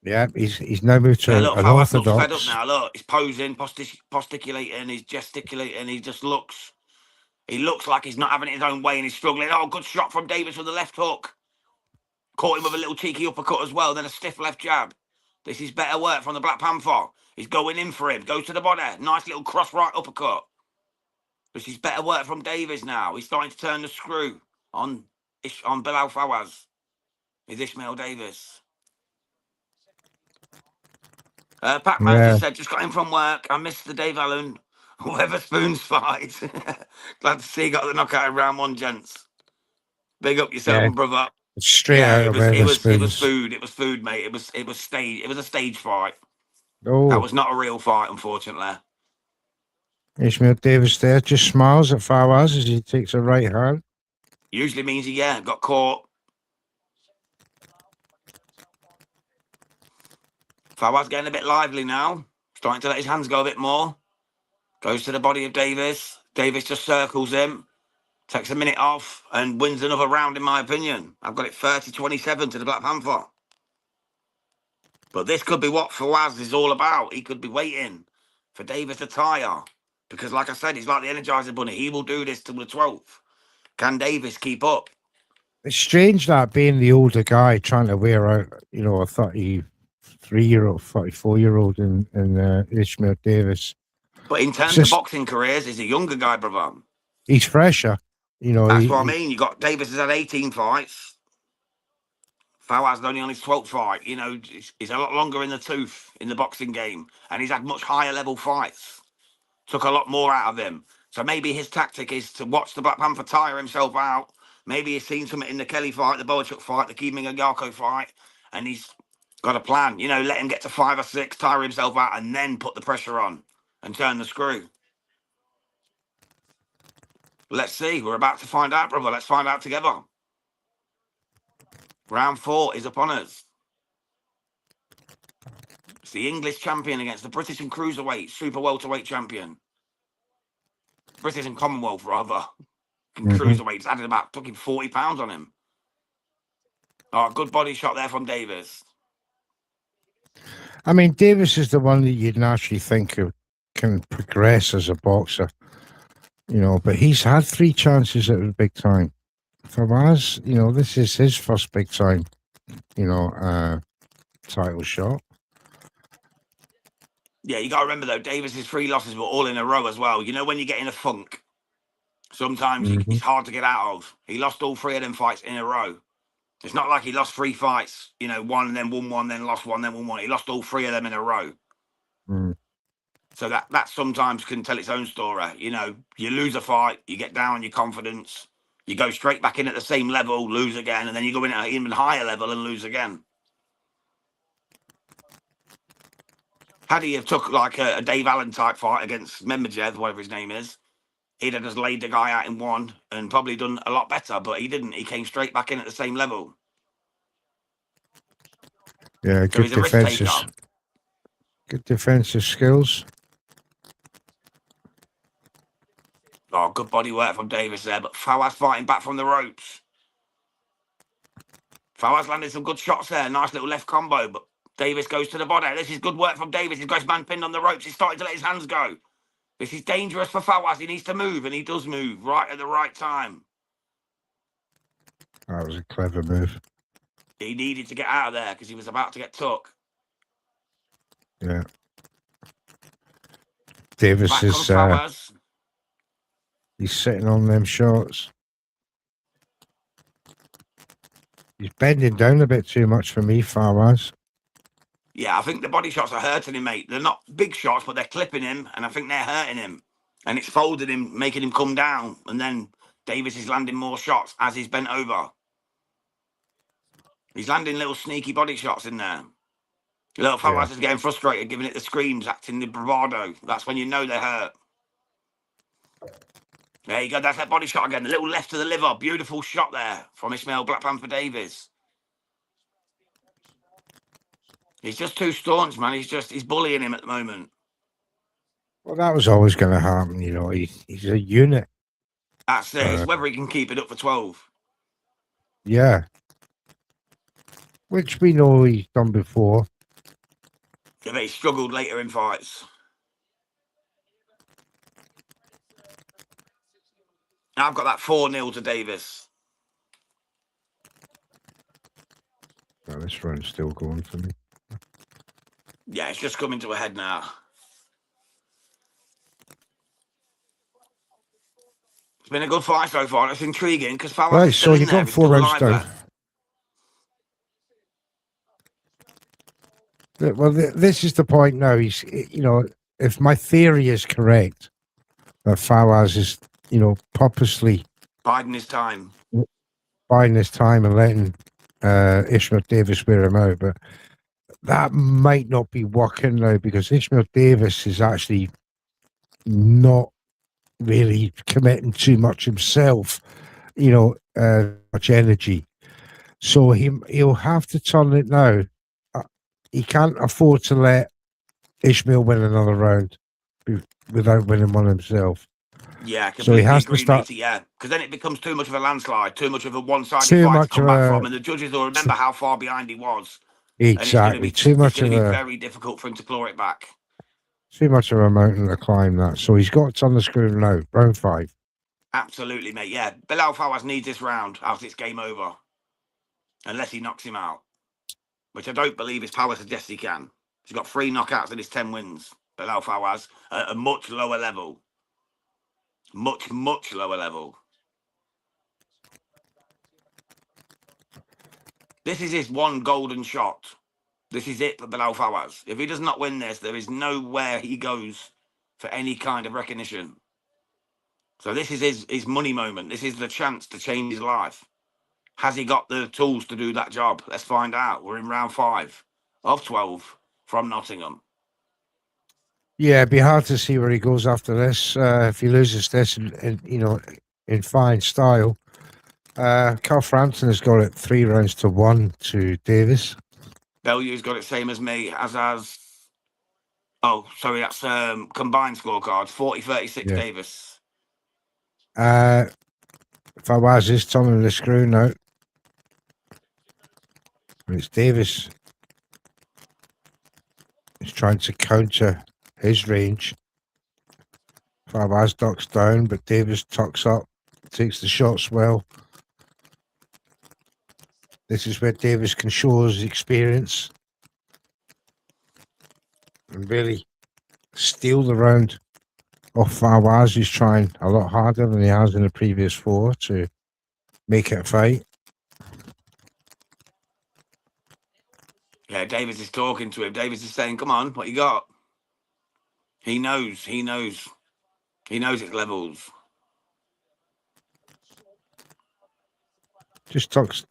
S2: Yeah, he's now moved to
S1: Look,
S2: an
S1: Fawaz looks
S2: orthodox.
S1: fed up now. Look, he's posing, posticulating, he's gesticulating. He looks like he's not having it his own way and he's struggling. Oh, good shot from Davis with the left hook. Caught him with a little cheeky uppercut as well, then a stiff left jab. This is better work from the Black Panther. He's going in for him. Goes to the body. Nice little cross right uppercut. This is better work from Davis now. He's starting to turn the screw on Bilal Fawaz. Is Ishmael Davis. Pac-Man just said, just got in from work. I missed the Dave Allen, Weatherspoon's fight. Glad to see you got the knockout in round 1, gents. Big up yourself, brother.
S2: Straight out of Weatherspoons.
S1: It was food. It was food, mate. It was stage. It was a stage fight.
S2: Oh,
S1: that was not a real fight, unfortunately.
S2: Ishmael Davis there just smiles at Fawaz as he takes a right hand.
S1: Usually means he got caught. Fawaz getting a bit lively now. Starting to let his hands go a bit more. Goes to the body of Davis. Davis just circles him. Takes a minute off and wins another round, in my opinion. I've got it 30-27 to the Black Panther. But this could be what Fawaz is all about. He could be waiting for Davis to tire. Because, like I said, he's like the Energizer Bunny. He will do this till the 12th. Can Davis keep up?
S2: It's strange that being the older guy trying to wear out, a 33-year-old, 34-year-old in Ishmael Davis.
S1: But in terms of boxing careers, he's a younger guy, brother.
S2: He's fresher.
S1: That's what I mean. You got Davis has had 18 fights. Fawaz only on his 12th fight. He's a lot longer in the tooth in the boxing game. And he's had much higher level fights. Took a lot more out of him. So maybe his tactic is to watch the Black Panther tire himself out. Maybe he's seen something in the Kelly fight, the Boachuk fight, the Keeming Agako fight. And he's got a plan. Let him get to 5 or 6, tire himself out, and then put the pressure on and turn the screw. Let's see. We're about to find out, brother. Let's find out together. Round 4 is upon us. It's the English champion against the British and Cruiserweight, super welterweight champion. British and Commonwealth, rather. Cruiserweight's added about fucking 40 pounds on him. Oh, good body shot there from Davis.
S2: I mean, Davis is the one that you'd naturally think can progress as a boxer. But he's had 3 chances at the big time. Fawaz, this is his first big time. title shot.
S1: Yeah, you got to remember though, Davis's 3 losses were all in a row as well. You know, when you get in a funk, sometimes
S2: Mhm.
S1: it's hard to get out of. He lost all 3 of them fights in a row. It's not like he lost 3 fights, you know, one and then won one, then lost one, then won one. He lost all 3 of them in a row.
S2: Mm.
S1: So that sometimes can tell its own story. You know, you lose a fight, you get down on your confidence, you go straight back in at the same level, lose again, and then you go in at an even higher level and lose again. Had he have took like a Dave Allen type fight against Memberjev, whatever his name is, he'd have just laid the guy out in one and probably done a lot better, but he didn't. He came straight back in at the same level.
S2: Yeah,
S1: So he's a risk taker.
S2: Good defensive skills.
S1: Oh, good body work from Davis there, but Fawaz fighting back from the ropes. Fawaz landed some good shots there. Nice little left combo, but Davis goes to the body. This is good work from Davis. He's got his man pinned on the ropes. He's starting to let his hands go. This is dangerous for Fawaz. He needs to move, and he does move right at the right time.
S2: That was a clever move.
S1: He needed to get out of there because he was about to get took.
S2: Yeah. Davis
S1: Back
S2: is
S1: comes Fawaz.
S2: he's sitting on them shots. He's bending down a bit too much for me, Fawaz.
S1: Yeah, I think the body shots are hurting him, mate. They're not big shots, but they're clipping him, and I think they're hurting him. And it's folded him, making him come down. And then Davis is landing more shots as he's bent over. He's landing little sneaky body shots in there. Little Fawaz is getting frustrated, giving it the screams, acting the bravado. That's when you know they're hurt. There you go. That's that body shot again. The little left to the liver. Beautiful shot there from Ismail Black Panther Davis. He's just too staunch, man. He's bullying him at the moment.
S2: Well, that was always going to happen, you know. He's a unit.
S1: That's it. It's whether he can keep it up for 12.
S2: Yeah. Which we know he's done before.
S1: Yeah, but he struggled later in fights. I've got that 4-0 to Davis.
S2: Well, this run's still going for me.
S1: Yeah, it's just coming to a head now. It's been a good fight so far. It's intriguing because Fawaz is still in there.
S2: Got 4 rounds down. Well, this is the point now. He's, you know, if my theory is correct, that Fawaz is, you know, purposely
S1: biding his time
S2: and letting Ishmael Davis wear him out, but that might not be working now because Ishmael Davis is actually not really committing too much himself, you know, much energy. So he'll have to turn it now. He can't afford to let Ishmael win another round without winning one himself.
S1: Yeah,
S2: so he has to start.
S1: Matey, yeah, because then it becomes too much of a landslide, too much of a one-sided fight to come back from, and the judges will remember how far behind he was.
S2: Exactly.
S1: It's going to be very difficult for him to claw it back.
S2: Too much of a mountain to climb, that. So he's got to turn the screw now. Round 5.
S1: Absolutely, mate. Yeah, Bilal Fawaz needs this round after it's game over, unless he knocks him out, which I don't believe his power suggests he can. He's got 3 knockouts in his 10 wins. Bilal Fawaz at a much lower level. Much lower level. This is his one golden shot. This is it for Bilal Fawaz. If he does not win this, there is nowhere he goes for any kind of recognition. So this is his money moment. This is the chance to change his life. Has he got the tools to do that job? Let's find out. We're in round 5 of 12 from Nottingham.
S2: Yeah, it'd be hard to see where he goes after this. If he loses this, you know, in fine style. Carl Frampton has got it 3 rounds to 1 to Davis.
S1: Bellew's got it same as me, as oh, sorry, that's combined scorecards, 40-36 Davis.
S2: Fawaz is turning the screw now. And it's Davis. He's trying to counter his range. Fawaz ducks down, but Davis tucks up, takes the shots well. This is where Davis can show his experience. and really steal the round off Fawaz, who's trying a lot harder than he has in the previous 4 to make it a fight.
S1: Yeah, Davis is talking to him. Davis is saying, come on, what you got? He knows. He knows its levels.
S2: Just tucks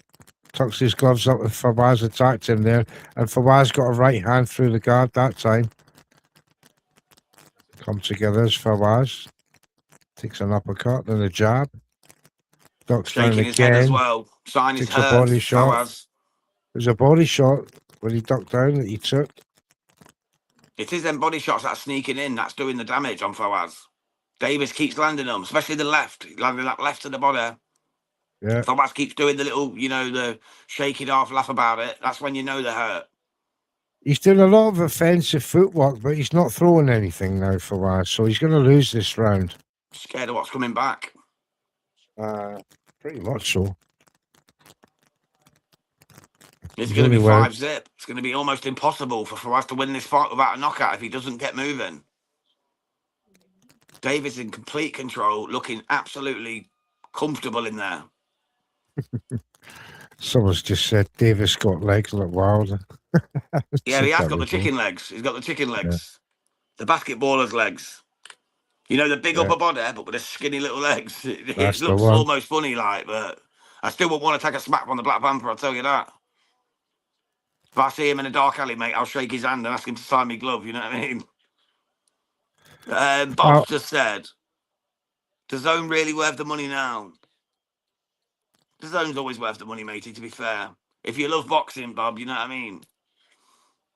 S2: his gloves up if Fawaz attacked him there, and Fawaz got a right hand through the guard that time. Come together as Fawaz takes an uppercut, then a jab. Ducks down
S1: Shaking his head as
S2: again.
S1: well. Sign is
S2: Takes a
S1: hurt.
S2: body shot.
S1: Fawaz.
S2: There's a body shot when he ducked down that he took.
S1: It is them body shots that's sneaking in. That's doing the damage on Fawaz. Davis keeps landing them, especially the left. Landing that left to the body.
S2: Yeah.
S1: Fawaz keeps doing the little, the shake it off, laugh about it. That's when you know they're hurt.
S2: He's doing a lot of offensive footwork, but he's not throwing anything now, Fawaz, so he's going to lose this round.
S1: Scared of what's coming back.
S2: Pretty much so.
S1: It's
S2: He's
S1: going to be
S2: only wearing-
S1: 5-zip. It's going to be almost impossible for Fawaz to win this fight without a knockout if he doesn't get moving. Davis in complete control, looking absolutely comfortable in there.
S2: Someone's just said Davis got legs like Wilder.
S1: Yeah, he has got the chicken legs. He's got the chicken legs. The basketballer's legs. The big upper body, but with the skinny little legs. It
S2: That's the
S1: looks
S2: one.
S1: almost funny, but I still wouldn't want to take a smack from the Black Panther, I'll tell you that. If I see him in a dark alley, mate, I'll shake his hand and ask him to sign me glove, you know what I mean? Bob's just said, the zone really worth the money now? The zone's always worth the money, matey, to be fair. If you love boxing, Bob, you know what I mean?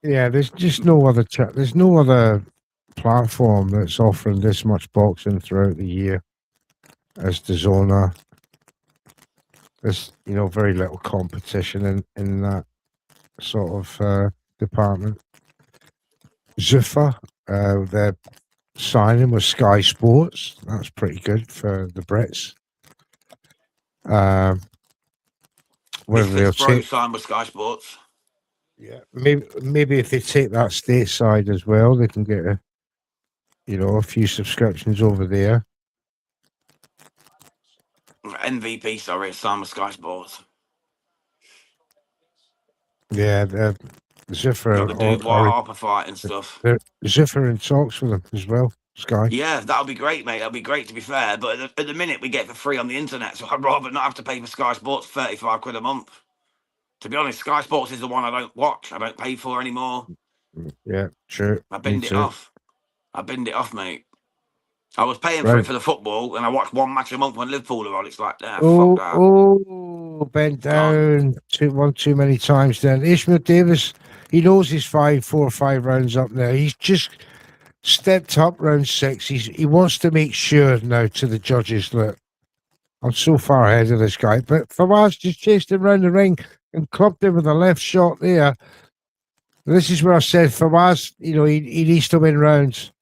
S2: Yeah, there's just no other there's no other platform that's offering this much boxing throughout the year as the Zona. There's very little competition in that sort of department. Zuffa, their signing with Sky Sports. That's pretty good for the Brits. Whether they'll
S1: Misfits Pro
S2: take,
S1: signed with Sky Sports.
S2: yeah, maybe if they take that stateside as well, they can get a few subscriptions over there.
S1: MVP, sorry, signed with Sky Sports.
S2: Yeah, Zuffa
S1: Got the Dubois Harper fight and stuff.
S2: Zuffa in talks with them as well. Sky.
S1: Yeah, that'll be great, mate. That'll be great, to be fair. But at the minute, we get for free on the internet, so I'd rather not have to pay for Sky Sports 35 quid a month. To be honest, Sky Sports is the one I don't watch. I don't pay for anymore.
S2: Yeah, sure.
S1: I binned it off. Mate. I was paying for
S2: Right.
S1: it for the football, and I watched one match a month when Liverpool are on. It's like, fuck that.
S2: Bent down one too many times. Then Ishmael Davis, he knows he's 4 or 5 rounds up there. He's just stepped up round 6. He wants to make sure now to the judges that I'm so far ahead of this guy. But Fawaz just chased him round the ring and clubbed him with a left shot there. This is where I said Fawaz, he needs to win rounds.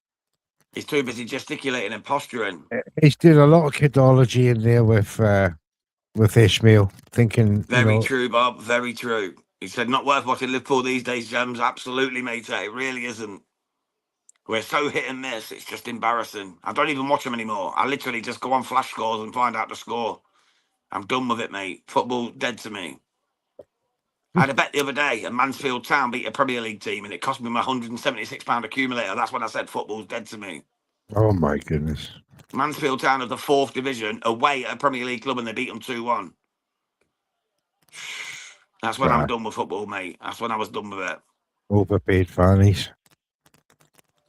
S1: He's too busy gesticulating and posturing.
S2: He's doing a lot of kidology in there with Ishmael, thinking.
S1: Very true, Bob. Very true. He said, not worth watching Liverpool these days, James. Absolutely, mate. It really isn't. We're so hit and miss. It's just embarrassing. I don't even watch them anymore. I literally just go on flash scores and find out the score. I'm done with it, mate. Football dead to me. I had a bet the other day, and Mansfield Town beat a Premier League team, and it cost me my £176 accumulator. That's when I said football's dead to me.
S2: Oh, my goodness.
S1: Mansfield Town of the 4th division, away at a Premier League club, and they beat them 2-1. That's when I'm done with football, mate. That's when I was done with it.
S2: Overpaid fannies.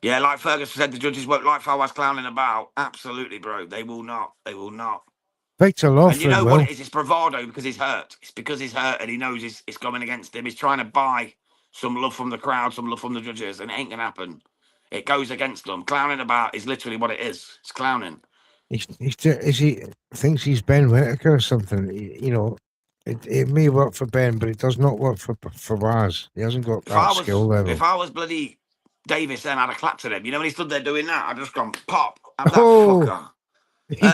S1: Yeah, like Ferguson said, the judges won't like Fawaz clowning about. Absolutely, bro. They will not. They will not.
S2: Victor Lawford,
S1: And you know what it is? It's bravado because he's hurt. It's because he's hurt and he knows it's going against him. He's trying to buy some love from the crowd, some love from the judges, and it ain't going to happen. It goes against them. Clowning about is literally what it is. It's clowning.
S2: He thinks he's Ben Whittaker or something. It may work for Ben, but it does not work for Fawaz. He hasn't got that skill level.
S1: If I was bloody Davis, then I'd have clapped at him. You know when he stood there doing that, I'd just gone pop. I'm that fucker.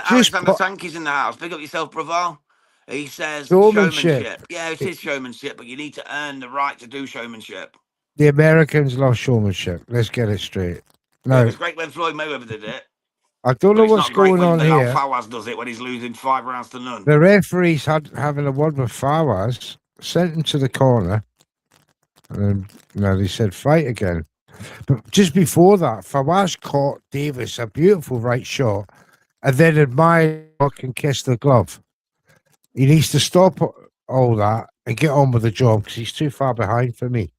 S1: Alexander Sankey's in the house. Big up yourself, bravo. He says showmanship. Yeah, it is showmanship, but you need to earn the right to do showmanship.
S2: The Americans love showmanship. Let's get it straight.
S1: It
S2: Now,
S1: was great when Floyd Mayweather did it.
S2: I don't
S1: But
S2: know
S1: it's
S2: what's
S1: not great
S2: going
S1: when
S2: on
S1: Bilal
S2: here.
S1: Fawaz does it when he's losing 5 rounds to none.
S2: The referee's having a word with Fawaz, sent him to the corner, and now they said fight again. But just before that, Fawaz caught Davis a beautiful right shot, and then admired and kissed the glove. He needs to stop all that and get on with the job because he's too far behind for me.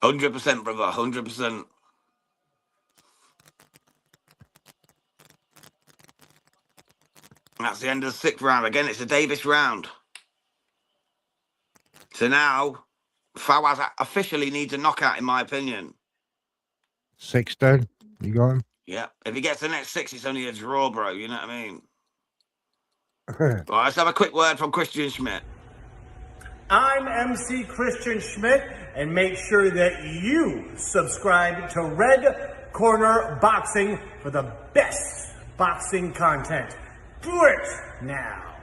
S1: 100%, brother. 100%. That's the end of the 6th round. Again, it's a Davis round. So now, Fawaz officially needs a knockout, in my opinion.
S2: 6 down. You got him?
S1: Yeah. If he gets the next 6, it's only a draw, bro. You know what I mean?
S2: Yeah.
S1: Right, let's have a quick word from Christian Schmidt.
S6: I'm MC Christian Schmidt, and make sure that you subscribe to Red Corner Boxing for the best boxing content. Do it now.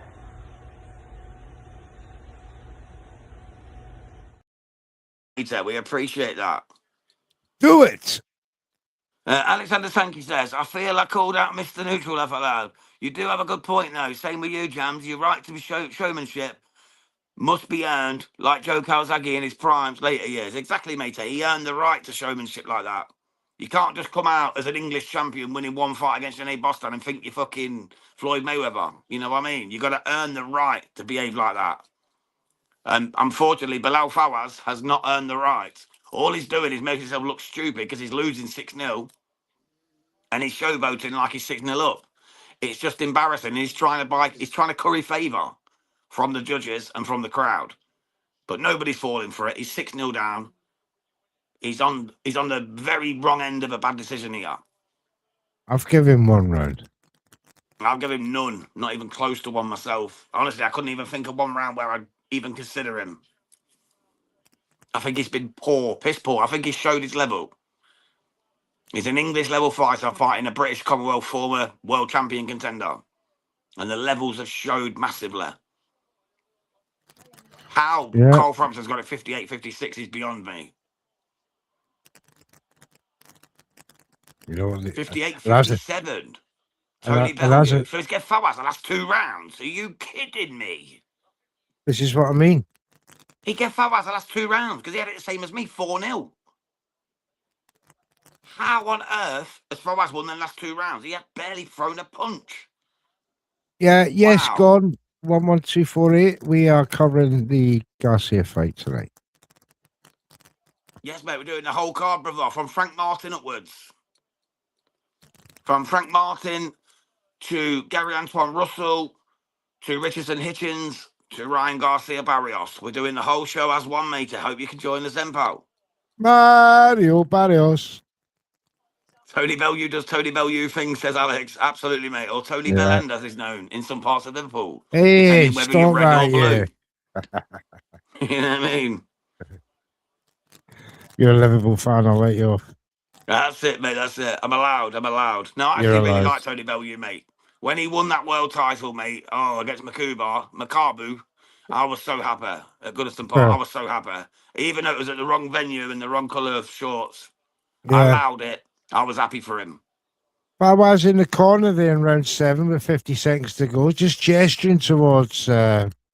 S1: Peter, we appreciate that.
S2: Do it.
S1: Alexander Sankey says, I feel I called out Mr. Neutral FLO. You do have a good point, though. Same with you, Jams. Your right to be showmanship must be earned, like Joe Kawasaki in his primes later years. Exactly, mate. He earned the right to showmanship like that. You can't just come out as an English champion winning 1 fight against Sinead Boston and think you're fucking Floyd Mayweather. You know what I mean? You got to earn the right to behave like that. And unfortunately, Bilal Fawaz has not earned the right. All he's doing is making himself look stupid because he's losing 6-0 and he's showboating like he's 6-0 up. It's just embarrassing. He's trying to curry favour from the judges and from the crowd. But nobody's falling for it. He's 6-0 down. He's on the very wrong end of a bad decision here.
S2: I've given him 1 round.
S1: I'll give him none, not even close to one myself. Honestly, I couldn't even think of 1 round where I'd even consider him. I think he's been poor, piss poor. I think he's showed his level. He's an English level fighter fighting a British Commonwealth former world champion contender. And the levels have showed massively. How Carl Frampton's got it 58, 56 is beyond me.
S2: You know,
S1: 58, 57. Tony Bellew. So he's get Fawaz the last 2 rounds. Are you kidding me?
S2: This is what I mean.
S1: He gave Fawaz the last 2 rounds because he had it the same as me, 4-0. How on earth has Fawaz won the last 2 rounds? He had barely thrown a punch.
S2: Yeah, yes,
S1: Wow.
S2: gone. 11248. We are covering the Garcia fight tonight.
S1: Yes, mate, we're doing the whole card, brother, from Frank Martin upwards. From Frank Martin to Gary Antoine Russell to Richardson Hitchens to Ryan Garcia Barrios. We're doing the whole show as one, mate. I hope you can join us then, pal.
S2: Mario Barrios.
S1: Tony Bellew does Tony Bellew things, says Alex. Absolutely, mate. Or Tony Bellend, as is known in some parts of Liverpool.
S2: Hey,
S1: whether
S2: stop
S1: you're red
S2: that,
S1: or blue.
S2: yeah.
S1: You know what I mean?
S2: You're a Liverpool fan, I'll let you off.
S1: That's it, mate. That's it. I'm allowed. No, I
S2: You're
S1: actually really
S2: allowed.
S1: like Tony Bellew, mate. When he won that world title, mate, against Makabu, I was so happy at Goodison Park. I was so happy. Even though it was at the wrong venue and the wrong colour of shorts, I allowed it. I was happy for him.
S2: I was in the corner there in round 7 with 50 seconds to go, just gesturing towards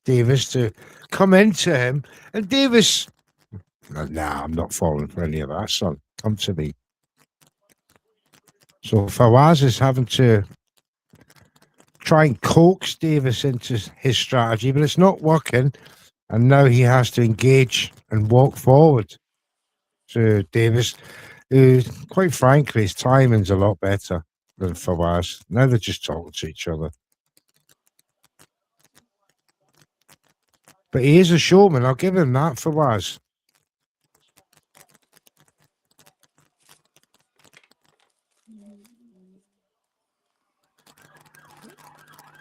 S2: Davis to come into him. And Davis, nah, I'm not falling for any of that, son. Come to me. So Fawaz is having to try and coax Davis into his strategy, but it's not working. And now he has to engage and walk forward to Davis, who, quite frankly, his timing's a lot better than Fawaz. Now they're just talking to each other. But he is a showman. I'll give him that, Fawaz.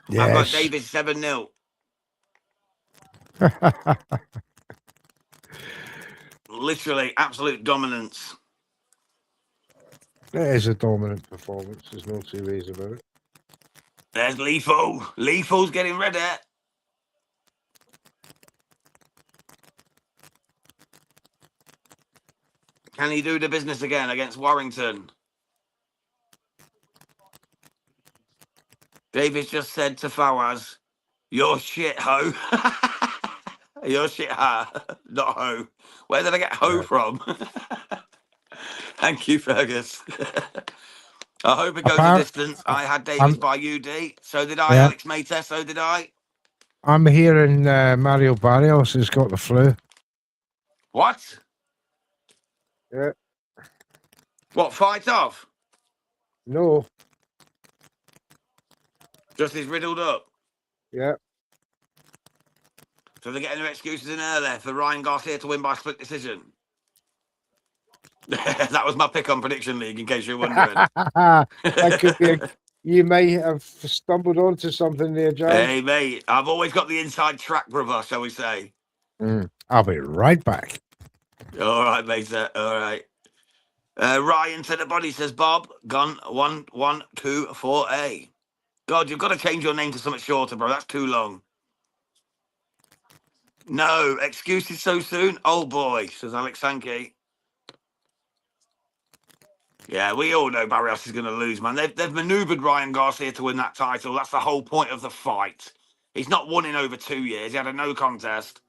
S1: Yes. I've got Davis 7-0. Literally, absolute dominance.
S2: It is a dominant performance. There's no 2 ways about it.
S1: There's Lethal. Lethal's getting ready. Can he do the business again against Warrington? Davis just said to Fawaz, "You're shit, ho." You're shit, ha. Not ho. Where did I get ho from? Thank you, Fergus. I hope it goes the distance. I had Davis by UD. So did I, Alex Mater. So did I.
S2: I'm hearing Mario Barrios has got the flu.
S1: What?
S2: Yeah.
S1: What, fight off?
S2: No.
S1: Just he's riddled up.
S2: Yeah.
S1: So they're getting their excuses in early for Ryan Garcia to win by split decision. That was my pick on Prediction League, in case you're wondering.
S2: That could be you may have stumbled onto something there, John.
S1: Hey, mate, I've always got the inside track, brother, shall we say.
S2: I'll be right back.
S1: All right, mate. All right. Ryan to the body says, Bob, gun 1124A. God, you've got to change your name to something shorter, bro. That's too long. No, excuses so soon? Oh, boy, says Alex Sankey. Yeah, we all know Barrios is going to lose, man. They've manoeuvred Ryan Garcia to win that title. That's the whole point of the fight. He's not won in over 2 years. He had a no contest.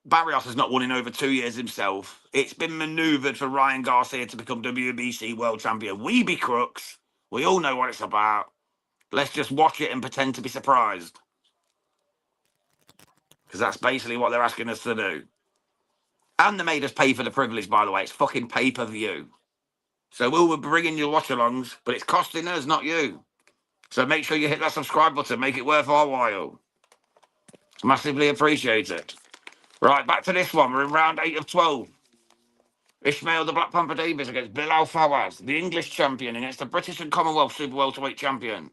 S1: Barrios has not won in over 2 years himself. It's been manoeuvred for Ryan Garcia to become WBC world champion. We be crooks. We all know what it's about. Let's just watch it and pretend to be surprised. Because that's basically what they're asking us to do. And they made us pay for the privilege, by the way. It's fucking pay-per-view. So we'll be bringing you watch-alongs, but it's costing us, not you. So make sure you hit that subscribe button. Make it worth our while. Massively appreciate it. Right, back to this one. We're in round 8 of 12. Ishmael the Black Panther Davis against Bilal Fawaz, the English champion, against the British and Commonwealth Super Welterweight champion.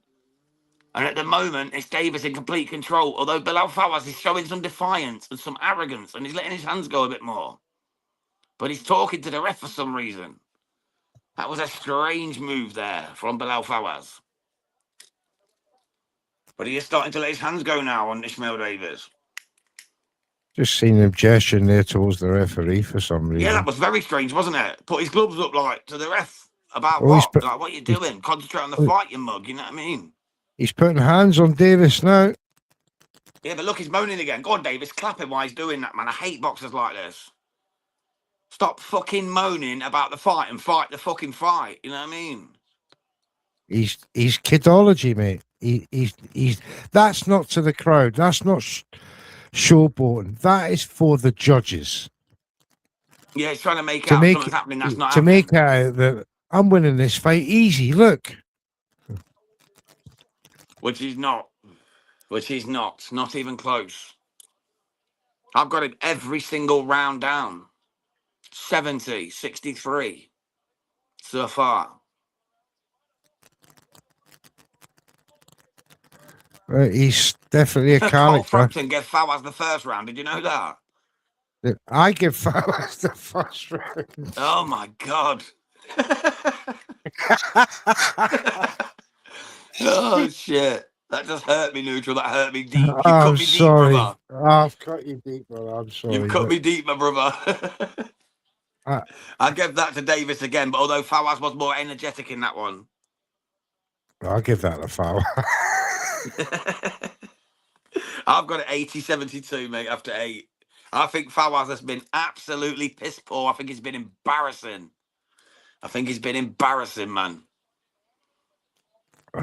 S1: And at the moment, it's Davis in complete control, although Bilal Fawaz is showing some defiance and some arrogance, and he's letting his hands go a bit more. But he's talking to the ref for some reason. That was a strange move there from Bilal Fawaz. But he is starting to let his hands go now on Ishmael Davis.
S2: Just seen him gesturing there towards the referee for some reason.
S1: Yeah, that was very strange, wasn't it? Put his gloves up like to the ref about what? Like, what are you doing? Concentrate on the fight, you mug, you know what I mean?
S2: He's putting hands on Davis now.
S1: Yeah, but look, he's moaning again. Go on, Davis, clap him while he's doing that, man. I hate boxers like this. Stop fucking moaning about the fight and fight the fucking fight. You know what I mean?
S2: He's kidology, mate. He's that's not to the crowd. That's not showboating. That is for the judges.
S1: Yeah, he's trying to make out something's happening that's not happening.
S2: Make out that I'm winning this fight easy. Look.
S1: Which he's not. Which he's not. Not even close. I've got him every single round down. 70, 63 so far.
S2: He's definitely a character.
S1: Cole Frampton gave Fawaz the first round. Did you know that?
S2: I give Fawaz the first round.
S1: Oh my God. Oh shit. That just hurt me, Neutral. That hurt me deep. You cut me deep, brother.
S2: I've cut you deep, brother. I'm sorry.
S1: You cut me deep, my brother. I gave that to Davis again, but although Fawaz was more energetic in that one.
S2: I'll give that a foul.
S1: I've got it 80-72, mate, after 8. I think Fawaz has been absolutely piss poor. I think he's been embarrassing. Man.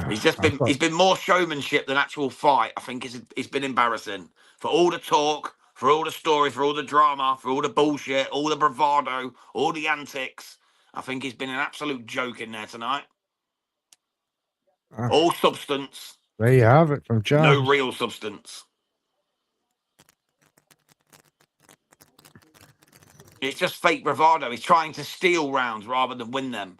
S1: He's been more showmanship than actual fight. I think it's been embarrassing. For all the talk, for all the story, for all the drama, for all the bullshit, all the bravado, all the antics. I think he's been an absolute joke in there tonight. All substance.
S2: There you have it from John.
S1: No real substance. It's just fake bravado. He's trying to steal rounds rather than win them.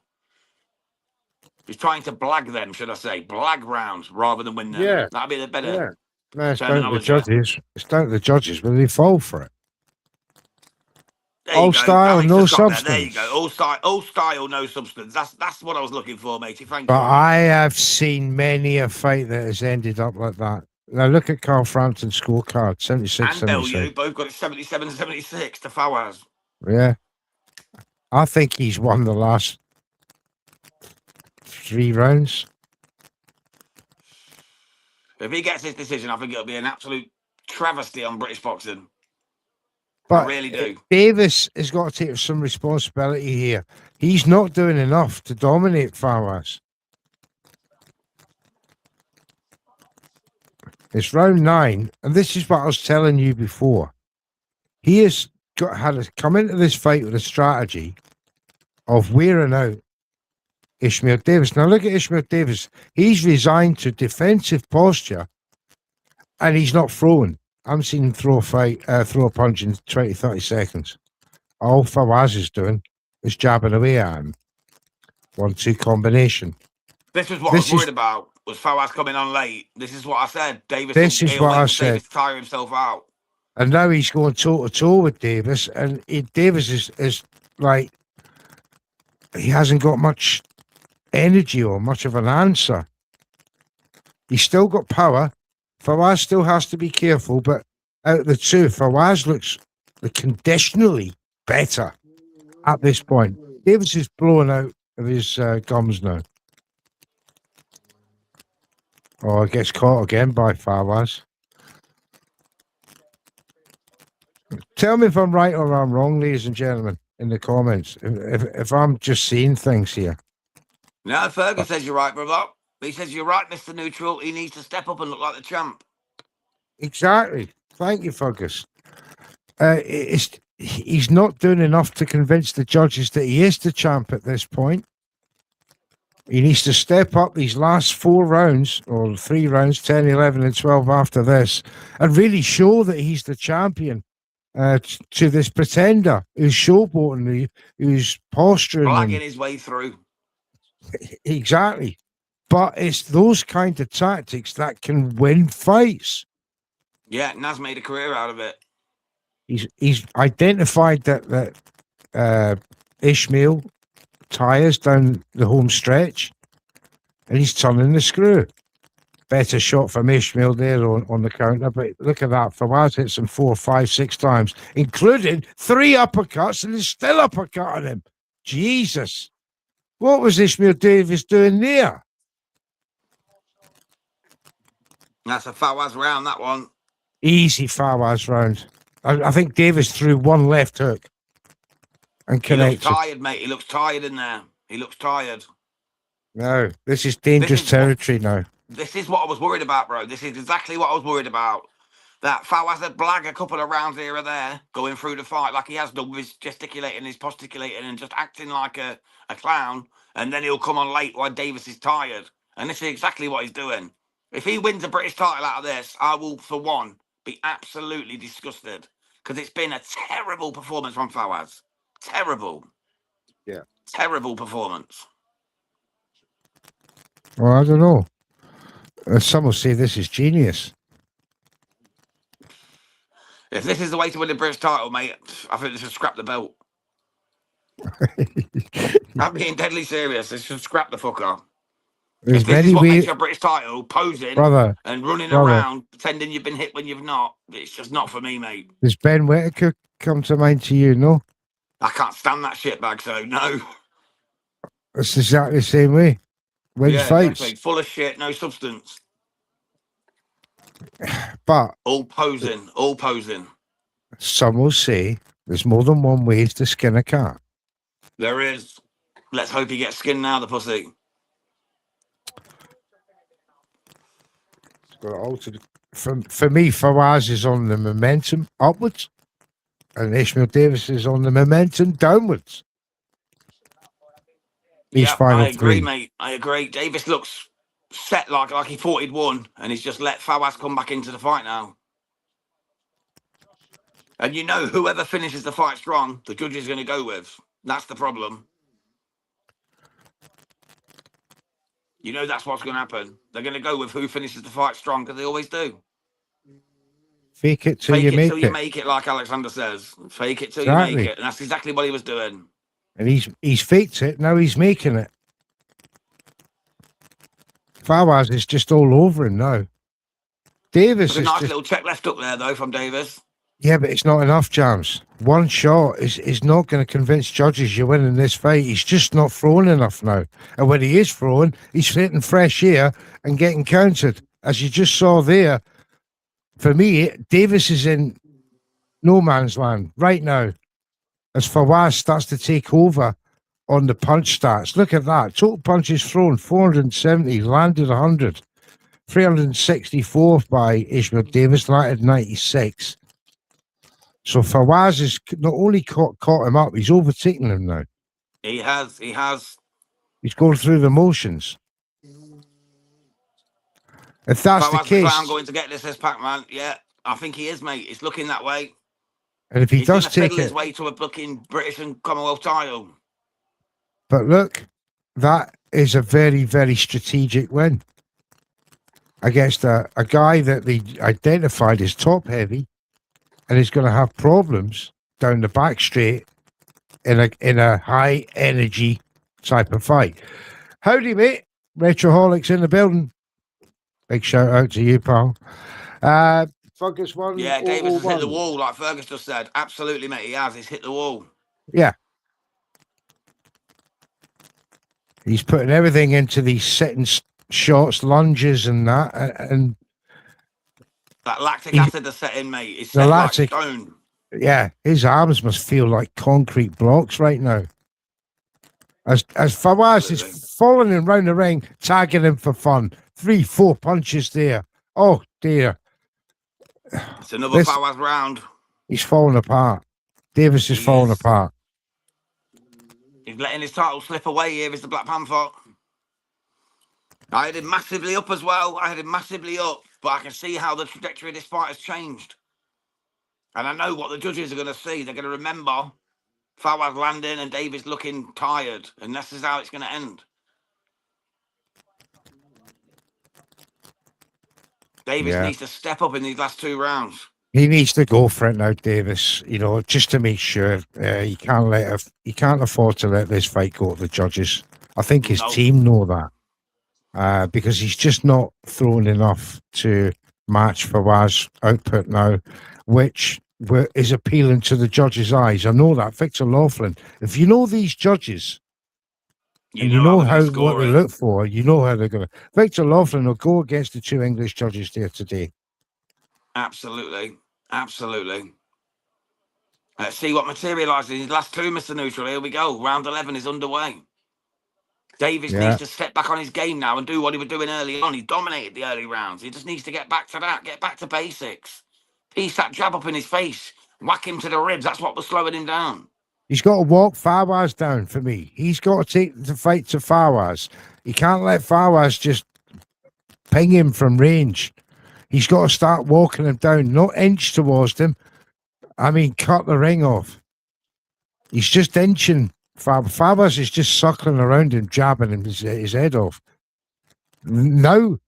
S1: He's trying to blag them, should I say. Blag rounds rather than win them.
S2: Yeah.
S1: That'd be the better.
S2: Yeah. No, it's down to the judges. It's down to the judges, but they fall for it. All style, no substance.
S1: There you go. All style, no substance. That's what I was looking for, matey. Thank you.
S2: But I have seen many a fight that has ended up like that. Now look at Carl Frampton's scorecard, 76.
S1: And Bellew both got it 77-76 to Fawaz.
S2: Yeah. I think he's won the last 3 rounds.
S1: If he gets this decision, I think it'll be an absolute travesty on British boxing.
S2: But
S1: I really do.
S2: Davis has got to take some responsibility here. He's not doing enough to dominate Fawaz. It's round 9, and this is what I was telling you before. He has come into this fight with a strategy of wearing out Ishmael Davis. Now look at Ishmael Davis. He's resigned to defensive posture, and he's not throwing. I haven't seen him throw a punch in 20, 30 seconds. All Fawaz is doing is jabbing away at him. 1-2 combination.
S1: This is what I was worried about, was Fawaz coming on late. This is what I said. Davis Davis tire himself out.
S2: And now he's going toe-to-toe with Davis, and Davis is like, he hasn't got much energy or much of an answer. He's still got power. Fawaz still has to be careful, but out of the two, Fawaz looks conditionally better at this point. Davis is blowing out of his gums now. Oh, it gets caught again by Fawaz. Tell me if I'm right or I'm wrong, ladies and gentlemen, in the comments. If I'm just seeing things here.
S1: No, Fergus says you're right, brother. He says you're right, Mr. Neutral. He needs to step up and look like the champ.
S2: Exactly. Thank you, Fergus. He's not doing enough to convince the judges that he is the champ at this point. He needs to step up these last 4 rounds, or 3 rounds, 10, 11, and 12 after this, and really show that he's the champion to this pretender who's showboating, who's posturing.
S1: Blagging his way through.
S2: Exactly. But it's those kind of tactics that can win fights.
S1: Yeah, Naz made a career out of it.
S2: He's identified that Ishmael tires down the home stretch, and he's turning the screw. Better shot from Ishmael there on the counter, but look at that. Fawaz hits him 4, 5, 6 times, including 3 uppercuts, and he's still uppercutting him. Jesus. What was Ishmael Davis doing there?
S1: That's a Fawaz round, that one.
S2: Easy Fawaz round. I think Davis threw 1 left hook and connected.
S1: He looks tired, mate. He looks tired in there. He looks tired.
S2: No, this is dangerous territory now.
S1: This is what I was worried about, bro. This is exactly what I was worried about. That Fawaz had blag a couple of rounds here or there going through the fight like he has done with his gesticulating, his posticulating, and just acting like a clown. And then he'll come on late while Davis is tired. And this is exactly what he's doing. If he wins a British title out of this, I will, for one, be absolutely disgusted. Because it's been a terrible performance from Fawaz. Terrible.
S2: Yeah.
S1: Terrible performance.
S2: Well, I don't know. Some will say this is genius.
S1: If this is the way to win the British title, mate, I think they should scrap the belt. I'm being deadly serious. They should scrap the fucker.
S2: There's
S1: if this
S2: many
S1: is what
S2: ways,
S1: makes your British title, posing and running around, pretending you've been hit when you've not, it's just not for me, mate.
S2: Does Ben Whittaker come to mind to you? No?
S1: I can't stand that shitbag, so no.
S2: It's exactly the same way. Wins fights.
S1: Exactly. Full of shit, no substance.
S2: But
S1: all posing, all posing.
S2: Some will say there's more than one way to skin a cat.
S1: There is. Let's hope he gets skinned now, the pussy.
S2: It's got altered. For me, Fawaz is on the momentum upwards, and Ishmael Davis is on the momentum downwards.
S1: Yeah, I agree, mate. I agree. Davis looks set like he thought he'd won, and he's just let Fawaz come back into the fight now. And you know, whoever finishes the fight strong, the judge is going to go with. That's the problem. You know that's what's going to happen. They're going to go with who finishes the fight strong, because they always do.
S2: Fake it till you make it.
S1: You make it, like Alexander says. Fake it till you make it. And that's exactly what he was doing.
S2: And he's faked it, now he's making it. Fawaz is just all over him now. Davis
S1: There's a nice little check left up there, though, from Davis.
S2: Yeah, but it's not enough, Jams. One shot is not going to convince judges you're winning this fight. He's just not throwing enough now. And when he is throwing, he's hitting fresh air and getting countered. As you just saw there, for me, Davis is in no man's land right now. As Fawaz starts to take over on the punch stats. Look at that. Total punches thrown, 470, landed 100. 364 by Ishmael Davis, landed 96. So Fawaz has not only caught him up, he's overtaken him now.
S1: He has.
S2: He's going through the motions. If that's the
S1: Fawaz
S2: case,
S1: Clown going to get this as Pac-Man. Yeah, I think he is, mate. It's looking that way.
S2: and if he
S1: He's
S2: does
S1: gonna
S2: take
S1: fiddle his
S2: it,
S1: way to a fucking British and Commonwealth title.
S2: but look, that is a very, very strategic win against a guy that they identified as top heavy and is going to have problems down the back straight in a high energy type of fight. Howdy, mate. Retroholics in the building. Big shout out to you, pal. Fungus 1.
S1: Yeah, Davis has hit the wall, like Fergus just said. Absolutely, mate. He has. He's hit the wall.
S2: Yeah. He's putting everything into these sitting shots, lunges, and that. And
S1: that lactic acid has set in, mate. It's
S2: the
S1: set
S2: lactic,
S1: like stone.
S2: Yeah, his arms must feel like concrete blocks right now. As Fawaz is falling in round the ring, tagging him for fun. 3-4 punches there. Oh dear.
S1: It's another Fawaz round.
S2: He's falling apart. Davis is falling apart.
S1: He's letting his title slip away here as the Black Panther. I had him massively up as well. But I can see how the trajectory of this fight has changed. And I know what the judges are going to see. They're going to remember Fawaz landing and Davis looking tired. And this is how it's going to end. Davis needs to step up in these last 2 rounds.
S2: He needs to go for it now, Davis. You know, just to make sure he can't afford to let this fight go to the judges. I think his team know that because he's just not throwing enough to match Fawaz's output now, which is appealing to the judges' eyes. I know that. Victor Laughlin. If you know these judges, you know what they look for, you know how they're going to. Victor Laughlin will go against the 2 English judges there today.
S1: Absolutely. Let's see what materialises in his last 2, Mr. Neutral. Here we go. Round 11 is underway. Davis needs to step back on his game now and do what he was doing early on. He dominated the early rounds. He just needs to get back to that. Get back to basics. Piece that jab up in his face. Whack him to the ribs. That's what was slowing him down.
S2: He's got to walk Fawaz down for me. He's got to take the fight to Fawaz. He can't let Fawaz just ping him from range. He's got to start walking him down, not inch towards him. I mean, cut the ring off. He's just inching. Fawaz is just suckling around him, jabbing him his head off. Now,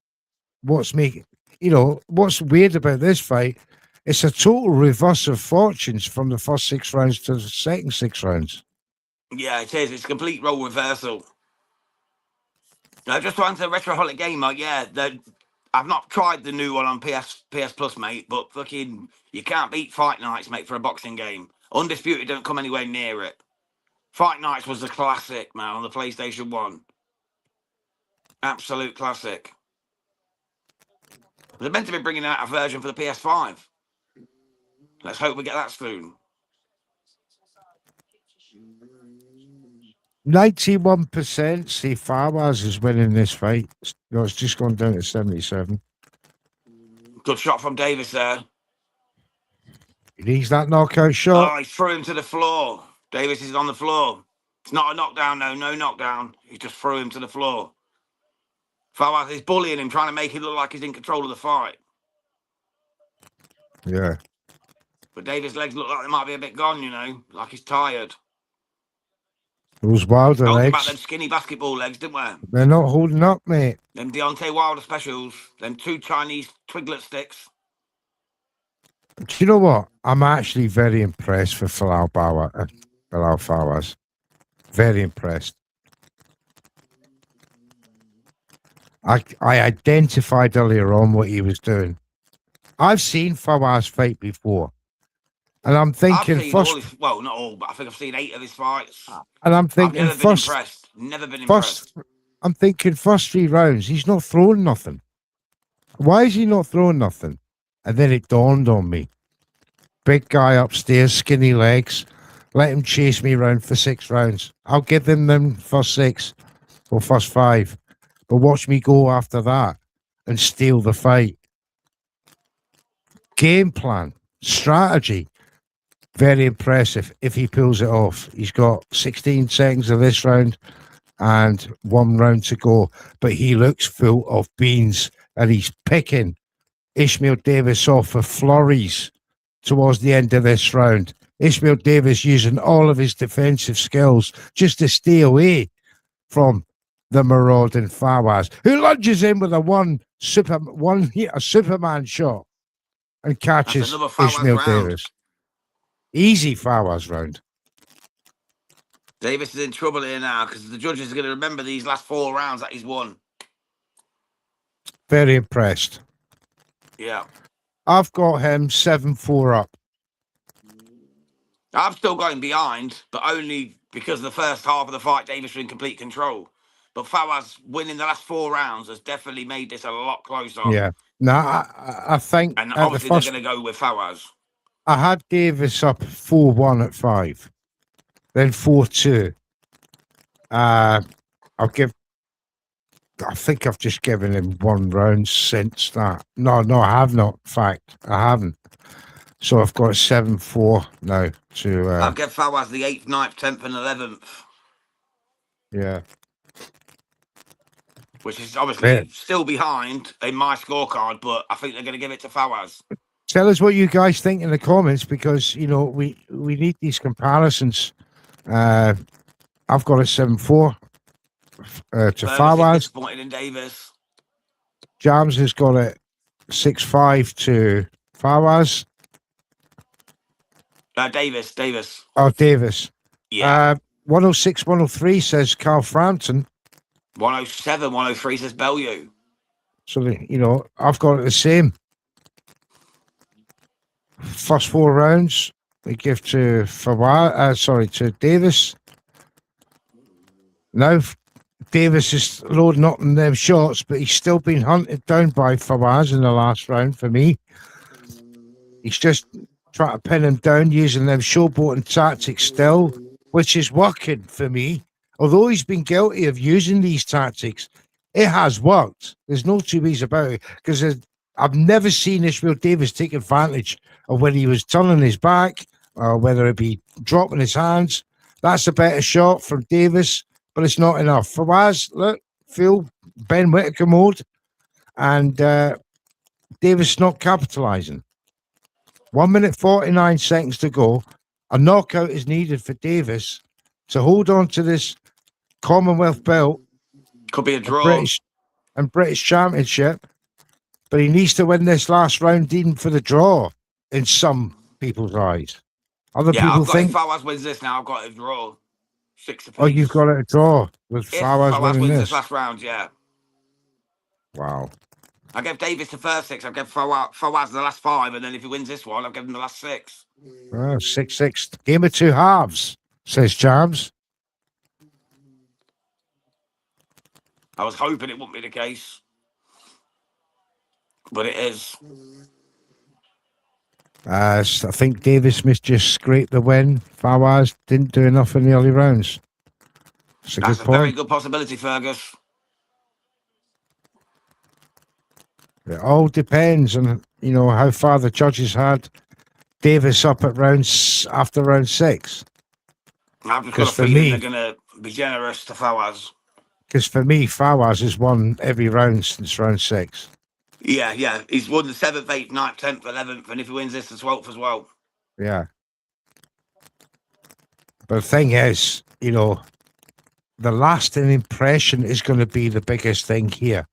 S2: what's weird about this fight, it's a total reverse of fortunes from the first 6 rounds to the second 6 rounds.
S1: Yeah, it is. It's a complete role reversal. Now, just to answer Retroholic Gamer, I've not tried the new one on PS Plus, mate, but fucking, you can't beat Fight Nights, mate, for a boxing game. Undisputed don't come anywhere near it. Fight Nights was a classic, man, on the PlayStation 1. Absolute classic. They're meant to be bringing out a version for the PS5. Let's hope we get that soon.
S2: 91% say Fawaz is winning this fight. No, it's just gone down to 77.
S1: Good shot from Davis there.
S2: He needs that knockout shot.
S1: Oh, he threw him to the floor. Davis is on the floor. It's not a knockdown, no knockdown. He just threw him to the floor. Fawaz is bullying him, trying to make it look like he's in control of the fight.
S2: Yeah.
S1: But Davis' legs look like they might be a bit gone, like he's tired.
S2: Those Wilder legs.
S1: About them skinny basketball legs, didn't we?
S2: They're not holding up, mate.
S1: Them Deontay Wilder specials. Them 2 Chinese twiglet sticks.
S2: Do you know what? I'm actually very impressed with Bilal Fawaz. Very impressed. I identified earlier on what he was doing. I've seen Fawaz fight before. And I'm
S1: I've
S2: thinking
S1: seen all
S2: first,
S1: his, well, not all, but I think I've seen 8 of his fights.
S2: and I'm
S1: I've
S2: thinking
S1: never been
S2: first,
S1: impressed. Never been
S2: first,
S1: impressed.
S2: I'm thinking first 3 rounds, he's not throwing nothing. Why is he not throwing nothing? And then it dawned on me. Big guy upstairs, skinny legs. Let him chase me around for 6 rounds. I'll give him them first 6 or first 5. But watch me go after that and steal the fight. Game plan, strategy. Very impressive if he pulls it off. He's got 16 seconds of this round and 1 round to go. But he looks full of beans and he's picking Ishmael Davis off for flurries towards the end of this round. Ishmael Davis using all of his defensive skills just to stay away from the marauding Fawaz, who lunges in with a Superman shot and
S1: That's
S2: catches
S1: another Fawaz
S2: Ishmael
S1: round.
S2: Davis. Easy Fawaz round.
S1: Davis is in trouble here now because the judges are going to remember these last 4 rounds that he's won.
S2: Very impressed.
S1: Yeah.
S2: I've got him 7-4 up.
S1: I've still got him behind, but only because the first half of the fight, Davis was in complete control. But Fawaz winning the last 4 rounds has definitely made this a lot closer.
S2: Yeah. Now, I think
S1: And
S2: at the
S1: obviously
S2: first,
S1: they're going to go with Fawaz.
S2: I had Davis up 4-1 at 5, then 4-2. I think I've just given him 1 round since that. No, I have not. In fact, I haven't. So I've got 7-4 now to.
S1: I'll give Fawaz the 8th, 9th, 10th, and 11th,
S2: Yeah.
S1: which is obviously still behind in my scorecard, but I think they're going to give it to Fawaz.
S2: Tell us what you guys think in the comments because we need these comparisons. I've got a 7-4 to
S1: Fergus is
S2: Fawaz.
S1: disappointed in Davis.
S2: Jams has got it 6-5 to Fawaz.
S1: Davis.
S2: Oh, Davis.
S1: Yeah.
S2: 106, 103 says Carl Frampton.
S1: 107, 103 says Bellew.
S2: So, I've got it the same. First 4 rounds, we give to to Davis. Now, Davis is loading up on them shots, but he's still been hunted down by Fawaz in the last round for me. He's just trying to pin him down using them showboating tactics still, which is working for me. Although he's been guilty of using these tactics, it has worked. There's no two ways about it because I've never seen Ishmael Davis take advantage of when he was turning his back or whether it be dropping his hands. That's a better shot from Davis, but it's not enough. Fawaz, look, feel Ben Whittaker mode, and Davis not capitalising. 1 minute 49 seconds to go. A knockout is needed for Davis to hold on to this Commonwealth belt.
S1: Could be a draw.
S2: British Championship, but he needs to win this last round even for the draw in some people's eyes. Other people think
S1: if Fawaz wins this now, I've got a draw. 6 apiece.
S2: Oh, you've got it a draw with
S1: If
S2: Fawaz winning
S1: wins
S2: this.
S1: this last round, yeah.
S2: Wow.
S1: I gave Davis the first 6. I gave Fawaz the last 5, and then if he wins this one, I'll give him the last 6.
S2: 6-6. Game of 2 halves, says Charms.
S1: I was hoping it wouldn't be the case, but it is.
S2: I think Davis must just scrape the win. Fawaz didn't do enough in the early rounds. That's
S1: That's
S2: good
S1: a very
S2: point.
S1: good possibility, Fergus.
S2: It all depends on how far the judges had Davis up at after round 6.
S1: I've just got a
S2: for
S1: feeling
S2: me-
S1: they're going to be generous to Fawaz.
S2: Because for me, Fawaz has won every round since round 6.
S1: Yeah. He's won the 7th, 8th, 9th, 10th, 11th, and if he wins this, the 12th as well.
S2: Yeah. But the thing is, the lasting impression is going to be the biggest thing here.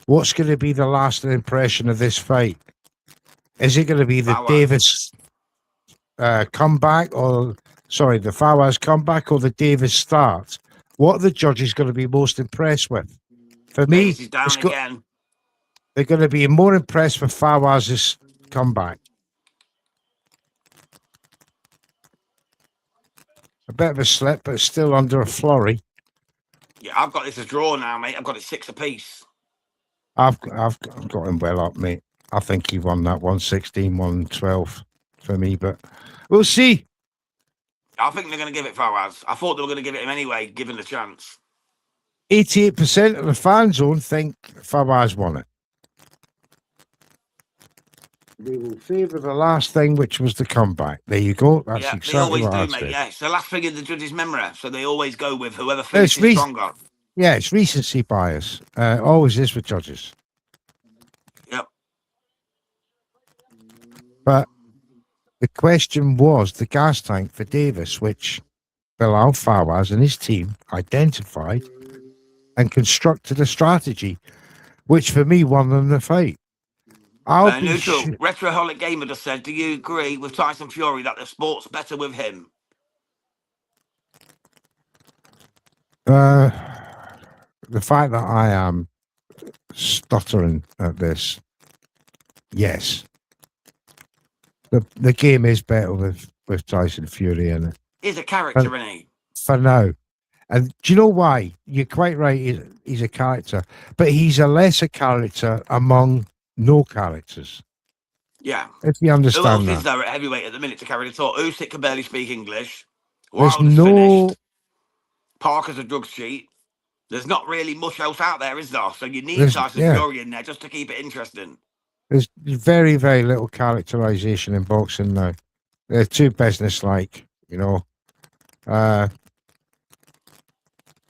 S2: What's going to be the lasting impression of this fight? Is it going to be the
S1: Fawaz.
S2: Davis comeback the Fawaz comeback or the Davis start? What are the judges going to be most impressed with? For me,
S1: Davis is down again.
S2: they're going to be more impressed with Fawaz's comeback. A bit of a slip, but still under a flurry.
S1: Yeah, I've got this as draw now, mate. I've got it 6 apiece.
S2: I've got him well up, mate. I think he won that 116, 112 for me, but we'll see.
S1: I think they're going to give it Fawaz. I thought they were going to give it him anyway, given the chance.
S2: 88% of the fan zone think Fawaz won it. They will favour the last thing, which was the comeback. There you go. That's
S1: Yeah,
S2: exactly
S1: they always
S2: what
S1: do,
S2: I
S1: mate.
S2: said.
S1: Yeah, it's the last thing in the judge's memory, so they always go with whoever
S2: It's
S1: finishes stronger.
S2: Yeah, it's recency bias. Always is with judges.
S1: Yep.
S2: But the question was the gas tank for Davis, which Bilal Fawaz and his team identified and constructed a strategy, which for me won them the fight. I'll be
S1: Neutral. Retroholic Gamer just said, do you agree with Tyson Fury that the sport's better with him?
S2: The fact that I am stuttering at this, yes. The game is better with Tyson Fury in it.
S1: He's a character, isn't he?
S2: For now. And do you know why? You're quite right. He's a character, but he's a lesser character among no characters.
S1: Yeah.
S2: If you
S1: Who
S2: understand
S1: else
S2: that.
S1: is there at heavyweight at the minute to carry the talk? Usyk can barely speak English.
S2: There's
S1: Wilder's
S2: no.
S1: finished. Parker's a drugs cheat. There's not really much else out there, is there? So you need Tyson Fury in there just to keep it interesting.
S2: There's very, very little characterization in boxing now. They're too business-like, you know.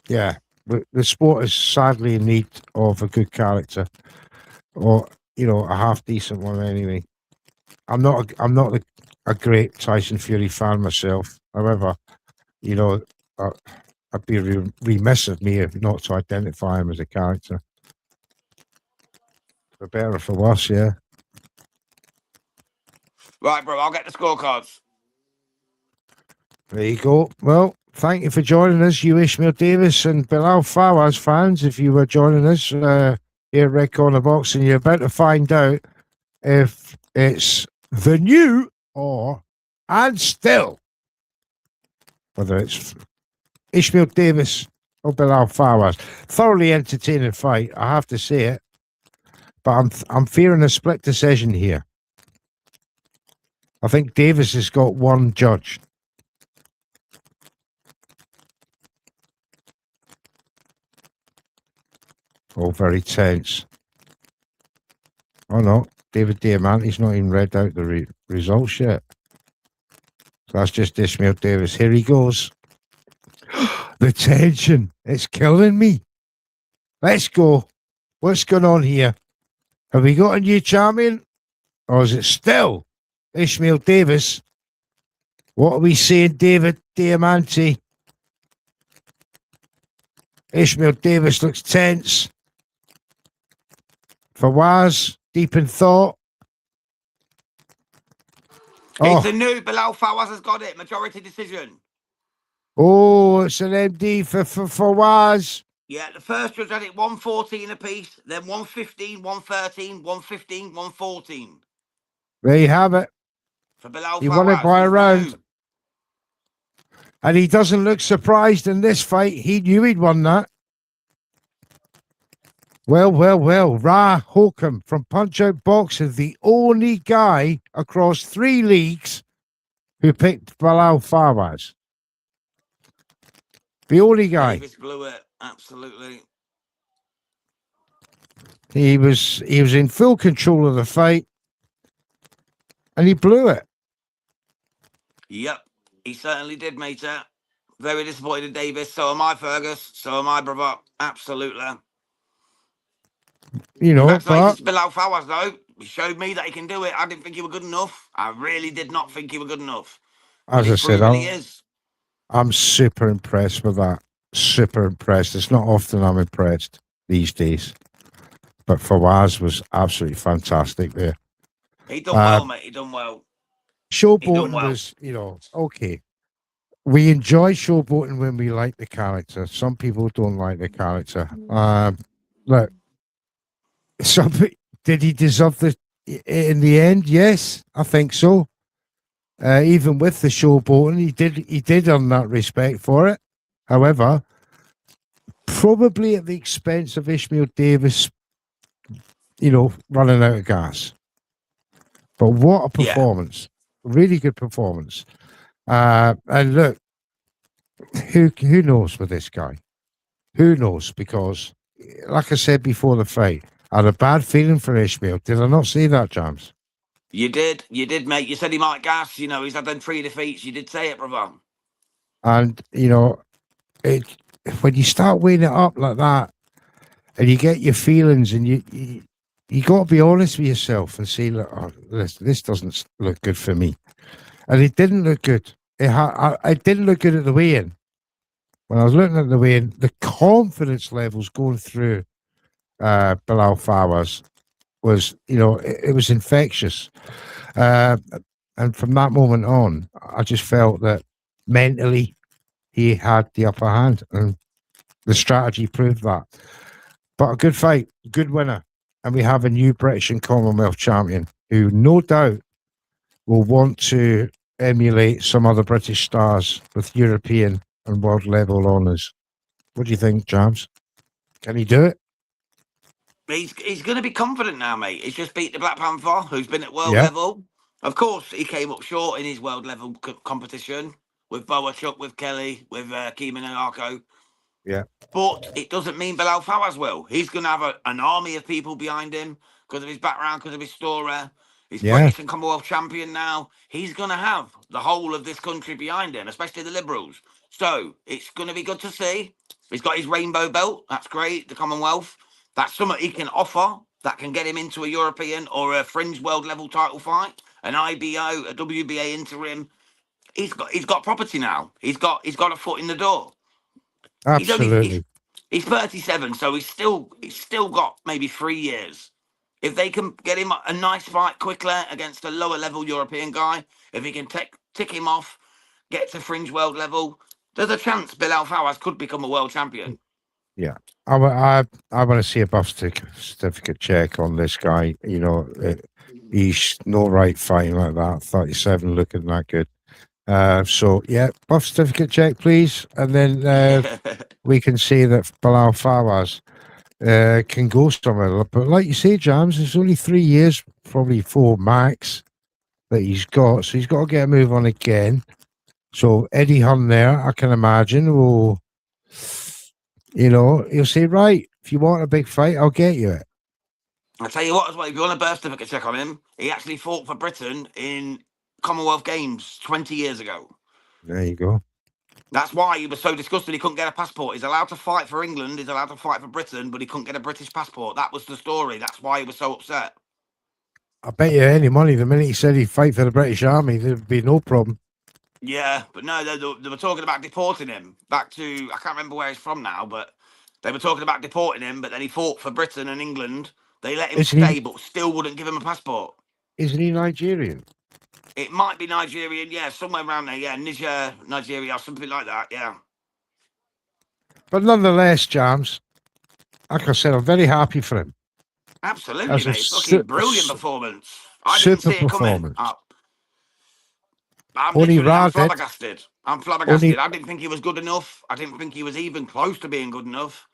S2: Yeah, the sport is sadly in need of a good character, or you know, a half decent one anyway. I'm not a great Tyson Fury fan myself. However, you know, I'd be remiss of me if not to identify him as a character. For better or for worse, yeah.
S1: Right, bro, I'll get the scorecards.
S2: There you go. Well, thank you for joining us, you Ishmael Davis and Bilal Fawaz fans. If you were joining us here at Red Corner Boxing, you're about to find out if it's the new or and still, whether it's Ishmael Davis or Bilal Fawaz. Thoroughly entertaining fight, I have to say it. But I'm fearing a split decision here. I think Davis has got one judge. Oh, very tense. Oh, no. David Diamante's not even read out the results yet. So that's just Ishmael Davis. Here he goes. The tension. It's killing me. Let's go. What's going on here? Have we got a new champion? Or is it still Ishmael Davis? What are we saying, David Diamante? Ishmael Davis looks tense. Fawaz, deep in thought.
S1: It's a new. Bilal Fawaz has got it. Majority decision.
S2: Oh, it's an MD for Fawaz.
S1: Yeah, the first judge had it 114 apiece, then 115, 113, 115, 114.
S2: There you have it.
S1: For Bilal Fawaz.
S2: He won it by a round. And he doesn't look surprised in this fight. He knew he'd won that. Well. Ra Holcomb from Punch Out Boxing, the only guy across 3 leagues who picked Bilal Fawaz. The only guy.
S1: Davis blew it, absolutely.
S2: He was in full control of the fight, and he blew it.
S1: Yep, he certainly did, mate. Very disappointed in Davis. So am I, Fergus. So am I, brother. Absolutely.
S2: You know,
S1: congratulations to Bilal Fawaz, though. He showed me that he can do it. I didn't think he was good enough. I really did not think he was good enough.
S2: As I said,
S1: he is.
S2: I'm super impressed with that. Super impressed. It's not often I'm impressed these days. But Fawaz was absolutely fantastic there.
S1: He done well, mate. He done well.
S2: Showboating was, you know, okay. We enjoy showboating when we like the character. Some people don't like the character. Look, did he deserve in the end? Yes, I think so. even with the showboating, he did earn that respect for it. However, probably at the expense of Ishmael Davis, running out of gas. But what a
S1: Yeah.
S2: performance. Really good performance. And look, who knows with this guy? Who knows? Because, like I said before the fight, I had a bad feeling for Ishmael. Did I not say that, James?
S1: You did, mate. You said he might gas. He's had them 3 defeats. You did say it, brother.
S2: And, when you start weighing it up like that, and you get your feelings, and you got to be honest with yourself and say, look, this doesn't look good for me. And it didn't look good. It didn't look good at the weigh-in. When I was looking at the weigh-in, the confidence levels going through Bilal Fawaz was, it was infectious. And from that moment on, I just felt that mentally he had the upper hand, and the strategy proved that. But a good fight, good winner. And we have a new British and Commonwealth champion who no doubt will want to emulate some other British stars with European and world level honours. What do you think, James? Can he do it?
S1: He's going to be confident now, mate. He's just beat the Black Panther, who's been at world
S2: Yeah.
S1: level. Of course, he came up short in his world level competition with Boachuk, with Kelly, with Keeman and Arco.
S2: Yeah.
S1: But it doesn't mean Bilal Fawaz will. He's going to have an army of people behind him because of his background, because of his story. He's British and Commonwealth champion now. He's going to have the whole of this country behind him, especially the Liberals. So it's going to be good to see. He's got his rainbow belt. That's great. The Commonwealth. That's something he can offer that can get him into a European or a fringe world level title fight, an IBO, a WBA interim. He's got property now. He's got a foot in the door.
S2: Absolutely.
S1: He's 37, so he's still got maybe 3 years. If they can get him a nice fight quickly against a lower level European guy, if he can tick him off, get to fringe world level, there's a chance Bilal Fawaz could become a world champion.
S2: Yeah. I want to see a birth certificate check on this guy. He's no right fighting like that. 37 looking that good. So, yeah, birth certificate check, please. And then we can see that Bilal Fawaz can go somewhere. But like you say, James, it's only 3 years, probably 4 max that he's got. So he's got to get a move on again. So Eddie Hearn there, I can imagine, will, he'll say, right, if you want a big fight, I'll get you it.
S1: I'll tell you what as well, if you want a birth certificate check on him, he actually fought for Britain in Commonwealth Games 20 years ago.
S2: There you go.
S1: That's why he was so disgusted he couldn't get a passport. He's allowed to fight for England, he's allowed to fight for Britain, but he couldn't get a British passport. That was the story. That's why he was so upset.
S2: I bet you any money, the minute he said he'd fight for the British Army, there'd be no problem.
S1: Yeah, but no, they were talking about deporting him back to, I can't remember where he's from now, but they were talking about deporting him, but then he fought for Britain and England. They let him stay, but still wouldn't give him a passport.
S2: Isn't he Nigerian?
S1: It might be Nigerian, yeah, somewhere around there, yeah, Nigeria, something like that, yeah.
S2: But nonetheless, James, like I said, I'm very happy for him.
S1: Absolutely, mate. Fucking brilliant performance. I didn't see it coming. I'm flabbergasted. I'm flabbergasted. I didn't think he was good enough. I didn't think he was even close to being good enough.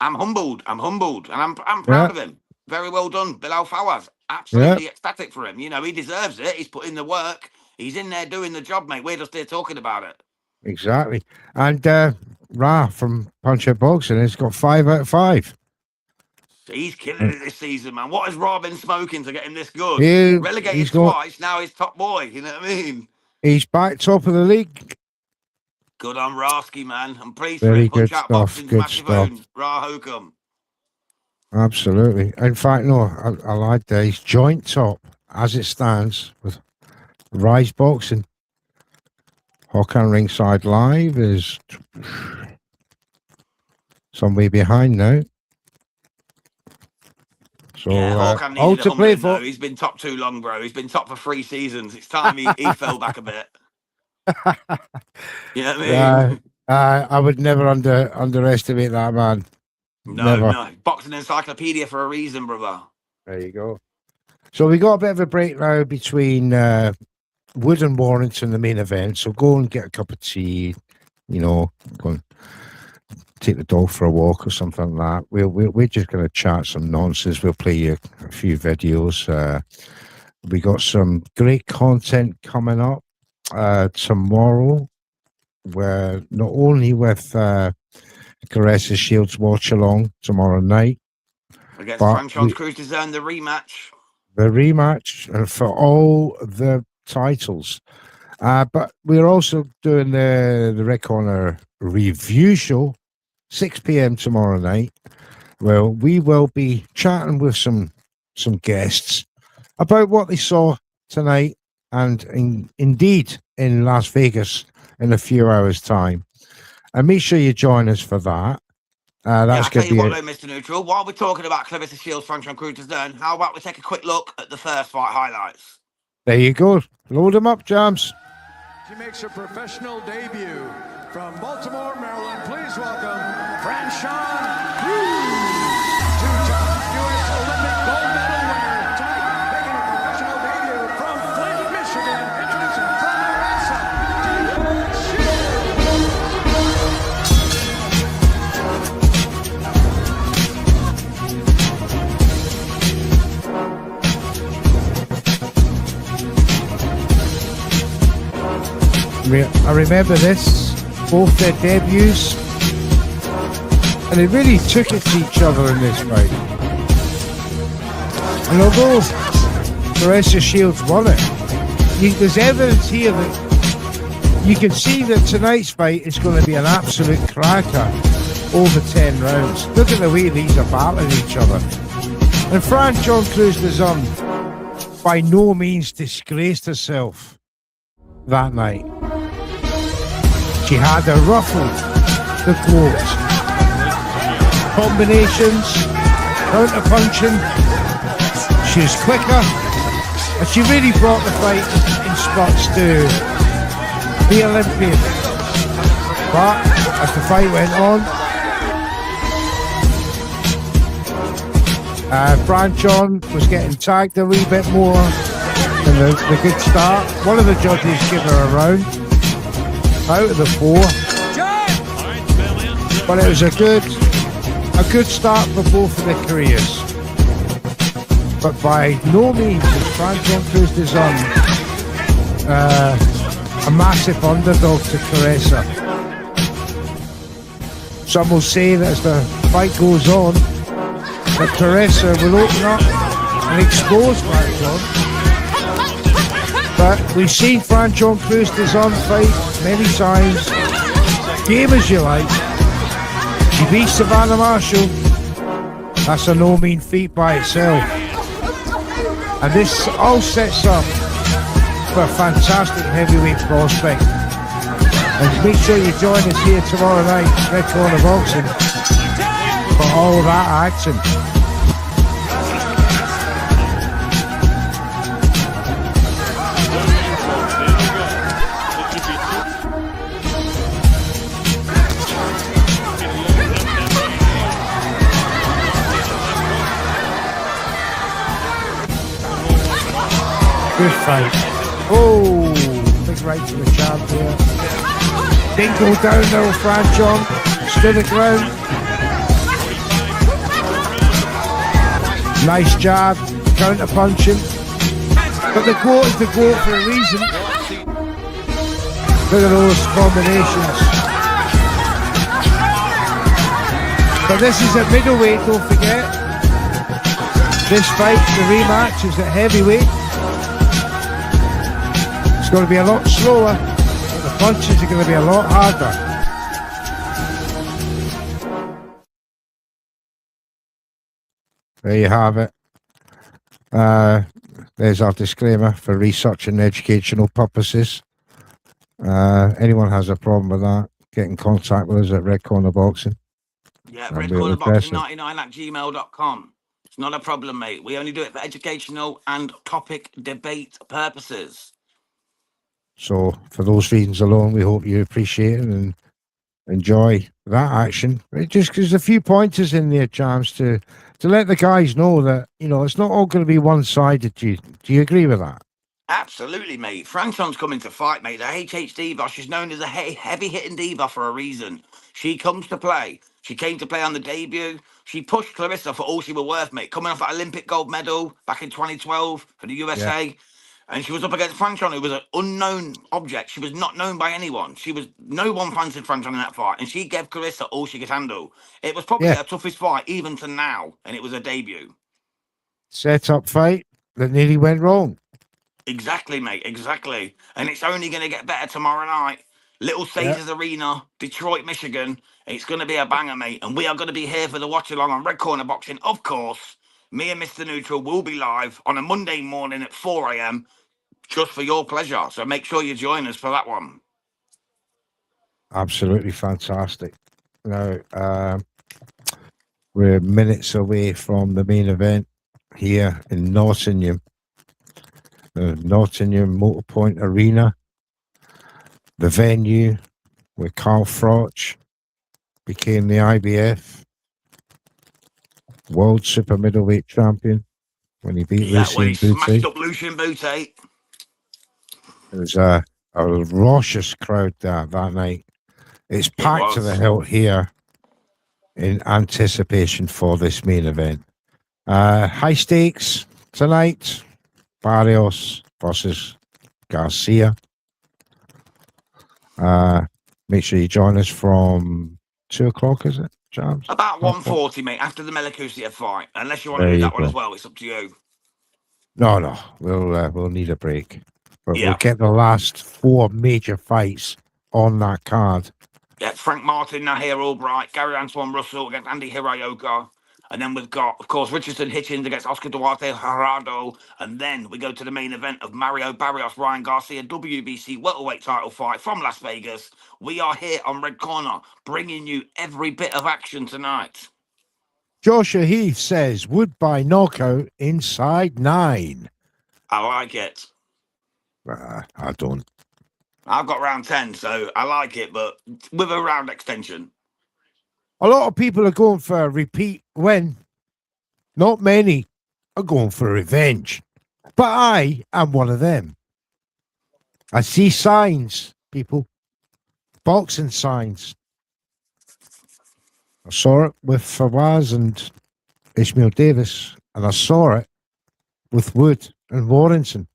S1: I'm humbled. And I'm proud of him. Very well done, Bilal Fawaz. Absolutely ecstatic for him. He deserves it. He's put in the work. He's in there doing the job, mate. We're just here talking about it.
S2: Exactly. And Ra from Punch Out Boxing has got 5 out of 5.
S1: He's killing it this season, man. What has Ra been smoking to get him this good? Relegated twice, now he's top boy. You know what I mean?
S2: He's back top of the league.
S1: Good on Rasky, man. I'm pleased
S2: Very
S1: for him.
S2: good stuff. Good stuff.
S1: Ra Hokum.
S2: Absolutely. In fact, no, I like that. He's joint top as it stands with Rise Boxing. Hawkan Ringside Live is some way behind now. So,
S1: Hawkan needed to play for. He's been top too long, bro. He's been top for 3 seasons. It's time he fell back a bit. You know what I mean?
S2: I would never underestimate that man.
S1: No. Boxing encyclopedia for a reason, brother.
S2: There you go. So we got a bit of a break now between Wood and Warrington the main event. So go and get a cup of tea. Go and take the dog for a walk or something like that. We're just going to chat some nonsense. We'll play you a few videos. We got some great content coming up tomorrow. Where not only with Caressa Shields Watchalong tomorrow night,
S1: Against
S2: but
S1: Franchise Cruisers and the rematch.
S2: the rematch for all the titles. But we're also doing the Red Corner review show, 6 p.m. tomorrow night, where we will be chatting with some guests about what they saw tonight and indeed in Las Vegas in a few hours' time. And make sure you join us for that. That's
S1: I'll tell
S2: going to
S1: you
S2: be
S1: what, though, Mr. Neutral, while we're talking about Clarissa Shields, Franchise Cruisers, then how about we take a quick look at the first fight highlights?
S2: There you go. Load them up, Jams.
S7: She makes her professional debut from Baltimore, Maryland. Please welcome Franchise Cruz, two-time U.S. Olympic gold medal winner tonight, making her professional debut from Flint, Michigan. Introducing from Clarissa
S2: I remember this, both their debuts, and they really took it to each other in this fight. And although Caressa Shields won it, there's evidence here that you can see that tonight's fight is going to be an absolute cracker over 10 rounds. Look at the way these are battling each other. And Franchise Cruisers by no means disgraced herself that night. She had her ruffled the quote. Combinations, counter punching. She was quicker, and she really brought the fight in spots to the Olympian. But as the fight went on, Franchon was getting tagged a wee bit more than the good start. One of the judges gave her a round out of the 4, but it was a good start for both of their careers. But by no means is Franchon Cruz a massive underdog to Caressa. Some will say that as the fight goes on, that Caressa will open up and expose Franchon. But we've seen Franchon Cruz fight many times. Game as you like. She beat Savannah Marshall. That's a no mean feat by itself. And this all sets up for a fantastic heavyweight prospect. And make sure you join us here tomorrow night, Red Corner Boxing, for all that action. Good fight. Oh, big right to the champ here. Didn't go down though, Franchon. Stood the ground. Nice jab, counter punching. But the goat is the goat for a reason. Look at those combinations. But this is at middleweight, don't forget. This fight, the rematch, is at heavyweight. It's going to be a lot slower, but the punches are going to be a lot harder. There you have it. There's our disclaimer for research and educational purposes. Anyone has a problem with that, get in contact with us at Red Corner Boxing.
S1: Yeah, redcornerboxing99@gmail.com. It's not a problem, mate. We only do it for educational and topic debate purposes.
S2: So for those reasons alone, we hope you appreciate it and enjoy that action. It just gives a few pointers in there, James, to let the guys know that, you know, it's not all going to be one-sided. Do you agree with that?
S1: Absolutely, mate. Franchon's coming to fight, mate. The HH Diva, she's known as a heavy-hitting diva for a reason. She comes to play. She came to play on the debut. She pushed Clarissa for all she was worth, mate. Coming off that Olympic gold medal back in 2012 for the USA. And she was up against Franchon, who was an unknown object. She was not known by anyone. No one fancied Franchon in that fight. And she gave Clarissa all she could handle. It was probably her toughest fight, even to now. And it was a debut.
S2: Set up fight that nearly went wrong.
S1: Exactly, mate. Exactly. And it's only going to get better tomorrow night. Little Caesars Arena, Detroit, Michigan. It's going to be a banger, mate. And we are going to be here for the watch along on Red Corner Boxing. Of course, me and Mr. Neutral will be live on a Monday morning at 4 a.m. just for your pleasure. So make sure you join us for that one.
S2: Absolutely fantastic. Now, we're minutes away from the main event here in Nottingham. The Nottingham Motorpoint Arena, the venue where Carl Froch became the IBF World Super Middleweight Champion when he beat
S1: when he
S2: Lucien
S1: smashed
S2: Boutte.
S1: up Lucien Boutte.
S2: There was a raucous crowd there that night. It's packed to the hilt here in anticipation for this main event. High stakes tonight. Barrios versus Garcia. Make sure you join us from 2 o'clock, is it, James?
S1: About 1:40, mate, after the Melacusia fight. Unless you want to
S2: There
S1: do
S2: you
S1: that one
S2: go.
S1: as well, it's up to you.
S2: No, we'll need a break. But
S1: Yeah.
S2: we'll get the last 4 major fights on that card.
S1: Yeah, Frank Martin, Nahir Albright, Gary Antoine Russell against Andy Hirayoka. And then we've got, of course, Richardson Hitchens against Oscar Duarte Gerardo. And then we go to the main event of Mario Barrios, Ryan Garcia, WBC welterweight title fight from Las Vegas. We are here on Red Corner, bringing you every bit of action tonight.
S2: Joshua Heath says, Wood by knockout inside 9.
S1: I like it.
S2: I don't.
S1: I've got round 10, so I like it, but with a round extension.
S2: A lot of people are going for a repeat win. Not many are going for revenge. But I am one of them. I see signs, people. Boxing signs. I saw it with Fawaz and Ishmael Davis, and I saw it with Wood and Warrington.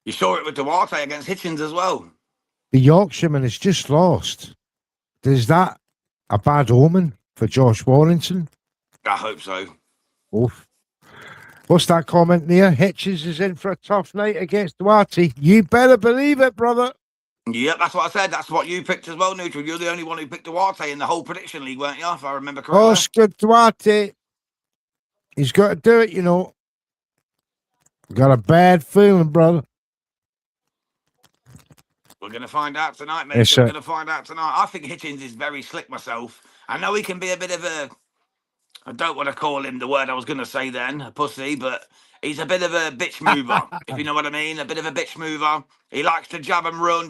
S1: You saw it with Duarte against Hitchens as well.
S2: The Yorkshireman has just lost. Is that a bad omen for Josh Warrington?
S1: I hope so.
S2: Oof. What's that comment there? Hitchens is in for a tough night against Duarte. You better believe it, brother.
S1: Yep, that's what I said. That's what you picked as well, Neutral. You're the only one who picked Duarte in the whole prediction league, weren't you? If I remember correctly.
S2: Oscar Duarte. He's got to do it, you know. Got a bad feeling, brother.
S1: We're going to find out tonight, mate.
S2: Yes,
S1: We're
S2: sir.
S1: going to find out tonight. I think Hitchens is very slick myself. I know he can be a bit of a... I don't want to call him the word I was going to say then, a pussy, but he's a bit of a bitch mover, if you know what I mean. A bit of a bitch mover. He likes to jab and run.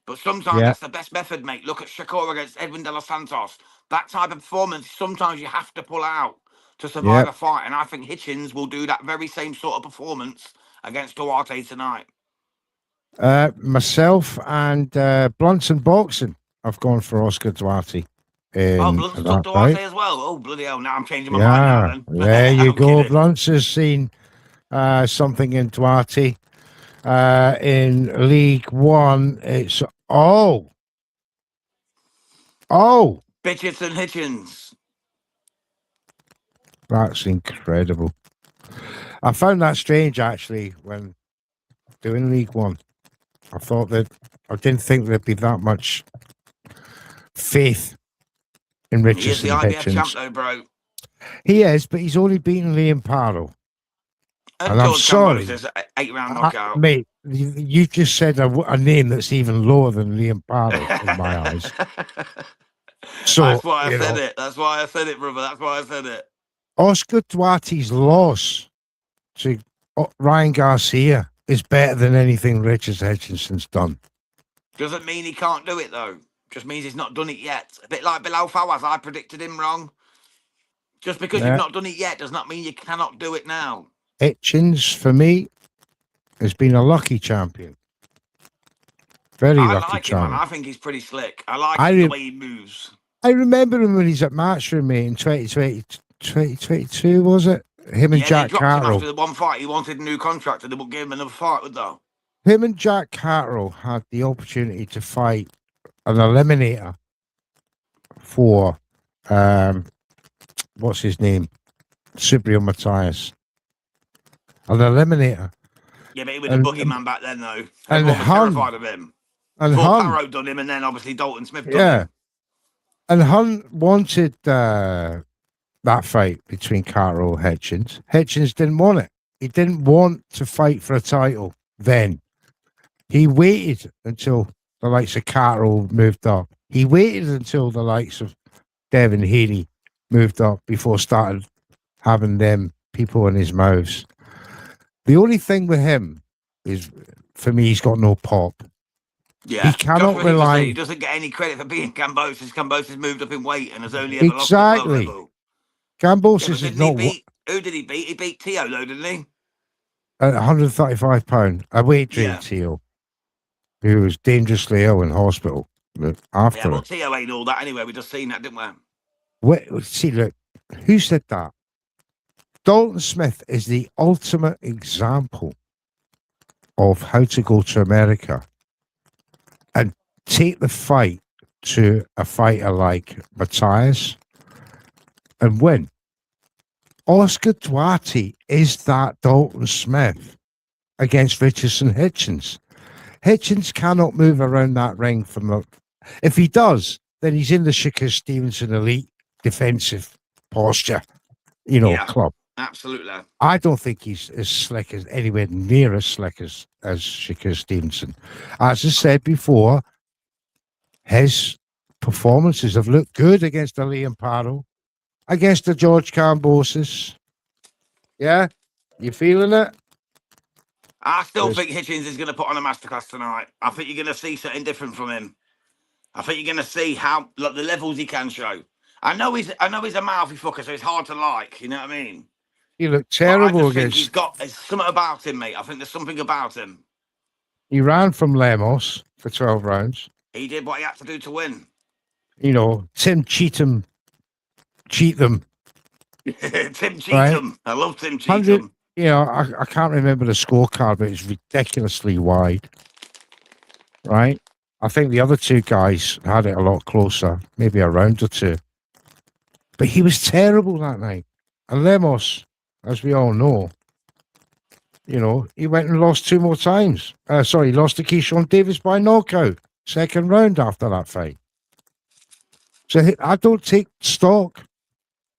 S1: But sometimes that's the best method, mate. Look at Shakur against Edwin De Los Santos. That type of performance, sometimes you have to pull out to survive a fight. And I think Hitchens will do that very same sort of performance against Duarte tonight.
S2: Myself and Blunts Boxing, I've gone for Oscar Duarte.
S1: Blunts took Duarte as well. Oh, bloody hell. Now I'm changing my mind now then.
S2: There you go.
S1: Kidding.
S2: Blunts has seen something in Duarte. In League One, it's
S1: Richardson Hitchens.
S2: That's incredible. I found that strange actually when doing League One. I thought that I didn't think there'd be that much faith in Richardson
S1: He is the IBF
S2: Hitchens.
S1: champ though, bro.
S2: He is, but he's only beaten Liam Pardo.
S1: And
S2: I'm
S1: George
S2: sorry.
S1: Campbell says 8-round knockout.
S2: Mate, you just said a name that's even lower than Liam Pardo in my eyes. So
S1: That's why I said it. That's why I said it, brother. That's why I said it.
S2: Oscar Duarte's loss to Ryan Garcia is better than anything Richard Hitchenson's done.
S1: Doesn't mean he can't do it, though. Just means he's not done it yet. A bit like Bilal Fawaz. I predicted him wrong. Just because you've not done it yet does not mean you cannot do it now.
S2: Hitchens, for me, has been a lucky champion. Very
S1: I
S2: lucky
S1: like him, man.
S2: champion.
S1: I think he's pretty slick. I like
S2: I
S1: the
S2: re-
S1: way he moves.
S2: I remember him when he's at Matchroom, mate, in 2022, was it? Him and
S1: Yeah, they
S2: Jack
S1: dropped him
S2: Carroll.
S1: after the one fight. He wanted a new contract, and they wouldn't give him another fight, would they?
S2: Him and Jack Carroll had the opportunity to fight an eliminator for, what's his name? Subriel Matthias. An eliminator.
S1: Yeah, but he was a
S2: And-
S1: boogeyman back then, though.
S2: and
S1: Everyone was
S2: Hun-
S1: terrified of him.
S2: And
S1: Before
S2: Hun,
S1: Parrow done him, and then obviously Dalton Smith done
S2: yeah.
S1: him.
S2: And Hun wanted that fight between Carroll and Hitchens. Hitchens didn't want it. He didn't want to fight for a title then. He waited until the likes of Carroll moved up. He waited until the likes of Devin Haney moved up before started having them people in his mouths. The only thing with him is, for me, he's got no pop.
S1: Yeah,
S2: He cannot
S1: Josh
S2: rely-
S1: He doesn't get any credit for being Cambosis. Cambosis moved up in weight and has only ever lost at low
S2: Exactly.
S1: level.
S2: Gambosis
S1: Yeah,
S2: is
S1: didn't
S2: not
S1: he beat? Who did he beat? He beat Tio, though, didn't he?
S2: at 135 pound. I weight
S1: Yeah.
S2: trained Teo, who was dangerously ill in hospital after
S1: Yeah,
S2: it.
S1: but Tio ain't all that anyway. We just seen that, didn't we?
S2: Wait, see, look, who said that? Dalton Smith is the ultimate example of how to go to America and take the fight to a fighter like Matthias and win. Oscar Duarte is that Dalton Smith against Richardson Hitchens. Hitchens cannot move around that ring from the. If he does, then he's in the Shakur Stevenson elite defensive posture,
S1: Yeah.
S2: club.
S1: Absolutely.
S2: I don't think he's as slick as anywhere near as slick as Shakur Stevenson. As I said before, his performances have looked good against the Liam Parrow, against the George Cambosis. Yeah? You feeling it?
S1: I still
S2: Yes.
S1: think Hitchens is going to put on a masterclass tonight. I think you're going to see something different from him. I think you're going to see how the levels he can show. I know he's a mouthy fucker, so it's hard to like. You know what I mean?
S2: He looked
S1: But I
S2: terrible
S1: just think he's
S2: against.
S1: there's something about him, mate. I think there's something about him.
S2: He ran from Lemos for 12 rounds.
S1: He did what he had to do to win.
S2: Tim Cheatham.
S1: Tim Cheatham.
S2: Right.
S1: I love Tim
S2: 100
S1: Cheatham.
S2: I can't remember the scorecard, but it's ridiculously wide. Right? I think the other two guys had it a lot closer, maybe a round or two. But he was terrible that night. And Lemos, as we all know, he went and lost two more times. He lost to Keyshawn Davis by knockout, second round after that fight. So I don't take stock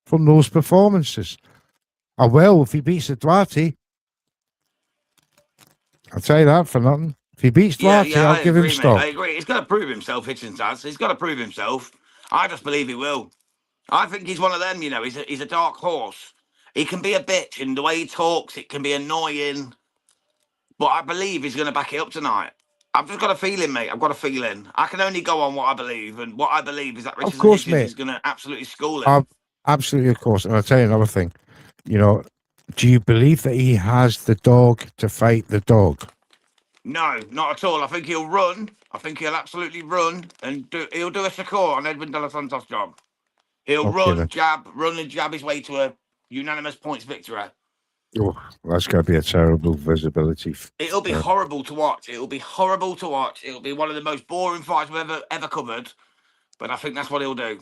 S2: from those performances. I will if he beats the Duarte. I'll tell you that for nothing. If he beats Duarte,
S1: I
S2: I'll give him
S1: agree, mate.
S2: stock.
S1: I agree. He's got to prove himself, Hitchens has. He's got to prove himself. I just believe he will. I think he's one of them, he's a dark horse. He can be a bitch in the way he talks. It can be annoying. But I believe he's going to back it up tonight. I've just got a feeling, mate. I've got a feeling. I can only go on what I believe. And what I believe is that Richardson
S2: course,
S1: Hitchens
S2: mate.
S1: is going to absolutely school him.
S2: Absolutely, of course. And I'll tell you another thing. Do you believe that he has the dog to fight the dog?
S1: No, not at all. I think he'll run. I think he'll absolutely run. And he'll do a Shakur on Edwin De Los Santos' job. He'll
S2: Okay,
S1: run
S2: then.
S1: and jab his way to a unanimous points victory.
S2: Oh, that's going to be a terrible visibility.
S1: It'll be horrible to watch. It'll be horrible to watch. It'll be one of the most boring fights we've ever covered. But I think that's what he'll do.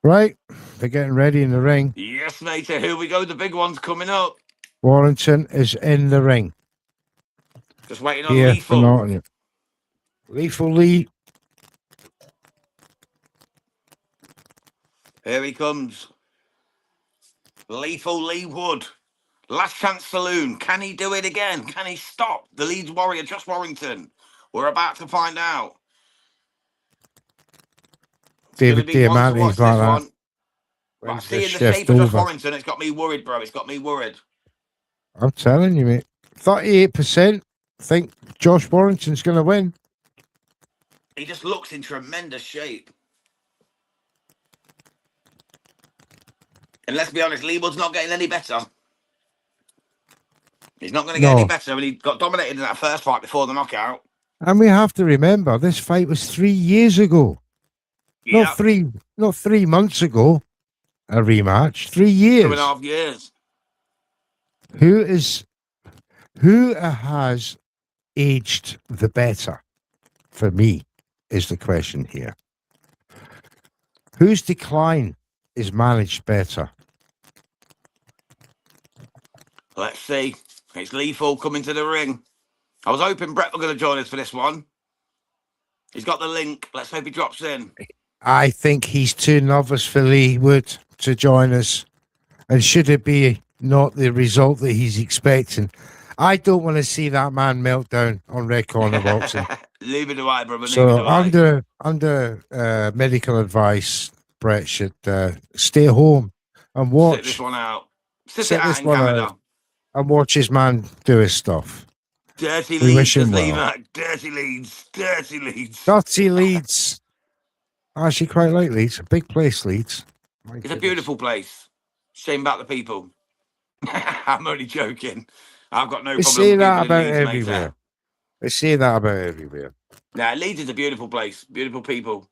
S2: Right. They're getting ready in the ring.
S1: Yes, mate. Here we go. The big one's coming up.
S2: Warrington is in the ring.
S1: Just waiting on
S2: Here for
S1: Lethal.
S2: Nottingham. Lethal Lee.
S1: Here he comes. Lethal Leigh Wood. Last Chance Saloon. Can he do it again? Can he stop the Leeds Warrior, Josh Warrington? We're about to find out. It's
S2: David
S1: gonna be one to
S2: Diamante's
S1: watch
S2: like
S1: this
S2: that.
S1: one. But
S2: When's
S1: seeing
S2: this
S1: the
S2: shift
S1: shape of Josh
S2: over?
S1: Warrington, it's got me worried, bro. It's got me worried.
S2: I'm telling you, mate. 38% think Josh Warrington's going to win.
S1: He just looks in tremendous shape. And let's be honest, Leigh Wood's not getting any better. He's not going to get any
S2: No.
S1: better. When he got dominated in that first fight before the knockout.
S2: And we have to remember this fight was 3 years ago.
S1: Yeah,
S2: Not 3 months ago. A rematch. 3 years.
S1: 2.5 years.
S2: Who has aged the better? For me, is the question here. Whose decline is managed better?
S1: Let's see. It's Lethal coming to the ring. I was hoping Brett were going to join us for this one. He's got the link. Let's hope he drops in.
S2: I think he's too nervous for Leigh Wood to join us. And should it be not the result that he's expecting, I don't want to see that man melt down on Red Corner Boxing.
S1: Leave it to I, brother.
S2: So under medical advice, Brett should stay home and watch.
S1: Sit this one out. Sit
S2: Sit
S1: it out
S2: this
S1: in
S2: one
S1: Canada.
S2: out. And watch his man do his stuff.
S1: Dirty
S2: We
S1: Leeds,
S2: wish him
S1: says Lee
S2: well.
S1: Mac. Dirty Leeds. Dirty Leeds.
S2: Dirty Leeds. I actually quite like Leeds. A big place, Leeds. My
S1: It's a
S2: goodness.
S1: beautiful place. Shame about the people. I'm only joking. I've got no
S2: They
S1: problem
S2: say
S1: with
S2: that
S1: people in
S2: about
S1: Leeds, mate.
S2: everywhere. They say that about everywhere.
S1: Nah, Leeds is a beautiful place. Beautiful people.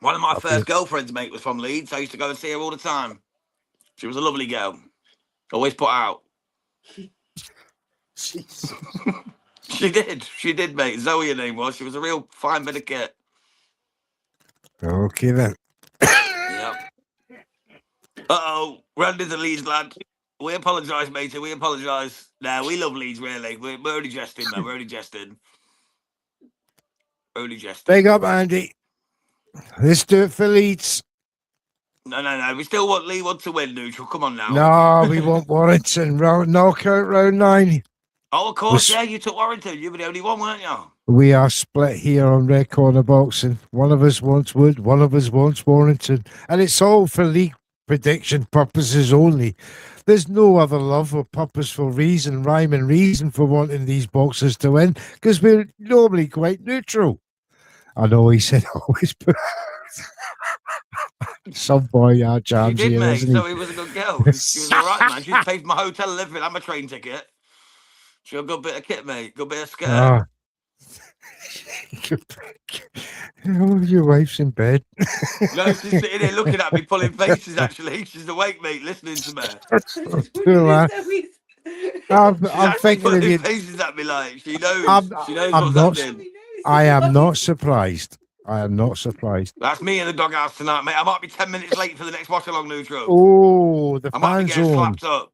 S1: One of my first girlfriends, mate, was from Leeds. I used to go and see her all the time. She was a lovely girl. Always put out. She did, mate. Zoe, her name was. She was a real fine bit of kit.
S2: Okay then.
S1: Yep. Uh-oh. Randy's a Leeds lad. We apologise, matey. We apologise. Nah, we love Leeds, really. We're only jesting, man. We're only jesting. Only jesting.
S2: Big up, Andy. Let's do it for Leeds.
S1: No. We still want Leigh Wood to win, neutral. Come on now.
S2: No, we want Warrington. Knockout round 9.
S1: Oh, of course, yeah. You took Warrington. You were the only one, weren't you?
S2: We are split here on Red Corner Boxing. One of us wants Wood, one of us wants Warrington. And it's all for league prediction purposes only. There's no other love or purposeful reason, rhyme and reason for wanting these boxers to win, because we're normally quite neutral. I know he said always put some boy our
S1: She
S2: jams
S1: did,
S2: here,
S1: mate.
S2: isn't he?
S1: So he was a good girl. She was all right, man. She paid for my hotel and everything and my train ticket. She got a good bit of kit, mate. Good bit of skirt.
S2: Ah. Oh, your wife's in bed.
S1: No, she's sitting here looking at me, pulling faces, actually. She's awake, mate, listening to me.
S2: Poor lad. I'm
S1: She's actually
S2: thinking of
S1: pulling
S2: you.
S1: faces at me like she knows. She knows
S2: I'm
S1: what's
S2: not-
S1: happening.
S2: I am not surprised. I am not surprised.
S1: That's me in the doghouse tonight, mate. I might be 10 minutes late for the next Watchalong neutral.
S2: Oh, the
S1: I might
S2: fan
S1: be getting
S2: zone.
S1: slapped up.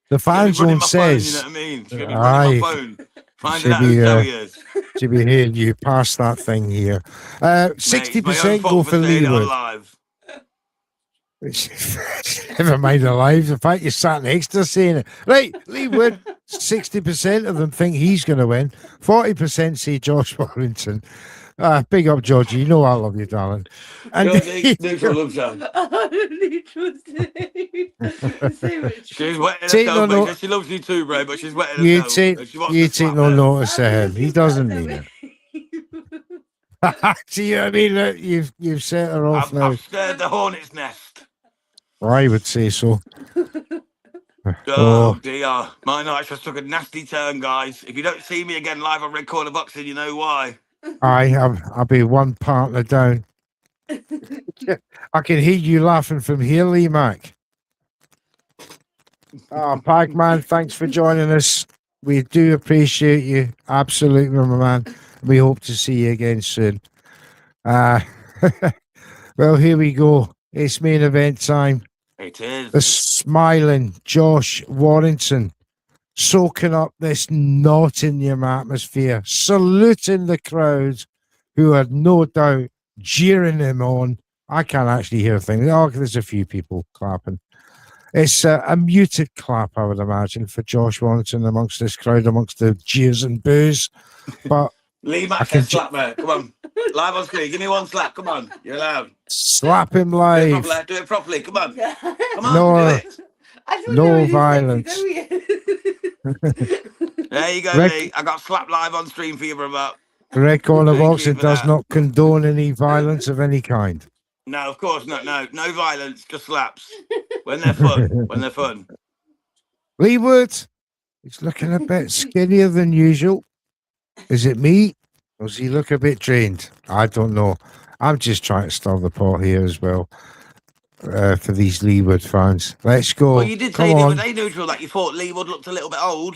S2: The fan
S1: She'll be running
S2: zone
S1: my
S2: says.
S1: phone, you know what I mean? She'll be running my phone. Finding
S2: Should
S1: out
S2: be,
S1: who Zoe is.
S2: To be hearing you pass that thing here. 60% go for Leigh Wood.
S1: Live.
S2: Never mind alive. The fact you sat next to her saying it. Right, Leigh Wood, 60% of them think he's going to win. 40% say Josh Warrington. Big up, Georgie. You know I love you, darling. And
S1: Neutral loves her. She's wetting
S2: Take
S1: herself,
S2: no
S1: mate. She loves you too, bro, but she's wetting
S2: you
S1: herself.
S2: take
S1: and she wants
S2: you
S1: to
S2: take
S1: slap
S2: no
S1: her.
S2: notice of him. He doesn't mean it. See what I mean? Look, you've set her off now.
S1: I've stirred the hornet's nest.
S2: I would say so.
S1: Oh dear. My night just took a nasty turn, guys. If you don't see me again live on Red Corner Boxing, you know why.
S2: I'll be one partner down. I can hear you laughing from here, Lee Mac. Pac-Man, thanks for joining us. We do appreciate you. Absolutely, my man. We hope to see you again soon. Well, here we go. It's main event time.
S1: It is.
S2: The smiling Josh Warrington soaking up this Nottingham atmosphere, saluting the crowd who had no doubt jeering him on. I can't actually hear a thing. Oh, there's a few people clapping. It's a muted clap, I would imagine, for Josh Warrington amongst this crowd, amongst the jeers and boos. But
S1: Lee Mac says slap, mate. Come on. Live on screen. Give me one slap. Come on. You're allowed.
S2: slap him
S1: Do
S2: live.
S1: it properly. Come on. Come on.
S2: No,
S1: Do it.
S2: no violence.
S1: There you go,
S2: Rick-
S1: Lee. I got slapped live on stream for you, brother.
S2: Red Corner
S1: Thank you
S2: Boxing
S1: for
S2: does
S1: that.
S2: not condone any violence of any kind.
S1: No, of course not. No violence, just slaps. When they're fun.
S2: Leigh Wood, he's looking a bit skinnier than usual. Is it me? Or does he look a bit drained? I don't know. I'm just trying to stir the pot here as well for these Leigh Wood fans. Let's go.
S1: Well, you did
S2: Come
S1: say the
S2: on.
S1: other day, Neutral, that you thought Leigh Wood looked a little bit old.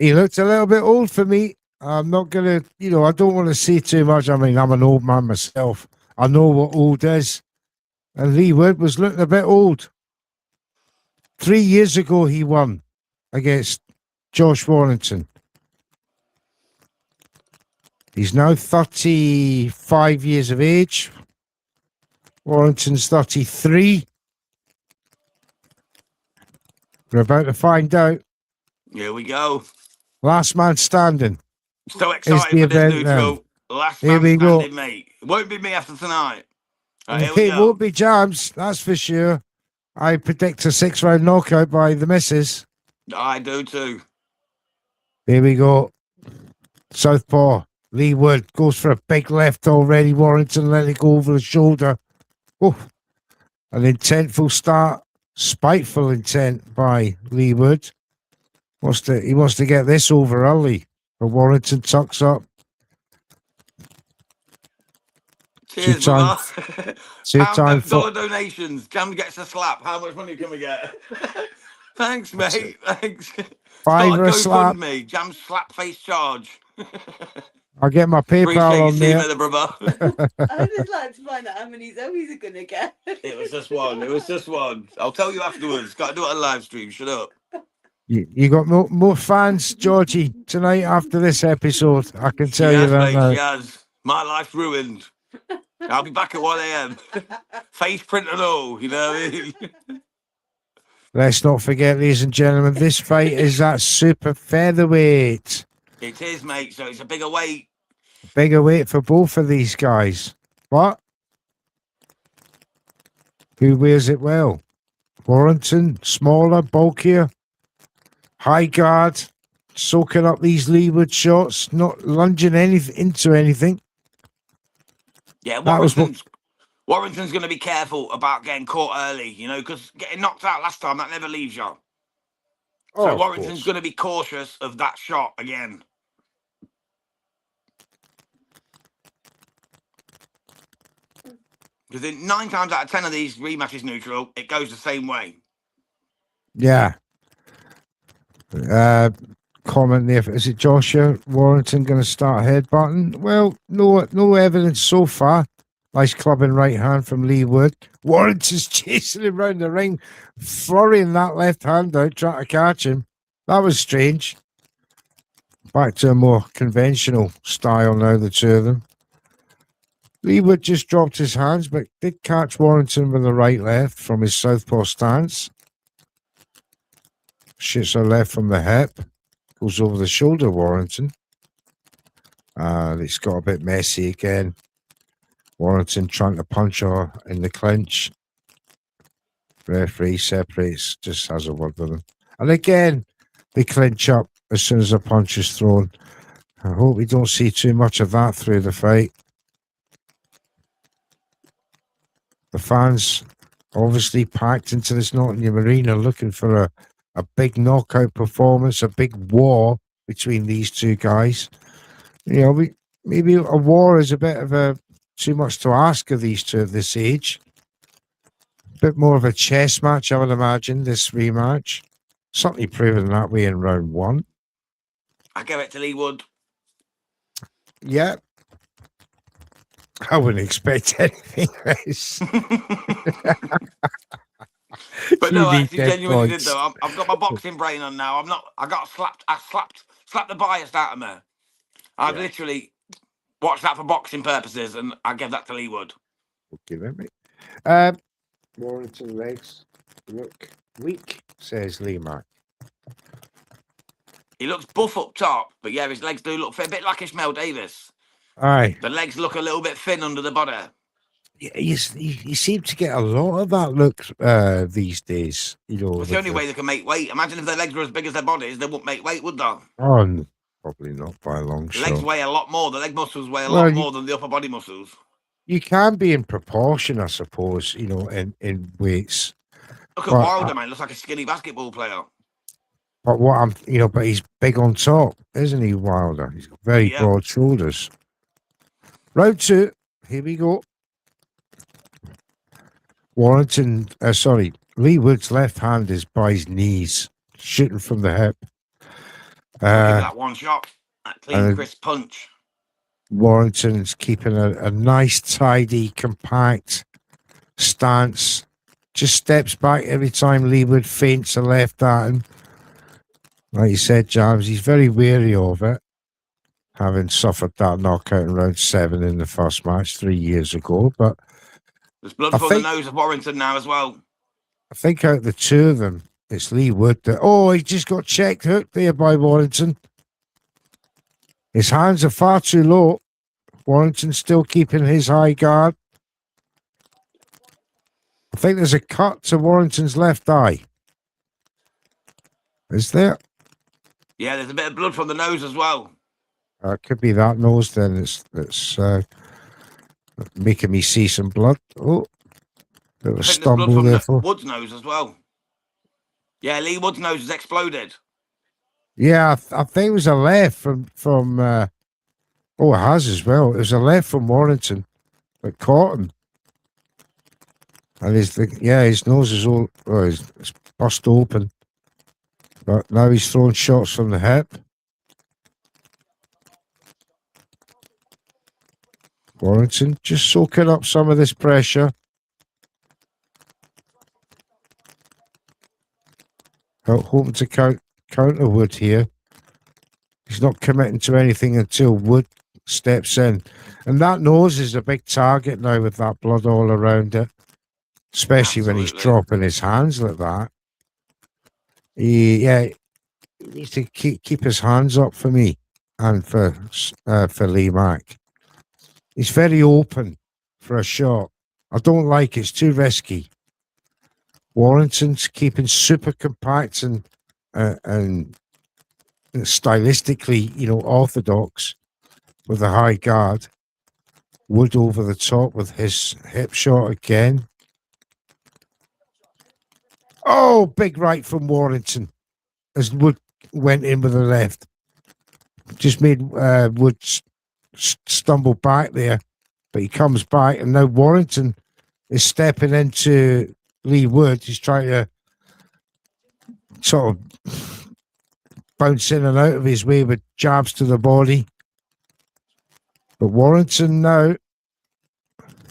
S2: He looked a little bit old for me. I'm not going to, I don't want to say too much. I mean, I'm an old man myself. I know what old is. And Leigh Wood was looking a bit old. 3 years ago, he won against Josh Warrington. He's now 35 years of age. Warrington's 33. We're about to find out.
S1: Here we go.
S2: Last man standing.
S1: So
S2: the
S1: excited for this,
S2: event
S1: Neutral. Last
S2: Here
S1: man
S2: we go.
S1: standing, mate. It won't be me after tonight. Right, here
S2: It
S1: we go.
S2: won't be Jams, that's for sure. I predict a 6-round knockout by the missus.
S1: I do too.
S2: Here we go. Southpaw. Leigh Wood goes for a big left already. Warrington let it go over the shoulder. Oh, an intentful start. Spiteful intent by Leigh Wood. He wants to get this over early. But Warrington tucks up.
S1: Cheers,
S2: Two-time-
S1: brother.
S2: Two-time
S1: $1 donations. Jam gets a slap. How much money can we get? Thanks, mate. Thanks.
S2: Fiver a
S1: Start
S2: slap.
S1: GoFundMe. Jam slap face charge.
S2: I'll get my PayPal
S1: Appreciate you
S2: on
S1: seeing
S2: there.
S1: me, brother.
S8: I'd just like to find out how many Zoes are gonna get.
S1: It was just one. It was just one. I'll tell you afterwards. Got to do it on live stream. Shut up.
S2: You got more fans, Georgie, tonight after this episode. I can tell you that
S1: mate,
S2: now.
S1: she has. My life's ruined. I'll be back at 1 a.m. Face print and all, you know what I mean?
S2: Let's not forget, ladies and gentlemen, this fight is at super featherweight.
S1: It is, mate. So it's a bigger weight.
S2: Bigger weight for both of these guys. But who wears it well? Warrington, smaller, bulkier, high guard, soaking up these Leigh Wood shots, not lunging into anything.
S1: Yeah,
S2: That was
S1: Warrington's going to be careful about getting caught early, you know, because getting knocked out last time, that never leaves you. So
S2: of
S1: Warrington's
S2: course.
S1: going to be cautious of that shot again. Because 9 times out of 10 of these rematches, Neutral, it goes the same way.
S2: Yeah. Comment there. Is it Joshua Warrington going to start headbutting? Well, no evidence so far. Nice clubbing right hand from Leigh Wood. Warrington's chasing him round the ring, flurrying that left hand out, trying to catch him. That was strange. Back to a more conventional style now, the two of them. Leigh Wood just dropped his hands, but did catch Warrington with the right left from his southpaw stance. Shoots a left from the hip. Goes over the shoulder, Warrington. It's got a bit messy again. Warrington trying to punch her in the clinch. Referee separates, just has a word with him. And again, they clinch up as soon as a punch is thrown. I hope we don't see too much of that through the fight. The fans obviously packed into this Nottingham arena looking for a big knockout performance, a big war between these two guys. You know, maybe a war is a bit of too much to ask of these two at this age. A bit more of a chess match, I would imagine, this rematch. Certainly proven that way in round 1.
S1: I give it to Leigh Wood.
S2: Yeah. I wouldn't expect anything else.
S1: But no,
S2: You
S1: I
S2: need
S1: actually
S2: dead
S1: genuinely did
S2: points.
S1: though. I've got my boxing brain on now. I got slapped. I slapped the bias out of me. I've literally watched that for boxing purposes, and I give that to Leigh Wood.
S2: Okay, let me. Warrington legs look weak, says Lee Mack.
S1: He looks buff up top, but yeah, his legs do look fit, a bit like Ishmael Davis.
S2: Aye.
S1: The legs look a little bit thin under the body.
S2: You seem to get a lot of that look these days. You know,
S1: It's the only way they can make weight. Imagine if their legs were as big as their bodies, they wouldn't make weight, would they?
S2: Oh, probably not by a long
S1: The legs
S2: shot.
S1: weigh a lot more. The leg muscles weigh a
S2: Well,
S1: lot more than the upper body muscles.
S2: You can be in proportion, I suppose, you know, in weights.
S1: Look at
S2: But
S1: Wilder, man. Looks like a skinny basketball player.
S2: But but he's big on top, isn't he, Wilder? He's got very
S1: Yeah.
S2: broad shoulders. Round 2, here we go. Leigh Wood's left hand is by his knees, shooting from the hip.
S1: I'll give that one shot. That clean, crisp punch.
S2: Warrington's keeping a nice, tidy, compact stance. Just steps back every time Leigh Wood feints a left at him. Like you said, James, he's very wary of it, having suffered that knockout in round 7 in the first match 3 years ago. But
S1: there's blood from the nose of Warrington now as well.
S2: I think out of the two of them, it's Leigh Wood that... he just got checked hooked there by Warrington. His hands are far too low. Warrington's still keeping his high guard. I think there's a cut to Warrington's left eye. Is there?
S1: Yeah, there's a bit of blood from the nose as well.
S2: It could be that nose then. It's making me see some blood. Oh, bit of a stumble there for
S1: Wood's nose as well. Yeah, Leigh Wood's nose has exploded.
S2: Yeah, I think it was a left from it has as well. It was a left from Warrington that caught him. And his nose is all it's bust open. But now he's throwing shots from the hip. Warrington just soaking up some of this pressure. Hoping to counter Wood here. He's not committing to anything until Wood steps in. And that nose is a big target now with that blood all around it. Especially when he's dropping his hands like that. He needs to keep his hands up for me and for Lee Mack. He's very open for a shot. I don't like it. It's too risky. Warrington's keeping super compact and stylistically, orthodox with a high guard. Wood over the top with his hip shot again. Oh, big right from Warrington as Wood went in with the left. Just made Wood stumble back there, but he comes back, and now Warrington is stepping into Leigh Wood. He's trying to sort of bounce in and out of his way with jabs to the body. But Warrington now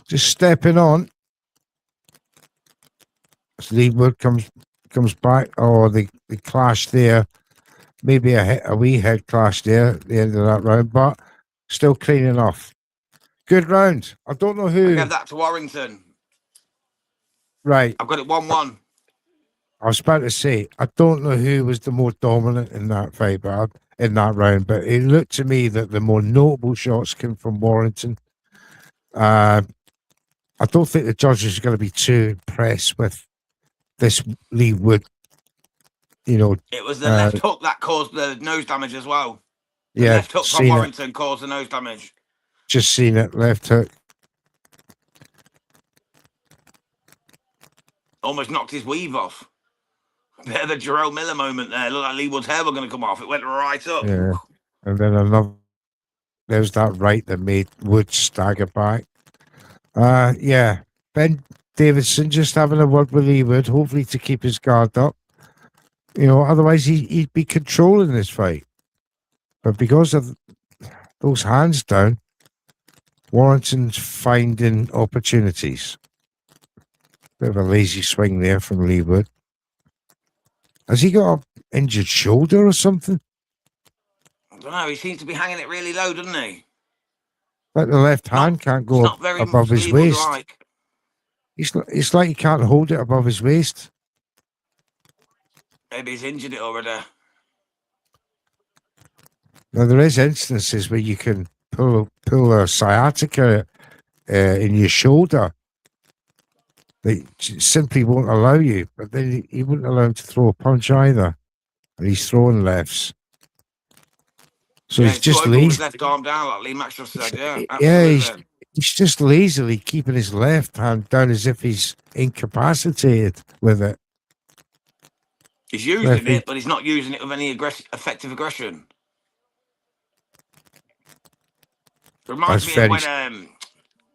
S2: just stepping on. As Leigh Wood comes back. Oh, they clash there. Maybe a wee head clash there at the end of that round, but still clean enough. Good round. I don't know who.
S1: I gave that to Warrington.
S2: Right.
S1: I've got it 1-1.
S2: I was about to say, I don't know who was the more dominant in that fight, in that round, but it looked to me that the more notable shots came from Warrington. I don't think the judges are going to be too impressed with this Leigh Wood. It
S1: was the left hook that caused the nose damage as well. The left hook from Warrington caused the nose damage.
S2: Just seen it, left hook.
S1: Almost knocked his weave off. A bit of a Jarrell Miller moment there. Looked like Leigh Wood's hair were going to come off. It went right up.
S2: Yeah. And then there's that right that made Wood stagger back. Ben Davidson just having a word with Leigh Wood, hopefully to keep his guard up. Otherwise he'd be controlling this fight. But because of those hands down, Warrington's finding opportunities. Bit of a lazy swing there from Leigh Wood. Has he got an injured shoulder or something?
S1: I don't know. He seems to be hanging it really low, doesn't he?
S2: Like the left hand can't go above his waist. It's like he can't hold it above his waist.
S1: Maybe he's injured it already.
S2: Now, there is instances where you can pull a sciatica in your shoulder. They simply won't allow you, but then he wouldn't allow him to throw a punch either. And he's throwing lefts. So he's just lazy.
S1: His left arm down, like Lee Max just said.
S2: He's just lazily keeping his left hand down as if he's incapacitated with it.
S1: He's using
S2: Referee.
S1: it, but he's not using it with any effective aggression. Reminds
S2: That's
S1: me of
S2: very.
S1: when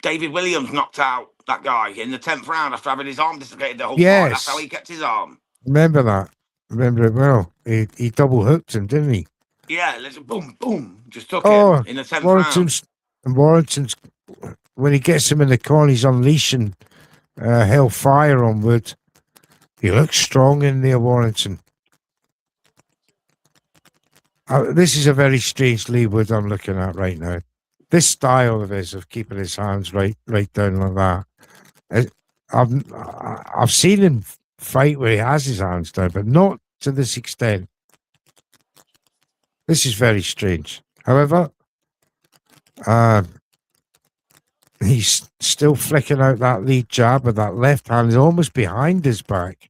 S1: David Williams knocked out that guy in the 10th round after having his arm dislocated the whole fight. That's how
S2: Yes.
S1: he kept his arm.
S2: Remember that. Remember it well. He double hooked him, didn't he?
S1: Yeah, let's boom, boom. Just took
S2: Oh,
S1: him in the 10th round.
S2: Warrington's, when he gets him in the corner, he's unleashing hellfire on Wood. He looks strong in there, Warrington. This is a very strange Leigh Wood I'm looking at right now. This style of his, of keeping his hands right down like that. I've seen him fight where he has his hands down, but not to this extent. This is very strange. However, he's still flicking out that lead jab with that left hand, almost behind his back,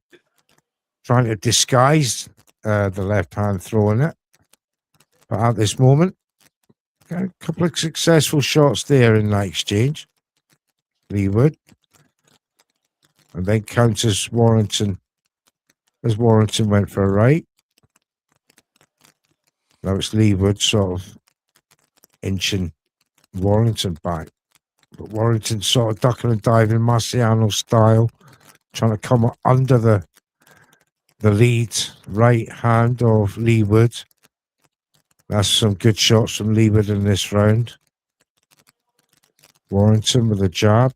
S2: trying to disguise the left hand throwing it. But at this moment, got a couple of successful shots there in that exchange. Leigh Wood. And then counters Warrington as Warrington went for a right. Now it's Leigh Wood sort of inching Warrington back. But Warrington sort of ducking and diving Marciano style, trying to come under the lead right hand of Leigh Wood. That's some good shots from Leigh Wood in this round. Warrington with a jab.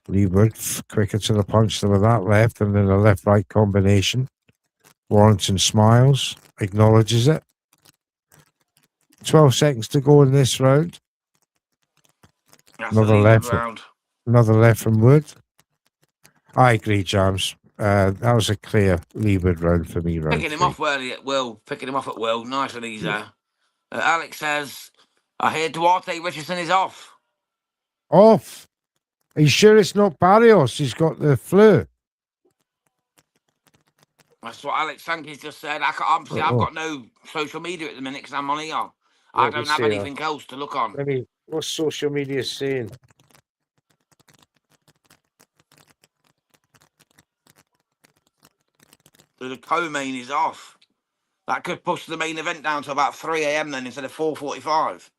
S2: Leigh Wood quicker to the punch than with that left, and then a left-right combination. Warrington smiles, acknowledges it. 12 seconds to go in this round.
S1: That's
S2: Another
S1: a
S2: left.
S1: round.
S2: Another left from Wood. I agree, Jams. That was a clear Leigh Wood round for me. Round
S1: Picking him
S2: three.
S1: off early at will. Picking him off at will. Nice and easy. Alex says, I hear Duarte Richardson is off.
S2: Off. Are you sure it's not Barrios? He's got the flu.
S1: That's what Alex Sankey's just said. I've got no social media at the minute because I'm on here. I don't have anything else to look on.
S2: What's social media saying?
S1: So the co-main is off. That could push the main event down to about 3 a.m. then instead of 4:45.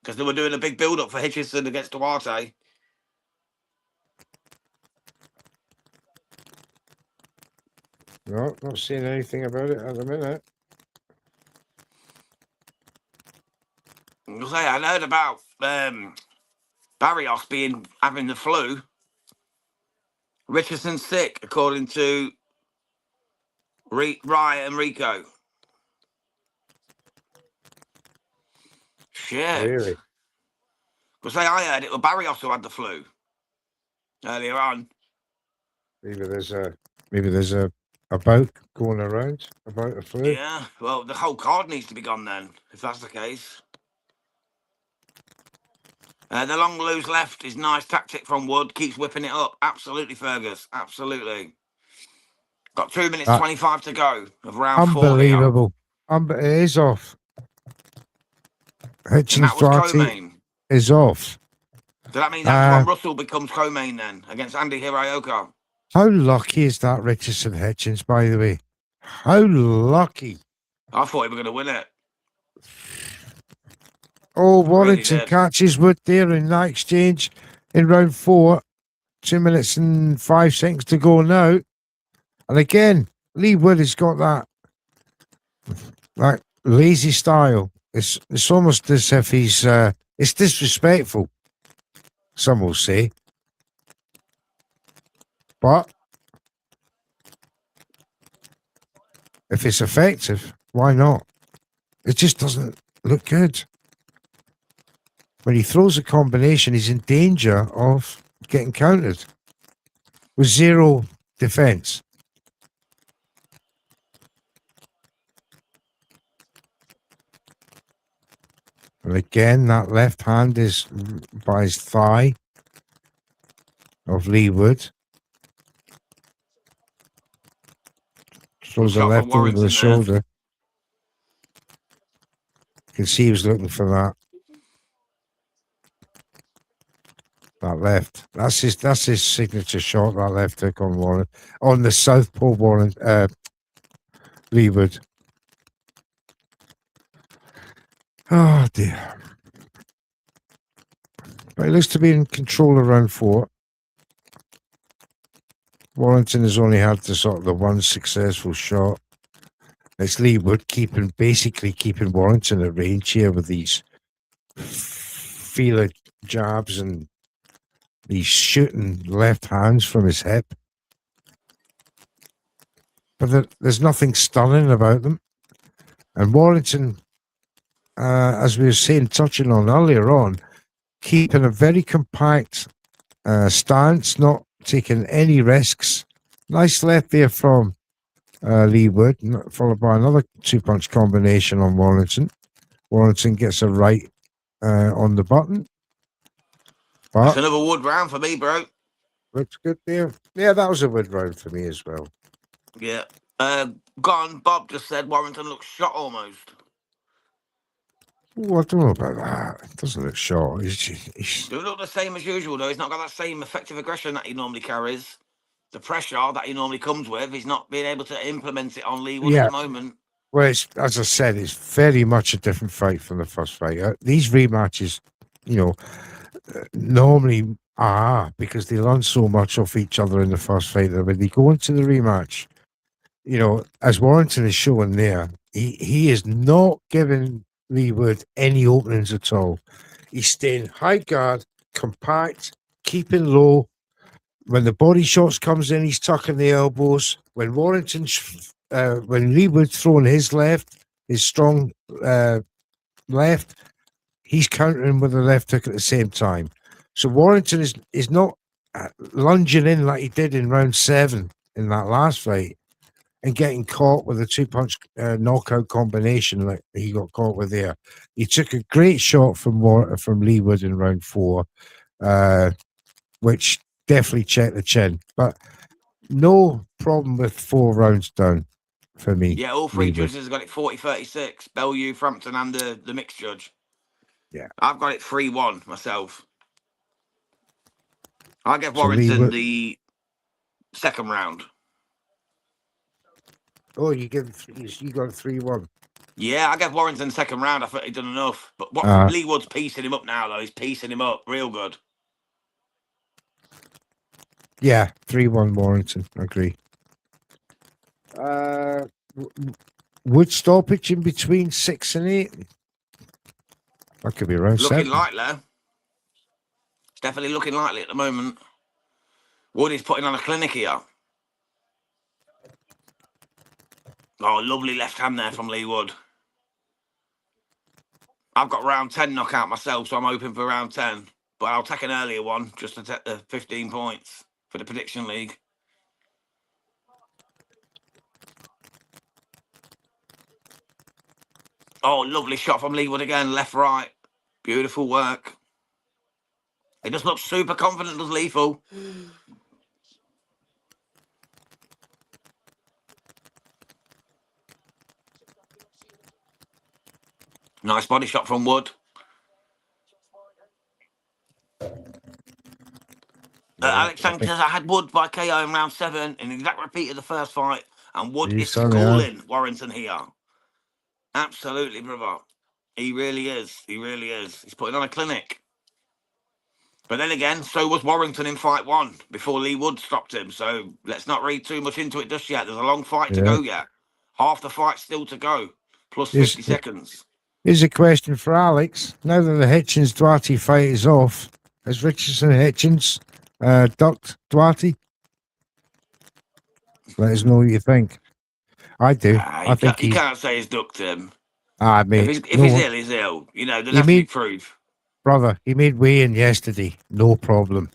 S1: Because they were doing a big build-up for Hitchison against Duarte.
S2: No, not seeing anything about it at the minute.
S1: I heard about Barrios having the flu. Richardson's sick, according to Ryan and Rico. Shit.
S2: Really?
S1: Because I heard it was Barrios who had the flu earlier on.
S2: Maybe there's a bout going around about the flu.
S1: Yeah, well, the whole card needs to be gone then, if that's the case. The long loose left is nice tactic from Wood. Keeps whipping it up. Absolutely, Fergus. Absolutely. Got 2 minutes 25 to go of round 4.
S2: Unbelievable. It is off. Hitchens Duarte is off.
S1: So that means Antoine Russell becomes co-main then against Andy Hirayoko.
S2: How lucky is that Richardson Hitchens, by the way? How lucky.
S1: I thought he was going to win it.
S2: Oh, Warrington really catches Wood there in that exchange in round 4. 2 minutes and 5 seconds to go now. And again, Leigh Wood has got that lazy style. It's almost as if he's it's disrespectful, some will say. But if it's effective, why not? It just doesn't look good. When he throws a combination, he's in danger of getting countered with zero defense. And again, that left hand is by his thigh of Leigh Wood. Throws the left over the shoulder. You can see he was looking for that left. That's his signature shot. That left hook on Warren, on the southpaw Warren, Leigh Wood. Oh dear. But he looks to be in control of round 4. Warrington has only had the one successful shot. It's Leigh Wood basically keeping Warrington at range here with these feeler jabs and these shooting left hands from his hip. But there's nothing stunning about them. And Warrington, as we were saying, touching on earlier on, keeping a very compact stance, not taking any risks. Nice left there from Leigh Wood, followed by another 2-punch combination on Warrington. Warrington gets a right on the button.
S1: That's another Wood round for me, bro.
S2: Looks good there. Yeah, that was a Wood round for me as well.
S1: Yeah. Gone. Bob just said Warrington looks shot almost.
S2: Oh, I don't know about that. It doesn't look short. He's...
S1: Doesn't look the same as usual, though. He's not got that same effective aggression that he normally carries. The pressure that he normally comes with, he's not being able to implement it on Leigh Wood at the moment.
S2: Well, as I said, it's very much a different fight from the first fight. These rematches, normally are because they learn so much off each other in the first fight that when they go into the rematch, as Warrington is showing there, he is not giving Leigh Wood any openings at all. He's staying high guard, compact, keeping low. When the body shots comes in, he's tucking the elbows. When when Leigh Wood's throwing his left, his strong left, he's countering with the left hook at the same time. So Warrington is not lunging in like he did in round 7 in that last fight and getting caught with a 2-punch knockout combination like he got caught with there. He took a great shot from Leigh Wood in round 4, which definitely checked the chin. But no problem with 4 rounds down for me.
S1: Yeah, all 3 judges have got it 40-36. Bellew, Frampton, and the mixed judge.
S2: Yeah.
S1: I've got it 3-1 myself. I give Warrington the second round.
S2: Oh, you got 3-1.
S1: Yeah, I gave Warrington the second round. I thought he'd done enough. But Leigh Wood's piecing him up now, though. He's piecing him up real good.
S2: Yeah, 3-1 Warrington. I agree. Wood stoppage in between 6 and 8. That could be around 7.
S1: Looking likely. It's definitely looking likely at the moment. Wood is putting on a clinic here. Oh, lovely left hand there from Leigh Wood. I've got round 10 knockout myself, so I'm hoping for round 10. But I'll take an earlier one just to take the 15 points for the prediction league. Oh, lovely shot from Leigh Wood again, left, right. Beautiful work. He just looks super confident, does Lethal. Nice body shot from Wood. Alex Sanchez, I had Wood by KO in round 7, an exact repeat of the first fight, and Wood is schooling Warrington here. Absolutely, brother. He really is. He really is. He's putting on a clinic. But then again, so was Warrington in fight 1 before Leigh Wood stopped him. So let's not read too much into it just yet. There's a long fight to go yet. Half the fight still to go, plus 50 seconds.
S2: Here's a question for Alex. Now that the Hitchens-Duarte fight is off, has Richardson-Hitchens ducked Duarte? Let us know what you think. I do. I think
S1: you can't say he's ducked him.
S2: Mate,
S1: if he's ill, he's ill. There has to be proof.
S2: Brother, he made weigh-in yesterday. No problem.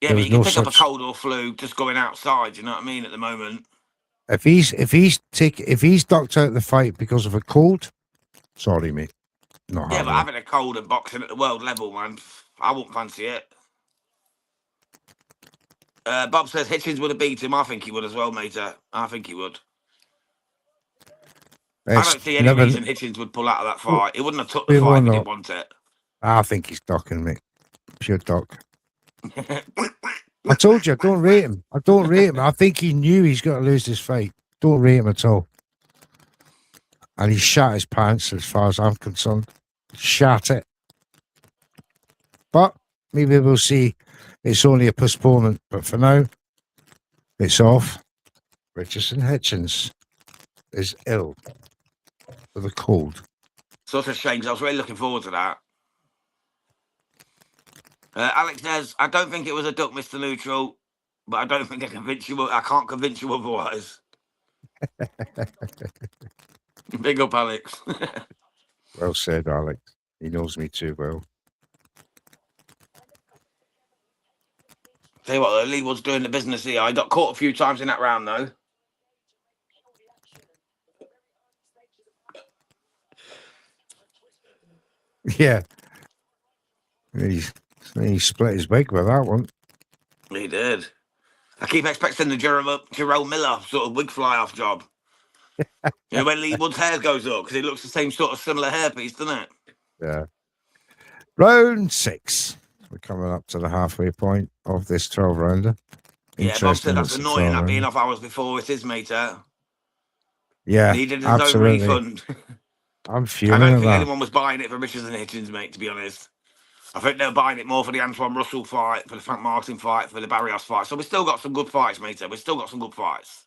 S1: Yeah, but you can pick up a cold or flu just going outside. You know what I mean? At the moment,
S2: if he's ducked out the fight because of a cold, sorry, mate. Not
S1: but having a cold and boxing at the world level, man, I wouldn't fancy it. Bob says Hitchens would have beat him. I think he would as well, mate. I think he would. I don't see any reason Hitchens would pull out of that fight. He wouldn't have took the fight if he didn't want it.
S2: I think he's ducking, mate. Pure duck. I told you, I don't rate him. I don't rate him. I think he knew he's got to lose this fight. Don't rate him at all. And he shat his pants as far as I'm concerned. Shat it. But maybe we'll see. It's only a postponement. But for now, it's off. Richardson Hitchens is ill with a cold.
S1: Such a shame, 'cause I was really looking forward to that. Alex says, I don't think it was a duck, Mr. Neutral, but I don't think I can't convince you otherwise. Big up, Alex.
S2: Well said, Alex. He knows me too well.
S1: Tell you what, Leigh Wood's doing the business here. I got caught a few times in that round, though.
S2: Yeah. He split his wig with that one.
S1: He did. I keep expecting the Jerome Miller sort of wig fly-off job. You know, when Leigh Wood's hair goes up, because it looks the same sort of similar hairpiece, doesn't it?
S2: Yeah. Round 6. We're coming up to the halfway point of this 12-rounder.
S1: Yeah, Bob said that's annoying, that being off hours before it is, mate.
S2: Yeah,
S1: needed his
S2: absolutely.
S1: own refund.
S2: I'm
S1: I
S2: fuming
S1: don't
S2: at
S1: think
S2: that.
S1: anyone was buying it for Richardson Hitchens, mate, to be honest. I think they were buying it more for the Antoine Russell fight, for the Frank Martin fight, for the Barrios fight. So we've still got some good fights, mate. We've still got some good fights.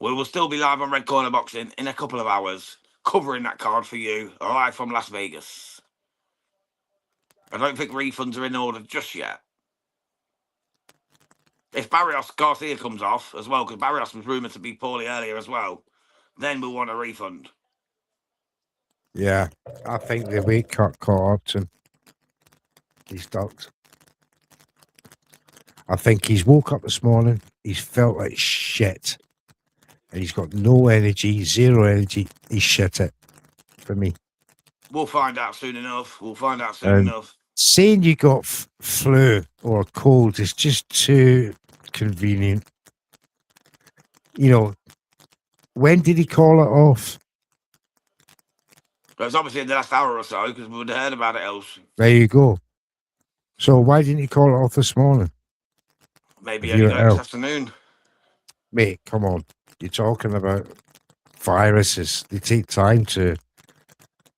S1: We will still be live on Red Corner Boxing in a couple of hours, covering that card for you, live from Las Vegas. I don't think refunds are in order just yet. If Barrios Garcia comes off as well, because Barrios was rumoured to be poorly earlier as well, then we'll want a refund.
S2: Yeah, I think the weight cut caught up to him. He's ducked. I think he's woke up this morning. He's felt like shit. And he's got no energy, zero energy. He's shit it for me.
S1: We'll find out soon enough. Enough.
S2: Saying you got flu or cold is just too convenient. You know, when did he call it off?
S1: It was obviously in the last hour or so, because we would have heard about it else.
S2: There you go. So why didn't he call it off this morning?
S1: Maybe only got it this afternoon.
S2: Mate, come on. You're talking about viruses. They take time to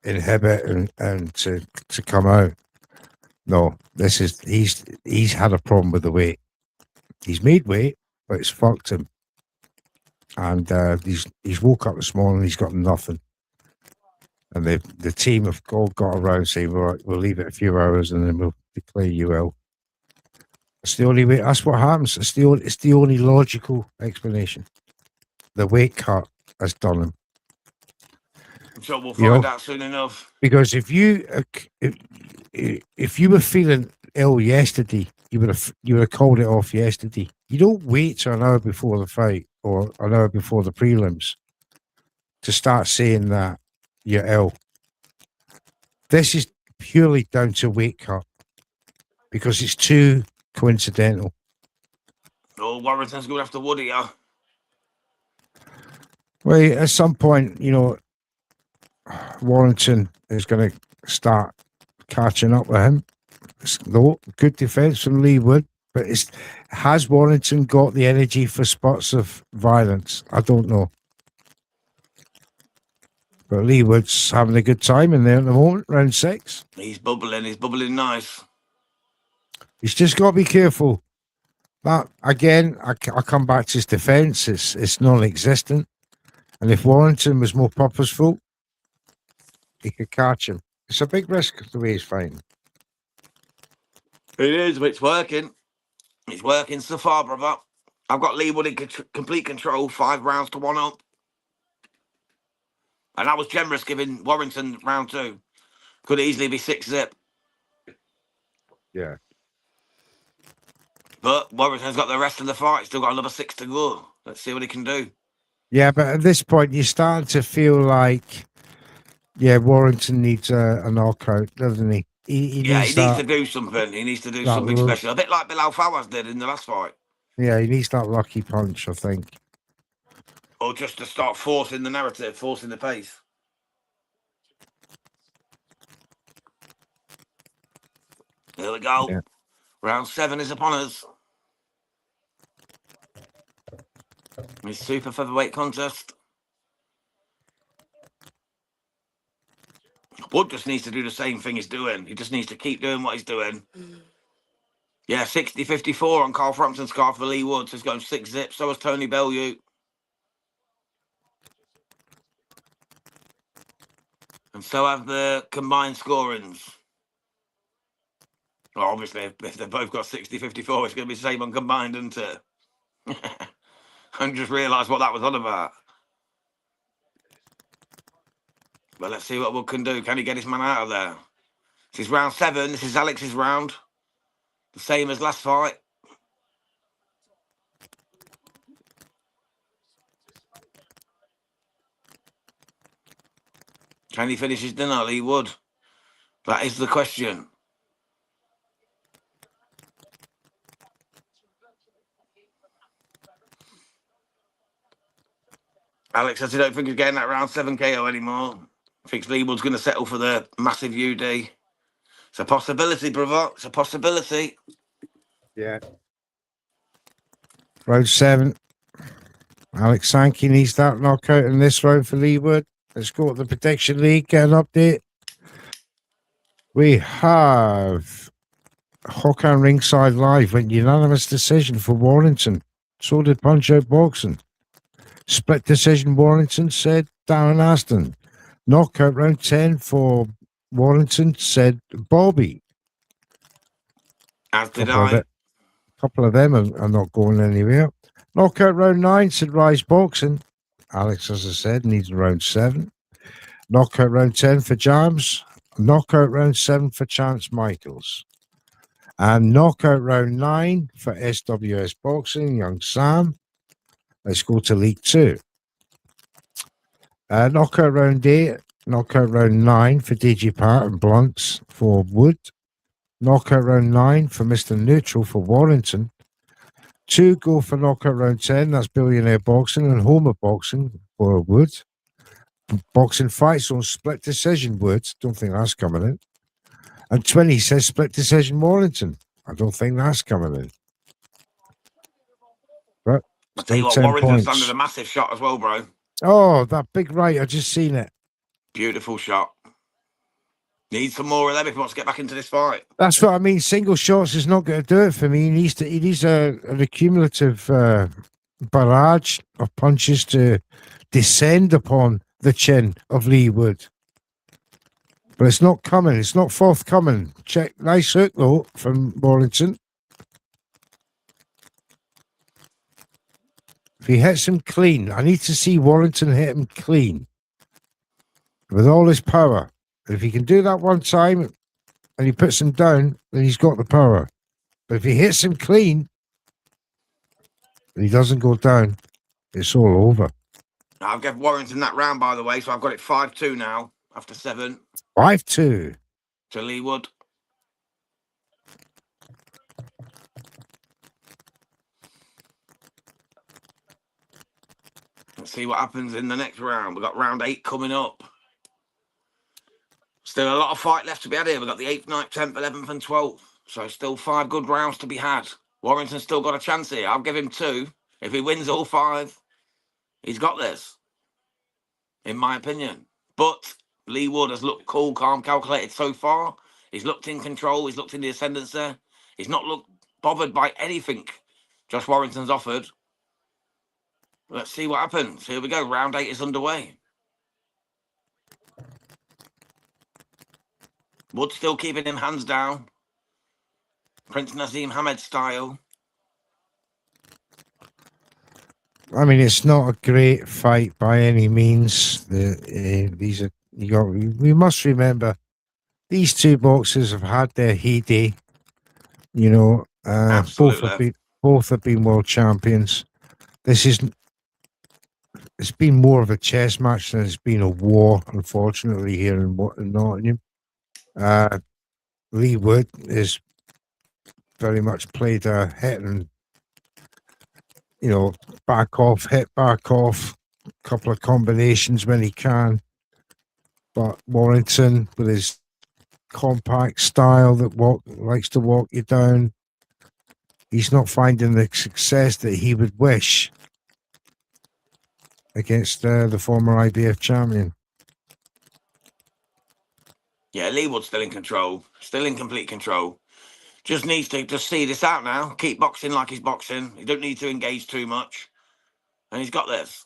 S2: inhibit and to come out. No, this is he's had a problem with the weight. He's made weight, but it's fucked him. And he's woke up this morning. He's got nothing. And the team have all got around saying, we'll leave it a few hours and then we'll declare you ill. It's the only way. That's what happens. It's the only logical explanation. The weight cut has done him.
S1: So we'll find out soon enough.
S2: Because if you were feeling ill yesterday, you would have called it off yesterday. You don't wait till an hour before the fight or an hour before the prelims to start saying that you're ill. This is purely down to weight cut because it's too coincidental.
S1: Oh, Warrington's going after Woody, yeah.
S2: Well, at some point, you know, Warrington is going to start catching up with him. No, good defense from Leigh Wood, but has Warrington got the energy for spots of violence? I don't know. But Leigh Wood's having a good time in there at the moment, round 6.
S1: He's bubbling nice.
S2: He's just got to be careful. That again, I come back to his defense. It's non-existent. And if Warrington was more purposeful, he could catch him. It's a big risk the way he's fighting.
S1: It is, but it's working. It's working so far, brother. I've got Leigh Wood in complete control, 5 rounds to 1 up. And I was generous giving Warrington round 2. Could easily be 6-zip.
S2: Yeah.
S1: But Warrington's got the rest of the fight. Still got another 6 to go. Let's see what he can do.
S2: Yeah, but at this point, you're starting to feel like, Warrington needs a knockout, doesn't he? He needs
S1: to do something. He needs to do something special. A bit like Bilal Fawaz did in the last fight.
S2: Yeah, he needs that lucky punch, I think.
S1: Or just to start forcing the narrative, forcing the pace. There we go.
S2: Yeah.
S1: Round 7 is upon us. It's super featherweight contest. Wood just needs to do the same thing he's doing. He just needs to keep doing what he's doing. Yeah, 60-54 on Carl Frampton's car for Leigh Wood. So he's going 6 zips. So has Tony Bellew. And so have the combined scorings. Well, obviously, if they've both got 60-54, it's going to be the same on combined, isn't it? I just realised what that was on about. But let's see what Wood can do. Can he get his man out of there? This is round 7. This is Alex's round. The same as last fight. Can he finish his dinner, Leigh Wood? That is the question. Alex says he don't think he's getting that round 7 KO anymore. Thinks Leigh Wood's going to settle for the massive UD. It's a possibility, brother. It's a possibility.
S2: Yeah. Round 7. Alex Sankey needs that knockout in this round for Leigh Wood. Let's go to the Prediction League, get an update. We have Hawkeye Ringside Live went unanimous decision for Warrington. So did Punch Out Boxing. Split decision Warrington, said Darren Aston. Knockout round 10 for Warrington, said Bobby.
S1: As did I.
S2: A couple of them are not going anywhere. Knockout round 9, said Rise Boxing. Alex, as I said, needs round 7. Knockout round 10 for Jams. Knockout round 7 for Chance Michaels. And knockout round 9 for SWS Boxing, Young Sam. Let's go to League 2. Knockout round 8. Knockout round 9 for DigiPart and Blunts for Wood. Knockout round 9 for Mr. Neutral for Warrington. 2 go for knockout round 10. That's Billionaire Boxing and Homer Boxing for Wood. Boxing fights on split decision Wood. Don't think that's coming in. And 20 says split decision Warrington. I don't think that's coming in. But
S1: I'll tell you what, Warrington's landed a massive shot as well, bro.
S2: Oh, that big right. I just seen it.
S1: Beautiful shot. Needs some more of them if he wants to get back into this fight.
S2: That's what I mean. Single shots is not going to do it for me. He needs an accumulative barrage of punches to descend upon the chin of Leigh Wood. But it's not coming. It's not forthcoming. Check. Nice hook, though, from Warrington. If he hits him clean, I need to see Warrington hit him clean with all his power. And if he can do that one time and he puts him down, then he's got the power. But if he hits him clean and he doesn't go down, it's all over.
S1: I've given Warrington that round, by the way, so I've got it 5-2 now after 7.
S2: 5-2.
S1: To Leigh Wood. Let's see what happens in the next round. We've got round 8 coming up. Still a lot of fight left to be had here. We've got the 8th, 9th, 10th, 11th and 12th. So still 5 good rounds to be had. Warrington's still got a chance here. I'll give him 2. If he wins all 5, he's got this, in my opinion. But Leigh Wood has looked cool, calm, calculated so far. He's looked in control. He's looked in the ascendancy. He's not looked bothered by anything Josh Warrington's offered. Let's see what happens. Here we go. Round 8 is underway. Wood still keeping him hands down. Prince Nazim Hamed style.
S2: I mean, it's not a great fight by any means. These are we must remember these two boxers have had their heyday. You know, both have been world champions. It's been more of a chess match than it's been a war, unfortunately, here in Nottingham. Leigh Wood is very much played a hit and, you know, back off, hit back off, couple of combinations when he can. But Warrington, with his compact style that likes to walk you down, he's not finding the success that he would wish against the former IBF champion.
S1: Yeah, Leigh Wood's still in control, still in complete control. Just needs to just see this out now. Keep boxing like he's boxing. He don't need to engage too much, and he's got this.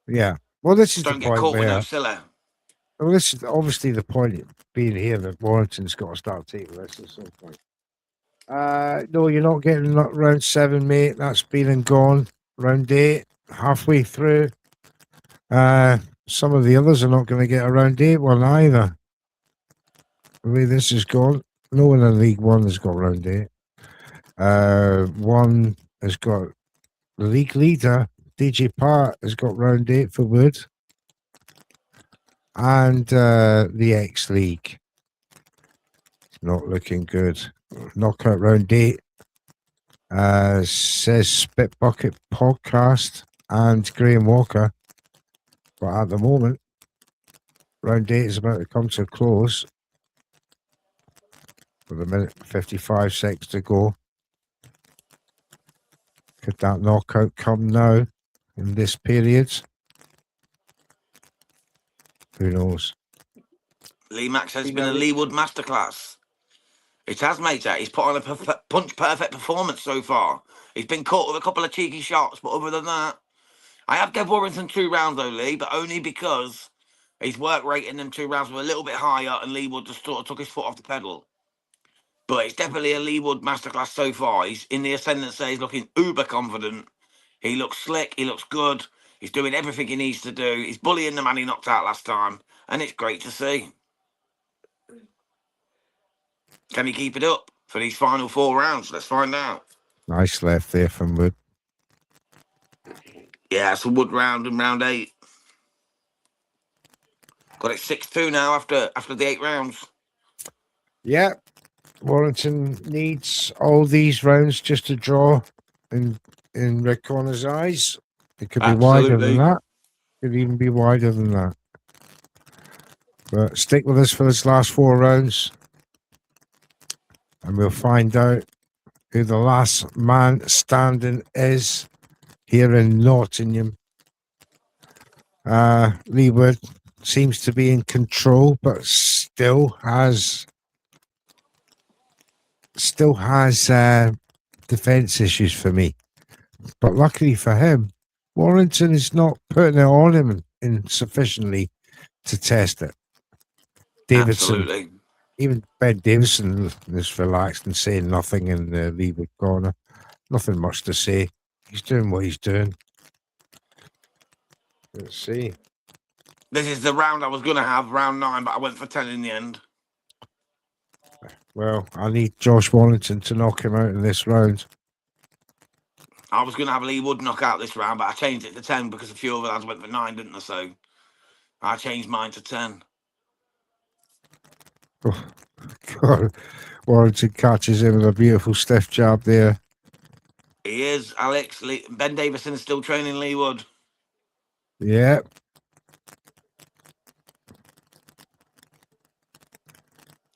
S2: Yeah. Well, this
S1: Just
S2: is the
S1: don't get
S2: point
S1: caught with no
S2: where.
S1: siller.
S2: Well, this is obviously the point being here that Warrington's got to start taking this at some point. No, you're not getting round 7, mate. That's been and gone. Round 8, halfway through. Some of the others are not going to get a round 8 one either. The way this is gone, no one in League One has got round 8. One has got the league leader, DJ Part, has got round 8 for Wood. And the X League. Not looking good. Knockout round 8. Says Spit Bucket Podcast and Graham Walker. But at the moment, round 8 is about to come to a close. With a minute 55 seconds to go. Could that knockout come now in this period? Who knows?
S1: Lee Max has been a Leigh Wood masterclass. It has, mate. He's put on a punch-perfect performance so far. He's been caught with a couple of cheeky shots, but other than that, I have given Warrington 2 rounds, though, Lee, but only because his work rate in them 2 rounds was a little bit higher and Leigh Wood just sort of took his foot off the pedal. But it's definitely a Leigh Wood masterclass so far. He's in the ascendancy. He's looking uber confident. He looks slick. He looks good. He's doing everything he needs to do. He's bullying the man he knocked out last time, and it's great to see. Can he keep it up for these final 4 rounds? Let's find out.
S2: Nice left there from Wood.
S1: Yeah, it's a Wood round in round 8. Got it 6-2 now after the 8 rounds.
S2: Yeah. Warrington needs all these rounds just to draw in Red Corner's eyes. It could be wider than that. Could even be wider than that. But stick with us for this last 4 rounds. And we'll find out who the last man standing is here in Nottingham. Leigh Wood seems to be in control, but still has defense issues for me. But luckily for him, Warrington is not putting it on him insufficiently to test it. Davidson,
S1: Absolutely.
S2: even Ben Davison is relaxed and saying nothing in the Leigh Wood corner. Nothing much to say. He's doing what he's doing. Let's see.
S1: This is the round I was going to have, round 9, but I went for 10 in the end.
S2: Well, I need Josh Warrington to knock him out in this round.
S1: I was going to have Leigh Wood knock out this round, but I changed it to 10 because a few other lads went for 9, didn't they? So I changed mine to 10.
S2: Oh, God. Warrington catches him with a beautiful stiff jab there.
S1: He is, Alex. Ben Davison is still training Leigh Wood.
S2: Yeah.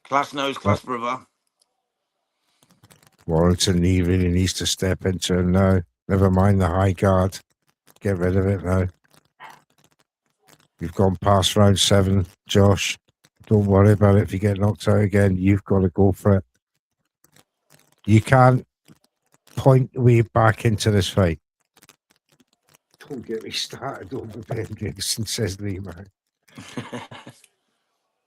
S1: Class knows class, brother.
S2: Warrington really needs to step into him now. Never mind the high guard. Get rid of it now. You've gone past round 7, Josh. Don't worry about it. If you get knocked out again, you've got to go for it. You can't point way back into this fight. Don't get me started over Ben Davison, says Lee, man.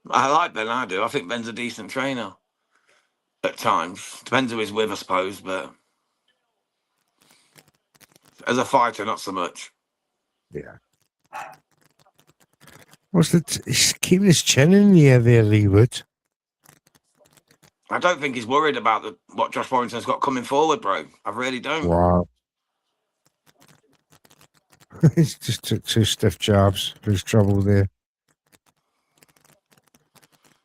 S1: I like Ben, I do. I think Ben's a decent trainer at times. Depends who he's with, I suppose, but as a fighter, not so much.
S2: Yeah. He's keeping his chin in the air there, Leigh Wood.
S1: I don't think he's worried about what Josh Warrington's got coming forward, bro. I really don't.
S2: Wow. He's just took 2 stiff jabs. There's trouble there.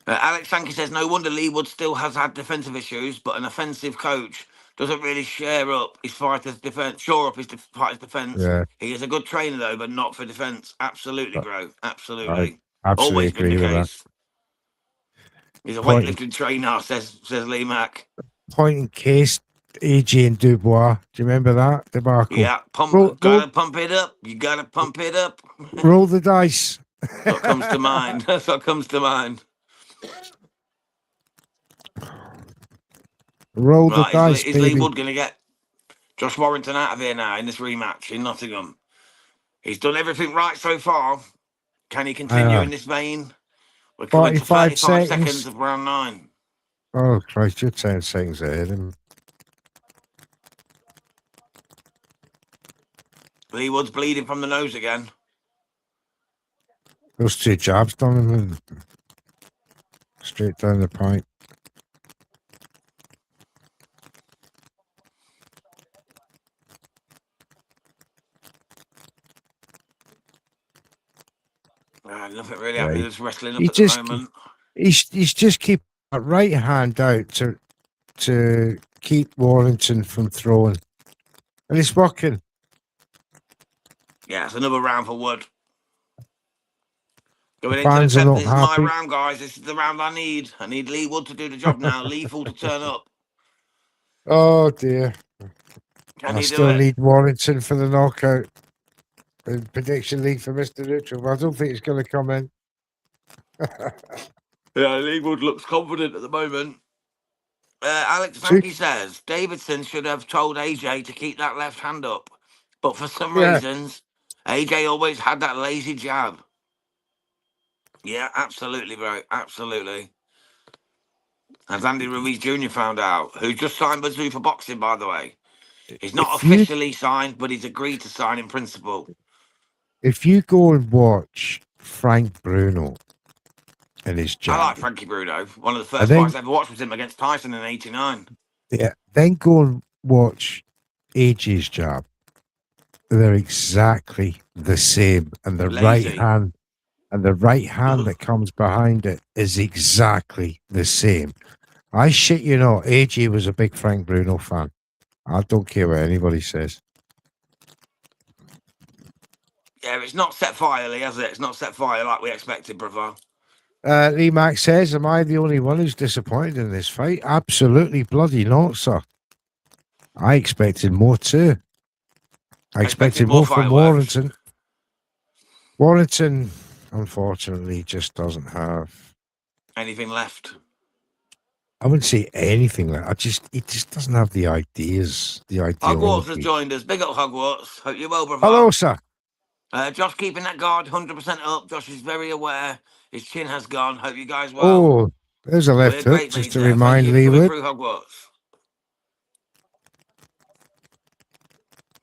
S1: Alex Sankey says, no wonder Leigh Wood still has had defensive issues, but an offensive coach doesn't really shore up his fighter's defense.
S2: Yeah.
S1: He is a good trainer, though, but not for defense. Absolutely, bro. Absolutely.
S2: I absolutely
S1: Always
S2: agree
S1: been the
S2: with
S1: case. He's a weightlifting trainer, says Lee Mack.
S2: Point in case, AJ and Dubois. Do you remember that debacle?
S1: Yeah, gotta pump it up. You gotta pump it up.
S2: Roll the dice.
S1: That's what comes to mind. That's what comes to mind.
S2: Roll the
S1: Right,
S2: dice,
S1: is Leigh
S2: baby.
S1: Wood going to get Josh Warrington out of here now in this rematch in Nottingham? He's done everything right so far. Can he continue in this vein? We're coming to
S2: 45
S1: 35
S2: seconds.
S1: seconds of round 9.
S2: Oh, Christ, you're 10 seconds ahead of him.
S1: Leigh Wood's bleeding from the nose again.
S2: Those 2 jabs done him and straight down the pipe.
S1: Nothing really happening. He's wrestling up
S2: He
S1: at
S2: just-
S1: the moment.
S2: He's just keep that right hand out to keep Warrington from throwing. And it's working.
S1: Yeah, it's another round for Wood. Going
S2: The
S1: into the
S2: fans are
S1: 10th,
S2: not
S1: this is my
S2: happy.
S1: round, guys. This is the round I need. I need Leigh Wood to do the job now. Lethal to turn up.
S2: Oh, dear.
S1: Can
S2: I
S1: he do
S2: still
S1: it?
S2: need Warrington for the knockout. In prediction league for Mr. Neutral, but I don't think he's going to come in.
S1: Yeah, Leigh Wood looks confident at the moment. Alex
S2: So-
S1: Sankey says Davidson should have told AJ to keep that left hand up. But for some
S2: Yeah.
S1: reasons, AJ always had that lazy jab. Yeah, absolutely, bro. Absolutely. As Andy Ruiz Jr. found out, who just signed Bazoo for boxing, by the way. He's not
S2: If you-
S1: officially signed, but he's agreed to sign in principle.
S2: If you go and watch Frank Bruno and his
S1: I like
S2: jab,
S1: Frankie Bruno. One of the
S2: I
S1: first
S2: think-
S1: fights I ever watched was him against Tyson in '89.
S2: yeah, then go and watch AJ's jab. They're exactly the same, and the
S1: Lazy.
S2: right hand that comes behind it is exactly the same. I shit you not, AJ was a big Frank Bruno fan. I don't care what anybody says.
S1: Yeah, it's not set fire, Lee, has it? It's not set fire like we expected, brother.
S2: Lee Max says, am I the only one who's disappointed in this fight? Absolutely bloody not, sir. I expected more too. I expected more from
S1: fireworks.
S2: Warrington. Warrington, unfortunately, just doesn't have,
S1: Anything left?
S2: I wouldn't say anything like he just doesn't have the ideas, the
S1: Hogwarts has
S2: ideology.
S1: joined us. Big up Hogwarts. Hope you're well, brother.
S2: Hello, sir.
S1: Josh keeping that guard 100% up. Josh is very aware. His chin has gone. Hope you guys well.
S2: Oh, there's a
S1: We're
S2: left hook,
S1: great,
S2: just
S1: mate,
S2: to
S1: there.
S2: remind
S1: Thank you for coming
S2: Leigh Wood.
S1: through Hogwarts.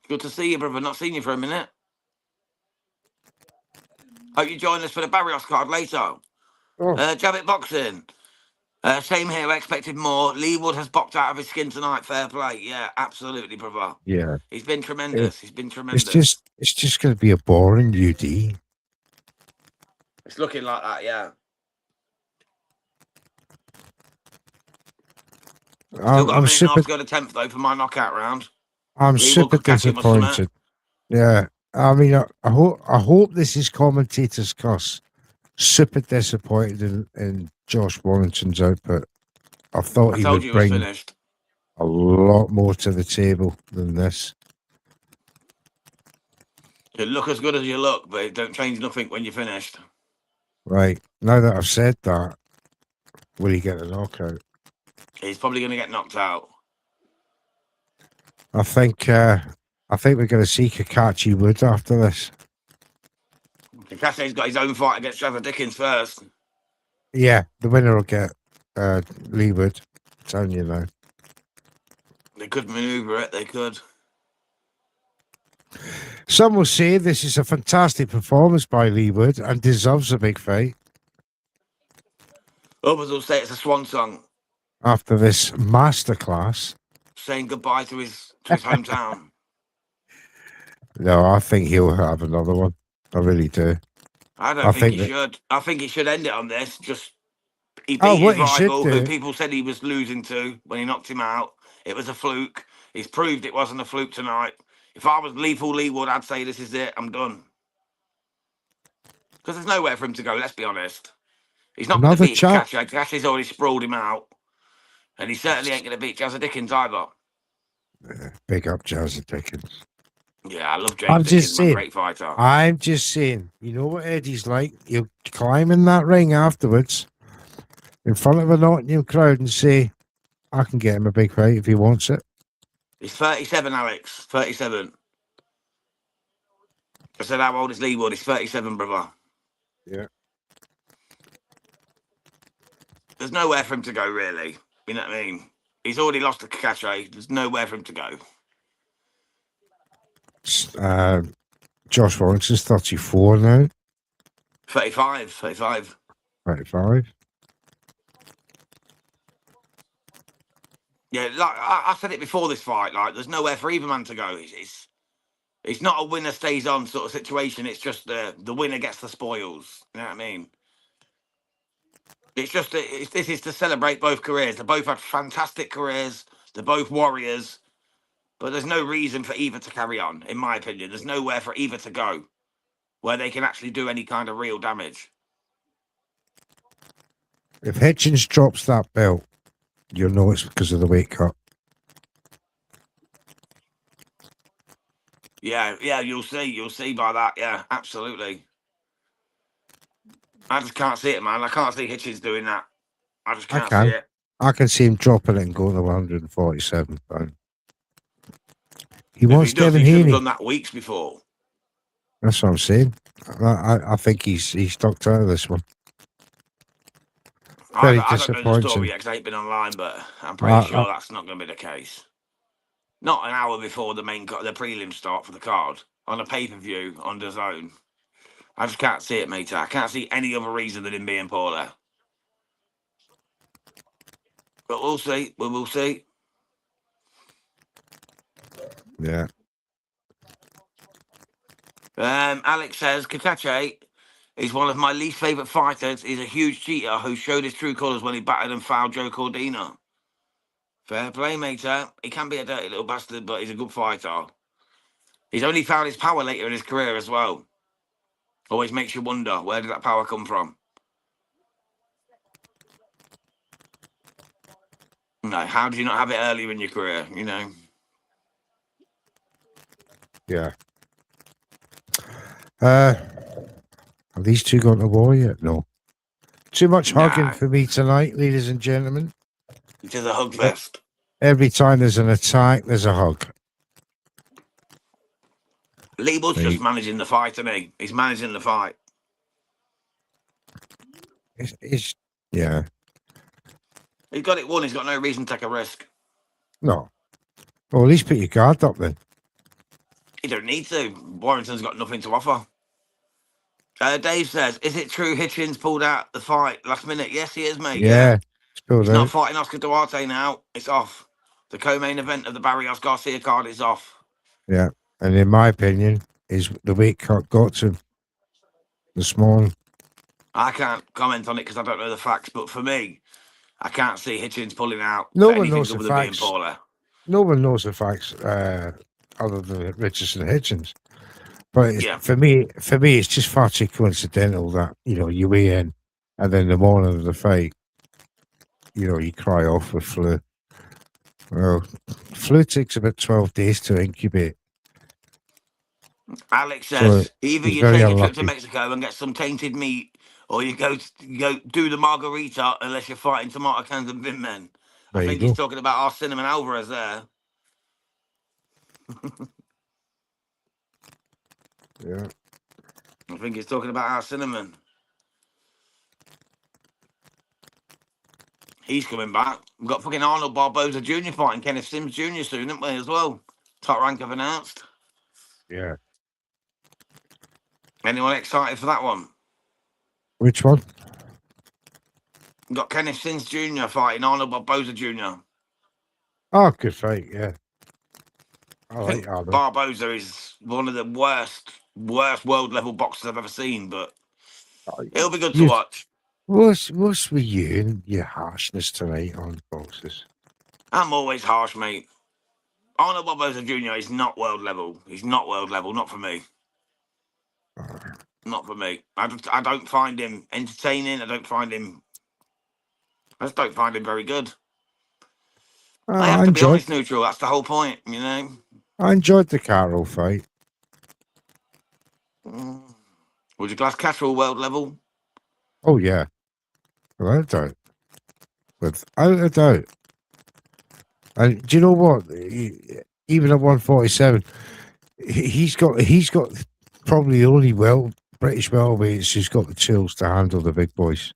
S1: Good to see you, brother. Not seen you for a minute. Hope you join us for the Barrios card later.
S2: Oh.
S1: Jabbit Boxing. Same here. I expected more. Leigh Wood has boxed out of his skin tonight. Fair play. Yeah, absolutely, brother.
S2: Yeah.
S1: He's been tremendous. He's been
S2: It's
S1: tremendous.
S2: just going to be a boring UD.
S1: It's looking like that, yeah. Still got a
S2: I'm
S1: minute and a
S2: super,
S1: half to go to 10th, though, for my knockout round.
S2: I'm
S1: Leigh Wood
S2: super
S1: could catch him or something.
S2: disappointed. Yeah, I mean, I hope this is commentators' cuss. Super disappointed in Josh Warrington's output. I thought
S1: I
S2: he
S1: told
S2: would
S1: you it was
S2: bring
S1: finished.
S2: a lot more to the table than this.
S1: You look as good as you look, but it don't change nothing when you're finished.
S2: Right, now that I've said that, will he get a knockout?
S1: He's probably going to get knocked out.
S2: I think we're going to see Kakachi Wood after this.
S1: Kakashi's got his own fight against Trevor Dickens first.
S2: Yeah, the winner will get Leigh Wood. I'm telling you now.
S1: They could manoeuvre it. They could.
S2: Some will say this is a fantastic performance by Leigh Wood and deserves a big fight
S1: Others will say it's a swan song,
S2: after this masterclass.
S1: saying goodbye to his hometown.
S2: No, I think he'll have another one. I really do.
S1: I don't
S2: I
S1: think
S2: think
S1: he
S2: that-
S1: should. I think he should end it on this. Just he beat
S2: Oh, what
S1: his
S2: he should
S1: rival, who
S2: do-
S1: people said he was losing to when he knocked him out. It was a fluke. He's proved it wasn't a fluke tonight. If I was Lethal Leigh Wood, I'd say this is it. I'm done. Because there's nowhere for him to go. Let's be honest. He's not going to
S2: Another
S1: beat
S2: chap.
S1: Kakashi. Kakashi's already sprawled him out, and he certainly ain't going to beat Jazza Dickens either.
S2: Big up Jazzy Dickens.
S1: Yeah, I love
S2: I'm
S1: James
S2: just
S1: Dickens, man.
S2: saying.
S1: Great fighter.
S2: I'm just saying. You know what Eddie's like? He'll climb in that ring afterwards in front of a Nottingham crowd and say, I can get him a big fight if he wants it.
S1: He's 37, Alex. 37. I said, how old is Leigh Wood? He's 37, brother.
S2: Yeah.
S1: There's nowhere for him to go, really. You know what I mean? He's already lost to Kakache. There's nowhere for him to go.
S2: Josh Warrington's 34 now.
S1: 35.
S2: 35.
S1: Yeah, like I said it before this fight, like there's nowhere for either man to go. It's not a winner stays on sort of situation. It's just the winner gets the spoils. You know what I mean? It's just this is to celebrate both careers. They both had fantastic careers. They're both warriors, but there's no reason for either to carry on. In my opinion, there's nowhere for either to go where they can actually do any kind of real damage.
S2: If Hitchens drops that belt, you'll know it's because of the weight cut.
S1: Yeah, you'll see by that. Yeah, absolutely. I just can't see it, man. I can't see Hitchens doing that. I just can't see it.
S2: I can see him dropping it and going to 147 pounds. He
S1: If
S2: wants
S1: he does,
S2: Devin
S1: he should have
S2: Haney.
S1: done that weeks before.
S2: That's what I'm saying. I think he's stuck out of this one. Very
S1: I don't know the story
S2: disappointing.
S1: yet because I ain't been online, but I'm pretty sure that's not going to be the case. Not an hour before the the prelims start for the card on a pay-per-view on the zone. I just can't see it, mate. I can't see any other reason than him being poor. But we'll see. We will see.
S2: Yeah.
S1: Alex says Kakache is one of my least favourite fighters. He's a huge cheater who showed his true colours when he battered and fouled Joe Cordina. Fair play, mate. He can be a dirty little bastard, but he's a good fighter. He's only found his power later in his career as well. Always makes you wonder, where did that power come from? No, how did you not have it earlier in your career, you know?
S2: Yeah. Are these two going to war yet? No. Too much hugging for me tonight, ladies and gentlemen.
S1: It is a hug fest.
S2: Every time there's an attack, there's a hug.
S1: Leigh Wood's just managing the fight, isn't he? He's managing the fight.
S2: Yeah.
S1: He's got it won. He's got no reason to take a risk.
S2: No. Well, at least put your guard up then.
S1: You don't need to. Warrington's got nothing to offer. Dave says, is it true Hitchens pulled out the fight last minute? Yes, he is, mate.
S2: Yeah.
S1: He's not fighting Oscar Duarte now. It's off. The co-main event of the Barrios Garcia card is off.
S2: Yeah. And in my opinion, the weight cut got to him this morning.
S1: I can't comment on it because I don't know the facts, but for me, I can't see Hitchens pulling out.
S2: No one knows the facts.
S1: Being
S2: no one knows the facts other than Richardson and Hitchens. But for me, it's just far too coincidental that, you weigh in and then the morning of the fight, you cry off with flu. Well, flu takes about 12 days to incubate.
S1: Alex says, either you take a trip to
S2: unlucky.
S1: Mexico and get some tainted meat, or you go do the margarita unless you're fighting tomato cans and bin men. I think he's talking about our Cinnamon Alvarez there.
S2: Yeah.
S1: I think he's talking about our Cinnamon. He's coming back. We've got fucking Arnold Barboza Jr. fighting Kenneth Sims Jr. soon, haven't we, as well? Top rank have announced.
S2: Yeah.
S1: Anyone excited for that one?
S2: Which one?
S1: We've got Kenneth Sims Jr. fighting Arnold Barboza Jr.
S2: Oh, good fight, yeah. I
S1: think
S2: like Arnold.
S1: Barboza is one of the worst world level boxers I've ever seen, but it'll be good to watch.
S2: What's with you and your harshness tonight on boxers?
S1: I'm always harsh, mate. Arnold Barboza Jr. is not world level. He's not world level, not for me. Not for me. I don't find him entertaining. I just don't find him very good. They
S2: I
S1: have to be
S2: enjoyed.
S1: honest, neutral. That's the whole point, you know.
S2: I enjoyed the Carroll fight.
S1: Would you class Castle world level?
S2: Oh yeah, without a doubt. Without a doubt. And do you know what? Even at 147, he's got probably the only British welterweights who's got the chills to handle the big boys.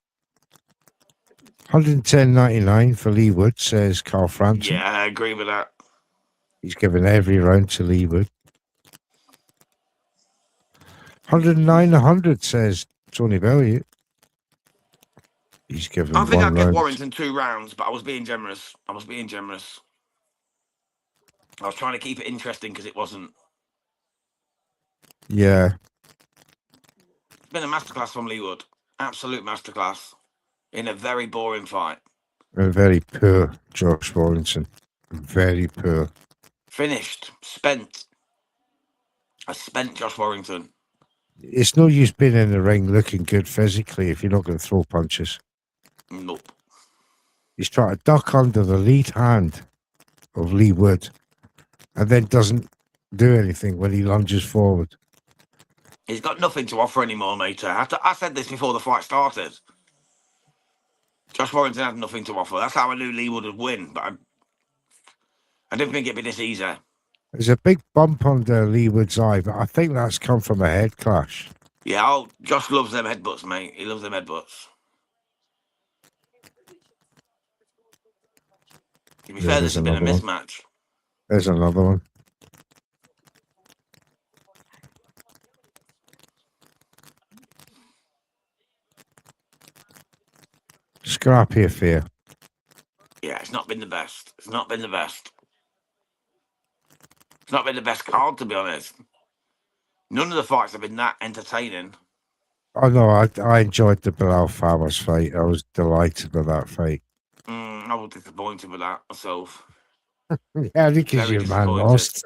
S2: 110.99 for Leigh Wood, says Carl Frampton.
S1: Yeah, I agree with that.
S2: He's given every round to Leigh Wood. 109.100, says Tony Bellew. He's given
S1: I think
S2: one
S1: I'd get
S2: round.
S1: Warrington 2 rounds, but I was being generous. I was trying to keep it interesting because it wasn't.
S2: Yeah.
S1: It's been a masterclass from Leigh Wood. Absolute masterclass in a very boring fight.
S2: A very poor Josh Warrington. Very poor.
S1: Finished. Spent. I spent Josh Warrington.
S2: It's no use being in the ring looking good physically if you're not going to throw punches.
S1: Nope.
S2: He's trying to duck under the lead hand of Leigh Wood and then doesn't do anything when he lunges forward.
S1: He's got nothing to offer anymore, mate. I said this before the fight started. Josh Warrington had nothing to offer. That's how I knew Leigh Wood would win, but I didn't think it'd be this easy.
S2: There's a big bump under Leigh Wood's eye, but I think that's come from a head clash.
S1: Yeah, Josh loves them headbutts, mate. He loves them headbutts. To be fair, this has been a mismatch.
S2: There's another one. Scrappy affair.
S1: Yeah, it's not been the best. It's not been the best. It's not been the best card, to be honest. None of the fights have been that entertaining.
S2: Oh no, I enjoyed the Bilal Fawaz fight. I was delighted with that fight.
S1: I was disappointed with that myself.
S2: Yeah, because
S1: Very
S2: your man
S1: disappointed.
S2: lost.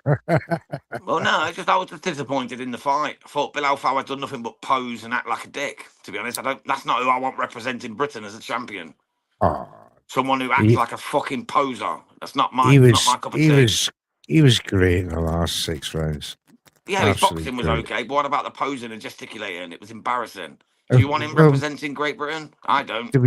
S1: Well, no, I was just disappointed in the fight. I thought Bilal Fawaz done nothing but pose and act like a dick. To be honest, that's not who I want representing Britain as a champion.
S2: Oh,
S1: Someone who acts like a fucking poser. That's not my cup of tea.
S2: He was great in the last 6 rounds.
S1: Yeah, his boxing was okay, but what about the posing and gesticulating? It was embarrassing. Do you want him
S2: Well,
S1: representing Great Britain? I don't.
S2: Do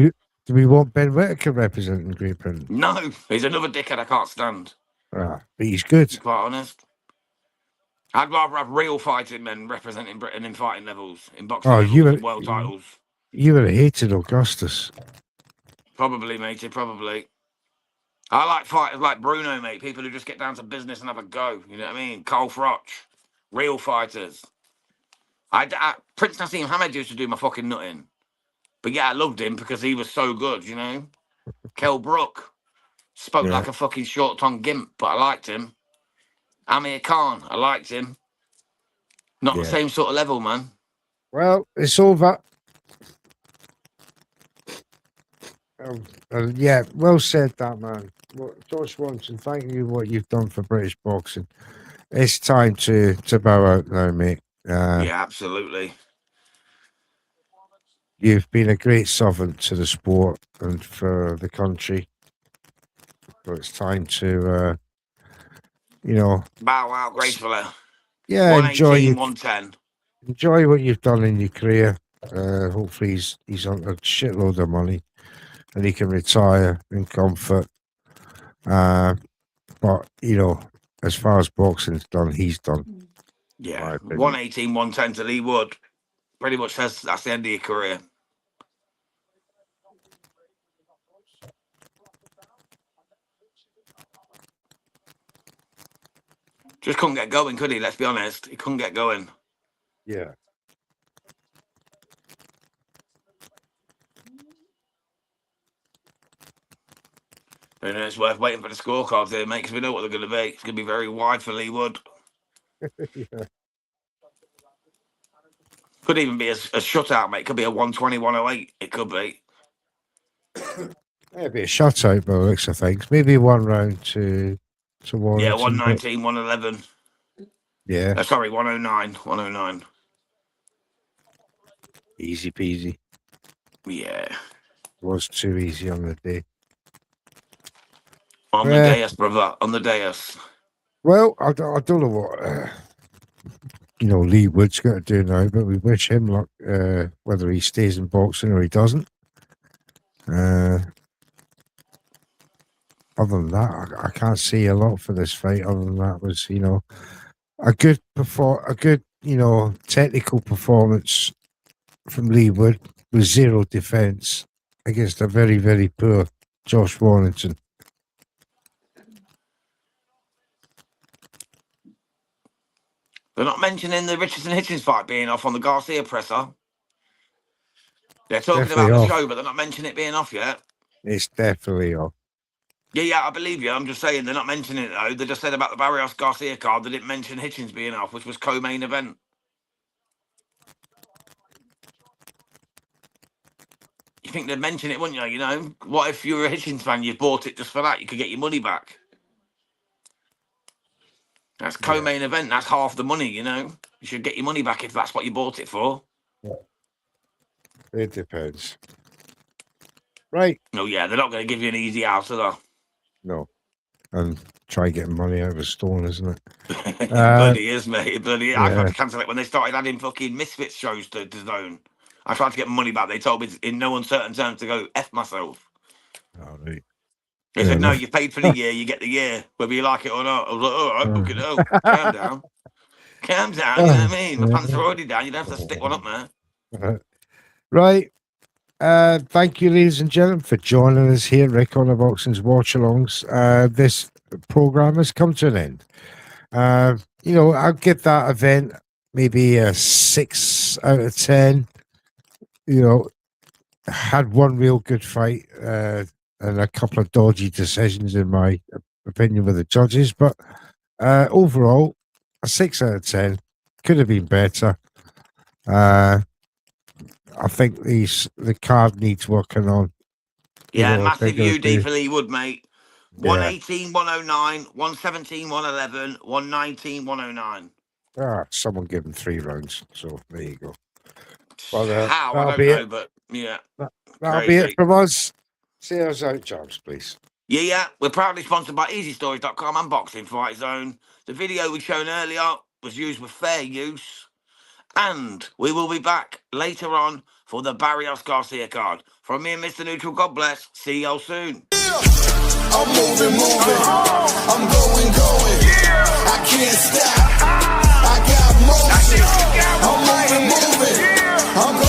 S2: we want Ben Whittaker representing Great Britain?
S1: No, he's another dickhead I can't stand.
S2: But he's good.
S1: To be quite honest. I'd rather have real fighting men representing Britain in fighting levels, in boxing levels, and world titles.
S2: You would have hated Augustus.
S1: Probably, matey, probably. I like fighters like Bruno, mate. People who just get down to business and have a go. You know what I mean? Cole Froch. Real fighters. Prince Nassim Hamed used to do my fucking nutting. But yeah, I loved him because he was so good, you know? Kell Brook. Spoke like a fucking short-tongued gimp, but I liked him. Amir Khan, I liked him. Not the same sort of level, man.
S2: Well, it's over. Yeah, well said, that man. Well, Josh Warrington, thank you for what you've done for British boxing. It's time to bow out now, mate.
S1: Yeah, absolutely.
S2: You've been a great servant to the sport and for the country. But it's time to,
S1: bow out gracefully.
S2: Yeah,
S1: 118, 110.
S2: Enjoy what you've done in your career. Hopefully he's on a shitload of money and he can retire in comfort. But, as far as boxing's done, he's done.
S1: Yeah, 118, 110 to Leigh Wood. Pretty much says that's the end of your career. Just couldn't get going, could he? Let's be honest. He couldn't get going.
S2: Yeah.
S1: And it's worth waiting for the scorecards there, mate, because we know what they're going to be. It's going to be very wide for Leigh Wood.
S2: Yeah.
S1: Could even be a shutout, mate. Could be a 120, 108. It could be.
S2: It'd be a shutout by the looks of things. Maybe one round to Warrington.
S1: Yeah, 119, 111.
S2: Yeah.
S1: Sorry, 109. 109.
S2: Easy peasy.
S1: Yeah.
S2: Was too easy on the day.
S1: On the dais, brother. On the dais.
S2: Well, I don't know what Leigh Wood's got to do now, but we wish him luck. Whether he stays in boxing or he doesn't. Other than that, I can't see a lot for this fight. Other than that, was a good technical performance from Leigh Wood with zero defense against a very, very poor Josh Warrington.
S1: They're not mentioning the Richardson Hitchens fight being off on the Garcia presser. They're talking
S2: Definitely
S1: about the
S2: off.
S1: show, but they're not mentioning it being off yet.
S2: It's definitely off.
S1: Yeah, I believe you. I'm just saying they're not mentioning it though. They just said about the Barrios Garcia card. They didn't mention Hitchens being off, which was co-main event. You think they'd mention it, wouldn't you? What if you're a Hitchens fan, you bought it just for that? You could get your money back. That's co-main event. That's half the money, You should get your money back if that's what you bought it for.
S2: Yeah. It depends. Right.
S1: No, yeah, they're not going to give you an easy out, are
S2: No. And try getting money out of a stone, isn't it?
S1: they? Bloody is, mate. Bloody. I tried
S2: Yeah.
S1: to cancel it when they started adding fucking Misfits shows to Zone. I tried to get my money back. They told me in no uncertain terms to go F myself.
S2: All right.
S1: They said, no, you paid for the year, you get the year, whether you like it or not. I was like, all right, book it out. Calm down. Calm down, you know what I mean? My pants are already down. You'd have to stick one up there.
S2: Right. Thank you, ladies and gentlemen, for joining us here, Red Corner Boxing's Watchalongs. This program has come to an end. I'll give that event maybe a 6 out of 10. Had one real good fight and a couple of dodgy decisions, in my opinion, with the judges. But overall, a 6 out of 10. Could have been better. I think the card needs working on.
S1: Yeah, massive UD for Leigh Wood, mate.
S2: Yeah.
S1: 118, 109, 117, 111, 119, 109.
S2: Someone give him 3 rounds. So there you go. Well,
S1: How? I don't know, but yeah.
S2: That'll be it from us. See us out, Jobs, please.
S1: Yeah. We're proudly sponsored by EasyStories.com and Boxing Fight Zone. The video we shown earlier was used with fair use. And we will be back later on for the Barrios Garcia card. From me and Mr. Neutral, God bless. See y'all soon.
S9: I'm moving. I'm going. I can't stop. I got motion. I'm moving. I'm going.